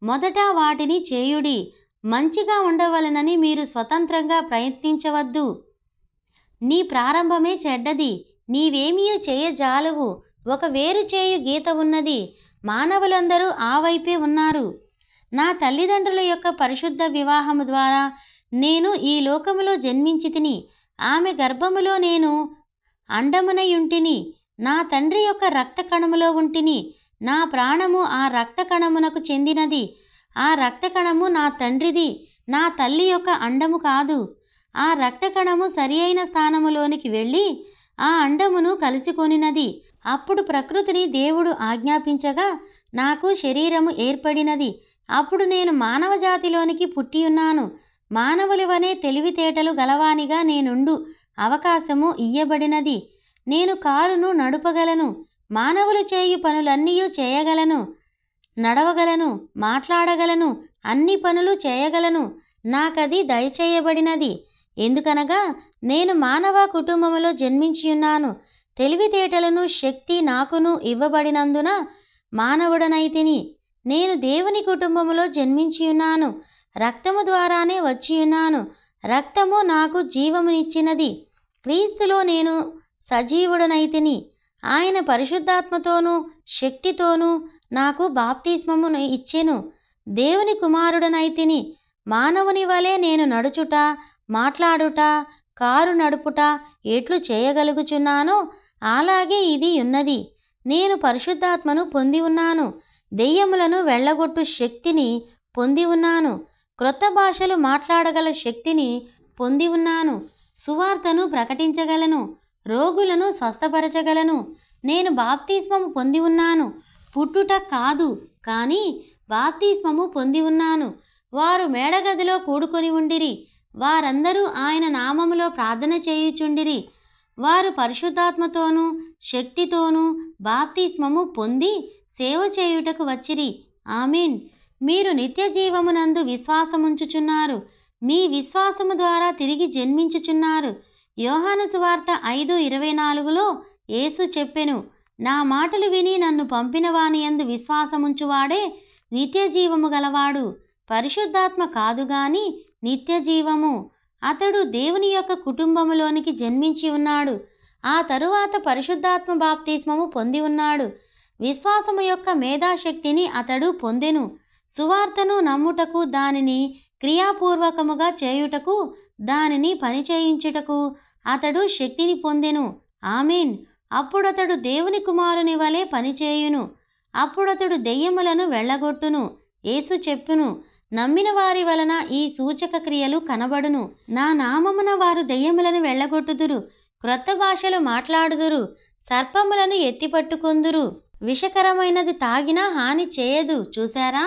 మొదట వాటిని చేయుడి. మంచిగా ఉండవలనని మీరు స్వతంత్రంగా ప్రయత్నించవద్దు. నీ ప్రారంభమే చెడ్డది. నీవేమీ చేయజాలవు. ఒక వేరు చేయు గీత ఉన్నది. మానవులందరూ ఆ వైపే ఉన్నారు. నా తల్లిదండ్రుల యొక్క పరిశుద్ధ వివాహము ద్వారా నేను ఈ లోకములో జన్మించి తిని, ఆమె గర్భములో నేను అండమునయుంటిని. నా తండ్రి యొక్క రక్త కణములో ఉంటిని. నా ప్రాణము ఆ రక్త కణమునకు చెందినది. ఆ రక్త కణము నా తండ్రిది, నా తల్లి యొక్క అండము కాదు. ఆ రక్త కణము సరి అయిన స్థానములోనికి వెళ్ళి ఆ అండమును కలిసికొనినది. అప్పుడు ప్రకృతిని దేవుడు ఆజ్ఞాపించగా నాకు శరీరము ఏర్పడినది. అప్పుడు నేను మానవ జాతిలోనికి పుట్టియున్నాను. మానవుల వలె తెలివితేటలు గలవానిగా నేనుండు అవకాశము ఇయ్యబడినది. నేను కారును నడుపగలను. మానవులు చేయు పనులన్నీ చేయగలను. నడవగలను, మాట్లాడగలను, అన్ని పనులు చేయగలను. నాకది దయచేయబడినది. ఎందుకనగా నేను మానవ కుటుంబములో జన్మించియున్నాను. తెలివితేటలను శక్తి నాకును ఇవ్వబడినందున మానవుడనైతిని. నేను దేవుని కుటుంబములో జన్మించియున్నాను. రక్తము ద్వారానే వచ్చియున్నాను. రక్తము నాకు జీవమునిచ్చినది. క్రీస్తులో నేను సజీవుడనైతిని. ఆయన పరిశుద్ధాత్మతోనూ శక్తితోనూ నాకు బాప్తిస్మమును ఇచ్చెను. దేవుని కుమారుడనైతిని. మానవుని వలె నేను నడుచుట, మాట్లాడుట, కారు నడుపుట ఎట్లు చేయగలుగుచున్నానో అలాగే ఇది ఉన్నది. నేను పరిశుద్ధాత్మను పొంది ఉన్నాను. దెయ్యములను వెళ్ళగొట్టు శక్తిని పొంది ఉన్నాను. క్రొత్త భాషలు మాట్లాడగల శక్తిని పొంది ఉన్నాను. సువార్తను ప్రకటించగలను. రోగులను స్వస్థపరచగలను. నేను బాప్తిస్మము పొంది ఉన్నాను. పుట్టుట కాదు, కానీ బాప్తిస్మము పొంది ఉన్నాను. వారు మేడగదిలో కూడుకొని ఉండిరి. వారందరూ ఆయన నామములో ప్రార్థన చేయుచుండిరి. వారు పరిశుద్ధాత్మతోనూ శక్తితోనూ బాప్తిస్మము పొంది సేవ చేయుటకు వచ్చిరి. ఆమేన్. మీరు నిత్య జీవమునందు విశ్వాసముంచుచున్నారు. మీ విశ్వాసము ద్వారా తిరిగి జన్మించుచున్నారు. యోహాను సువార్త 5:24లో యేసు చెప్పెను, నా మాటలు విని నన్ను పంపిన వాని యందు విశ్వాసముంచువాడే నిత్య జీవము గలవాడు. పరిశుద్ధాత్మ కాదు గాని నిత్య జీవము. అతడు దేవుని యొక్క కుటుంబములోనికి జన్మించి ఉన్నాడు. ఆ తరువాత పరిశుద్ధాత్మ బాప్తిస్మము పొంది ఉన్నాడు. విశ్వాసము యొక్క మేధాశక్తిని అతడు పొందెను. సువార్తను నమ్ముటకు, దానిని క్రియాపూర్వకముగా చేయుటకు, దానిని పనిచేయించుటకు అతడు శక్తిని పొందెను. ఆమేన్. అప్పుడతడు దేవుని కుమారుని వలె పనిచేయును. అప్పుడతడు దెయ్యములను వెళ్ళగొట్టును. యేసు చెప్పును, నమ్మిన వారి వలన ఈ సూచక క్రియలు కనబడును. నా నామమున వారు దెయ్యములను వెళ్ళగొట్టుదురు, క్రొత్త భాషలు మాట్లాడుదురు, సర్పములను ఎత్తిపట్టుకొందురు, విషకరమైనది తాగినా హాని చేయదు. చూశారా?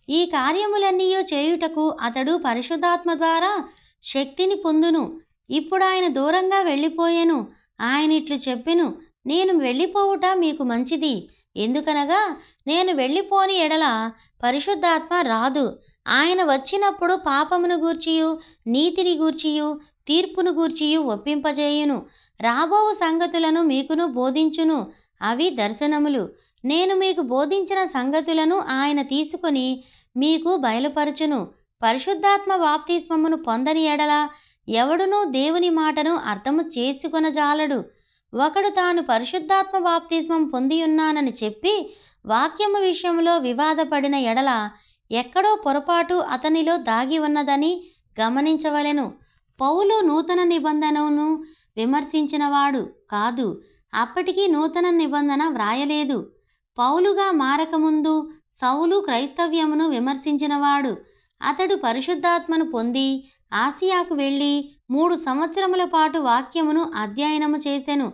ఈ కార్యములన్నీ చేయుటకు అతడు పరిశుద్ధాత్మ ద్వారా శక్తిని పొందును. ఇప్పుడు ఆయన దూరంగా వెళ్ళిపోయెను. ఆయన ఇట్లు చెప్పెను, నేను వెళ్ళిపోవుట మీకు మంచిది. ఎందుకనగా నేను వెళ్ళిపోని ఎడల పరిశుద్ధాత్మ రాదు. ఆయన వచ్చినప్పుడు పాపమును గూర్చియు, నీతిని గూర్చియు, తీర్పును గూర్చియు ఒప్పింపజేయును. రాబోవు సంగతులను మీకును బోధించును. అవి దర్శనములు. నేను మీకు బోధించిన సంగతులను ఆయన తీసుకొని మీకు బయలుపరచును. పరిశుద్ధాత్మ బాప్తిస్మమును పొందని ఎడల ఎవడునూ దేవుని మాటను అర్థము చేసుకొనజాలడు. ఒకడు తాను పరిశుద్ధాత్మ బాప్తిస్మం పొందియున్నానని చెప్పి వాక్యము విషయంలో వివాదపడిన ఎడల ఎక్కడో పొరపాటు అతనిలో దాగి ఉన్నదని గమనించవలెను. పౌలు నూతన నిబంధనను విమర్శించినవాడు కాదు. అప్పటికి నూతన నిబంధన వ్రాయలేదు. పౌలుగా మారకముందు సౌలు క్రైస్తవ్యమును విమర్శించినవాడు. అతడు పరిశుద్ధాత్మను పొంది ఆసియాకు వెళ్ళి 3 సంవత్సరముల పాటు వాక్యమును అధ్యయనము చేసెను.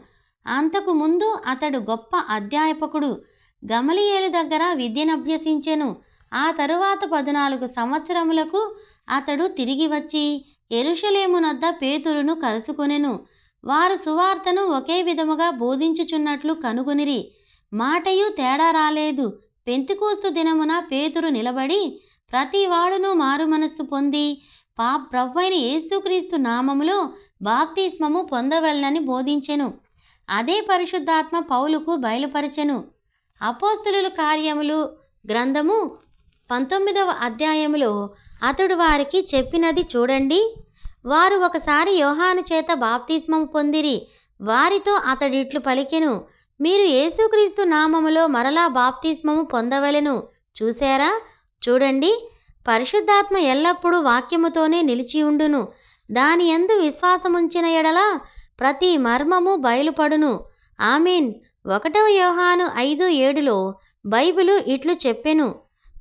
అంతకు ముందు అతడు గొప్ప అధ్యాపకుడు గమలీయేలు దగ్గర విద్యనభ్యసించెను. ఆ తరువాత 14 సంవత్సరములకు అతడు తిరిగి వచ్చి యెరూషలేమునొద్ద పేతురును కలుసుకొనెను. వారు సువార్తను ఒకే విధముగా బోధించుచున్నట్లు కనుగొనిరి. మాటయు తేడా రాలేదు. పెంతెకోస్తు దినమున పేతురు నిలబడి ప్రతివాడును మారుమనస్సు పొంది ప్రభువైన యేసుక్రీస్తు నామములో బాప్తిస్మము పొందవలెనని బోధించెను. అదే పరిశుద్ధాత్మ పౌలుకు బయలుపరచెను. అపోస్తలుల కార్యములు గ్రంథము 19వ అధ్యాయములో అతడు వారికి చెప్పినది చూడండి. వారు ఒకసారి యోహాను చేత బాప్తిస్మము పొందిరి. వారితో అతడిట్లు పలికెను, మీరు యేసుక్రీస్తు నామములో మరలా బాప్తిస్మము పొందవలెను. చూశారా? చూడండి, పరిశుద్ధాత్మ ఎల్లప్పుడూ వాక్యముతోనే నిలిచియుండును. దాని యందు విశ్వాసముంచిన ఎడల ప్రతి మర్మము బయలుపడును. ఆమేన్. 1వ యోహాను 5:7లో బైబిలు ఇట్లు చెప్పెను,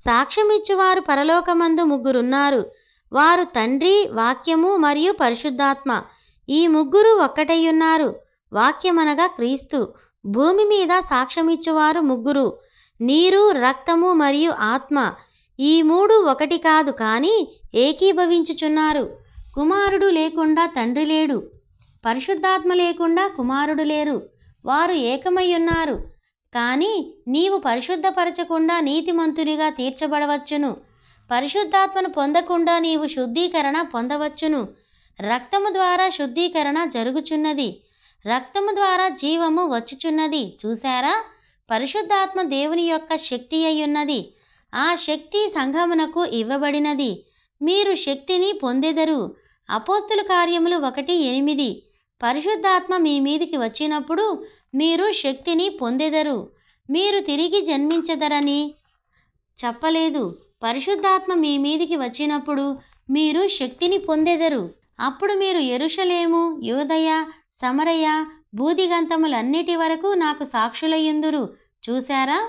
సాక్ష్యమిచ్చువారు పరలోకమందు 3 ఉన్నారు. వారు తండ్రి, వాక్యము మరియు పరిశుద్ధాత్మ. ఈ 3 ఒక్కటైయున్నారు. వాక్యమనగా క్రీస్తు. భూమి మీద సాక్ష్యమిచ్చువారు 3, నీరు, రక్తము మరియు ఆత్మ. ఈ 3 ఒకటి కాదు, కానీ ఏకీభవించుచున్నారు. కుమారుడు లేకుండా తండ్రి లేడు, పరిశుద్ధాత్మ లేకుండా కుమారుడు లేరు. వారు ఏకమయ్యున్నారు. కానీ నీవు పరిశుద్ధపరచకుండా నీతిమంతునిగా తీర్చబడవచ్చును. పరిశుద్ధాత్మను పొందకుండా నీవు శుద్ధీకరణ పొందవచ్చును. రక్తము ద్వారా శుద్ధీకరణ జరుగుచున్నది, రక్తము ద్వారా జీవము వచ్చుచున్నది. చూశారా? పరిశుద్ధాత్మ దేవుని యొక్క శక్తి అయ్యున్నది. ఆ శక్తి సంఘమునకు ఇవ్వబడినది. మీరు శక్తిని పొందెదరు. అపోస్తుల కార్యములు 1:8. పరిశుద్ధాత్మ మీ మీదికి వచ్చినప్పుడు మీరు శక్తిని పొందెదరు. మీరు తిరిగి జన్మించెదరని చెప్పలేదు. పరిశుద్ధాత్మ మీ మీదికి వచ్చినప్పుడు మీరు శక్తిని పొందెదరు. అప్పుడు మీరు యెరూషలేము, యూదయ, సమరయ, భూదిగంతములన్నిటి వరకు నాకు సాక్షులయ్యుందురు. చూశారా?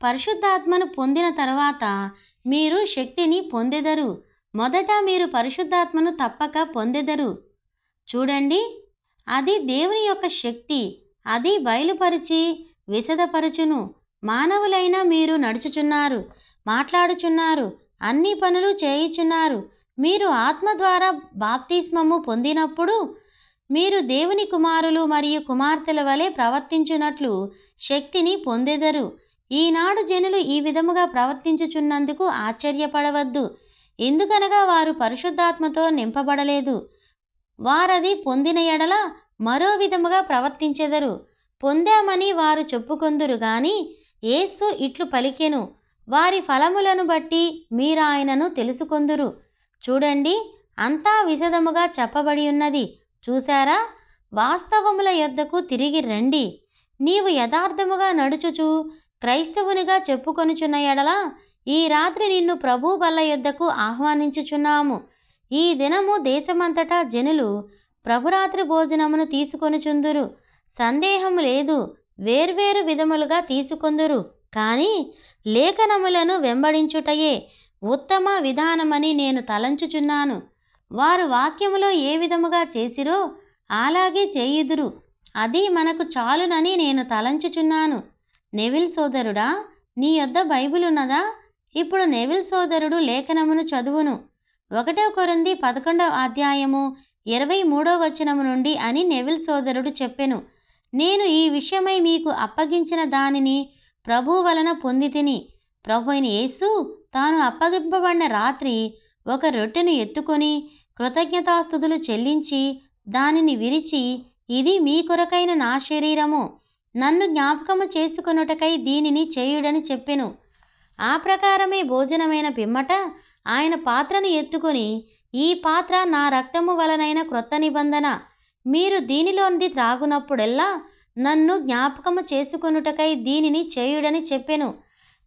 పరిశుద్ధాత్మను పొందిన తర్వాత మీరు శక్తిని పొందెదరు. మొదట మీరు పరిశుద్ధాత్మను తప్పక పొందెదరు. చూడండి, అది దేవుని యొక్క శక్తి. అది బయలుపరిచి విశదపరచును. మానవులైన మీరు నడుచుచున్నారు, మాట్లాడుచున్నారు, అన్ని పనులు చేయుచున్నారు. మీరు ఆత్మ ద్వారా బాప్తిస్మము పొందినప్పుడు మీరు దేవుని కుమారులు మరియు కుమార్తెల వలె ప్రవర్తించున్నట్లు శక్తిని పొందెదరు. ఈనాడు జనులు ఈ విధముగా ప్రవర్తించుచున్నందుకు ఆశ్చర్యపడవద్దు. ఎందుకనగా వారు పరిశుద్ధాత్మతో నింపబడలేదు. వారది పొందిన ఎడల మరో విధముగా ప్రవర్తించెదరు. పొందామని వారు చెప్పుకొందురు గాని యేసు ఇట్లు పలికెను, వారి ఫలములను బట్టి మీరాయనను తెలుసుకొందురు. చూడండి, అంతా విశదముగా చెప్పబడి ఉన్నది. చూశారా? వాస్తవముల యొద్దకు తిరిగి రండి. నీవు యథార్థముగా నడుచుచు క్రైస్తవునిగా చెప్పుకొనుచున్న ఎడల ఈ రాత్రి నిన్ను ప్రభు బల్ల యొద్దకు ఆహ్వానించుచున్నాము. ఈ దినము దేశమంతటా జనులు ప్రభురాత్రి భోజనమును తీసుకొనుచుందురు. సందేహం లేదు, వేర్వేరు విధములుగా తీసుకొందురు. కానీ లేఖనములను వెంబడించుటయే ఉత్తమ విధానమని నేను తలంచుచున్నాను. వారు వాక్యములో ఏ విధముగా చేసిరో అలాగే చేయుదురు. అది మనకు చాలునని నేను తలంచుచున్నాను. నెవిల్ సోదరుడా, నీ యొద్ద బైబిల్ ఉన్నదా? ఇప్పుడు నెవిల్ సోదరుడు లేఖనమును చదువును. 1 కొరింథీ 11వ అధ్యాయము 23వ వచనము నుండి అని నెవిల్ సోదరుడు చెప్పెను. నేను ఈ విషయమై మీకు అప్పగించిన దానిని ప్రభు వలన పొందితిని. ప్రభువైన యేసు తాను అప్పగింపబడిన రాత్రి ఒక రొట్టెను ఎత్తుకొని కృతజ్ఞతాస్తుతులు చెల్లించి దానిని విరిచి, ఇది మీ కొరకైన నా శరీరము, నన్ను జ్ఞాపకము చేసుకొనుటకై దీనిని చేయుడని చెప్పెను. ఆ ప్రకారమే భోజనమైన పిమ్మట ఆయన పాత్రను ఎత్తుకొని, ఈ పాత్ర నా రక్తము వలనైన క్రొత్త నిబంధన. మీరు దీనిలోనిది త్రాగునప్పుడెల్లా నన్ను జ్ఞాపకము చేసుకొనుటకై దీనిని చేయుడని చెప్పెను.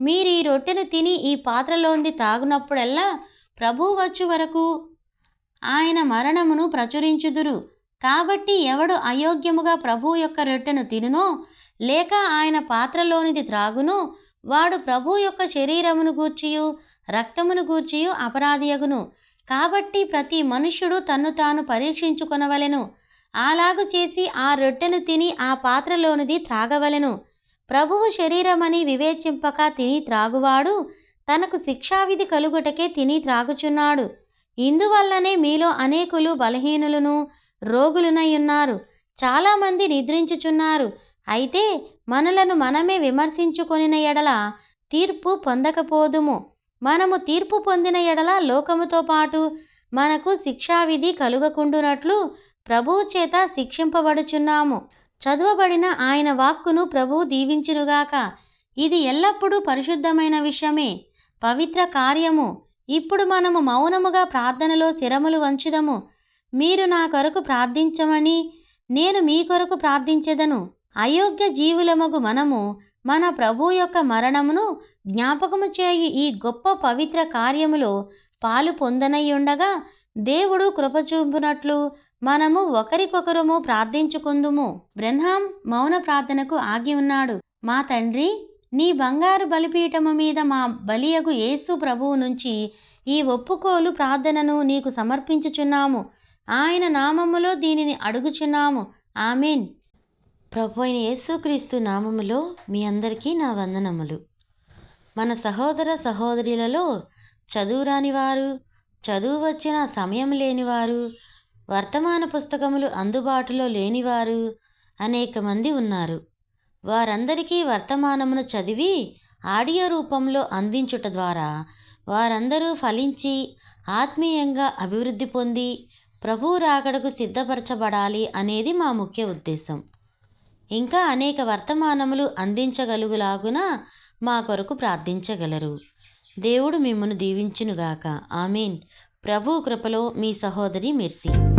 మీరు ఈ రొట్టెను తిని ఈ పాత్రలోంది తాగునప్పుడల్లా ప్రభువు వచ్చు వరకు ఆయన మరణమును ప్రచురించుదురు. కాబట్టి ఎవడు అయోగ్యముగా ప్రభువు యొక్క రొట్టెను తినునో లేక ఆయన పాత్రలోనిది త్రాగునో వాడు ప్రభువు యొక్క శరీరమును గూర్చియు రక్తమును గూర్చియు అపరాధియగును. కాబట్టి ప్రతి మనుష్యుడు తన్ను తాను పరీక్షించుకొనవలెను. అలాగు చేసి ఆ రొట్టెను తిని ఆ పాత్రలోనిది త్రాగవలెను. ప్రభువు శరీరమని వివేచింపక తిని త్రాగువాడు తనకు శిక్షావిధి కలుగుటకే తిని త్రాగుచున్నాడు. ఇందువల్లనే మీలో అనేకులు బలహీనులను రోగులునై ఉన్నారు. చాలామంది నిద్రించుచున్నారు. అయితే మనలను మనమే విమర్శించుకొనిన ఎడల తీర్పు పొందకపోదుము. మనము తీర్పు పొందిన ఎడల లోకముతో పాటు మనకు శిక్షావిధి కలుగకుండునట్లు ప్రభువు చేత శిక్షింపబడుచున్నాము. చదువబడిన ఆయన వాక్కును ప్రభువు దీవించునుగాక. ఇది ఎల్లప్పుడూ పరిశుద్ధమైన విషయమే, పవిత్ర కార్యము. ఇప్పుడు మనము మౌనముగా ప్రార్థనలో శిరములు వంచుదము. మీరు నా కొరకు ప్రార్థించమని నేను మీ కొరకు ప్రార్థించెదను. అయోగ్య జీవులమగు మనము మన ప్రభు యొక్క మరణమును జ్ఞాపకము చేయు ఈ గొప్ప పవిత్ర కార్యములో పాలు పొందనయ్యుండగా దేవుడు కృపచూపునట్లు మనము ఒకరికొకరము ప్రార్థించుకుందుము. బ్రెన్హాం మౌన ప్రార్థనకు ఆగి ఉన్నాడు. మా తండ్రి, నీ బంగారు బలిపీఠము మీద మా బలియగు యేసు ప్రభువు నుంచి ఈ ఒప్పుకోలు ప్రార్థనను నీకు సమర్పించుచున్నాము. ఆయన నామములో దీనిని అడుగుచున్నాము. ఆమేన్. ప్రభు అయిన యేసుక్రీస్తు నామములో మీ అందరికీ నా వందనములు. మన సహోదర సహోదరులలో చదువురాని వారు, చదువు వచ్చిన సమయం లేనివారు, వర్తమాన పుస్తకములు అందుబాటులో లేనివారు అనేక మంది ఉన్నారు. వారందరికీ వర్తమానమును చదివి ఆడియో రూపంలో అందించుట ద్వారా వారందరూ ఫలించి ఆత్మీయంగా అభివృద్ధి పొంది ప్రభువు రాకడకు సిద్ధపరచబడాలి అనేది మా ముఖ్య ఉద్దేశం. ఇంకా అనేక వర్తమానములు అందించగలుగులాగున మా కొరకు ప్రార్థించగలరు. దేవుడు మిమ్మను దీవించునుగాక. ఆమేన్. ప్రభు కృపలో మీ సహోదరి మెర్సీ.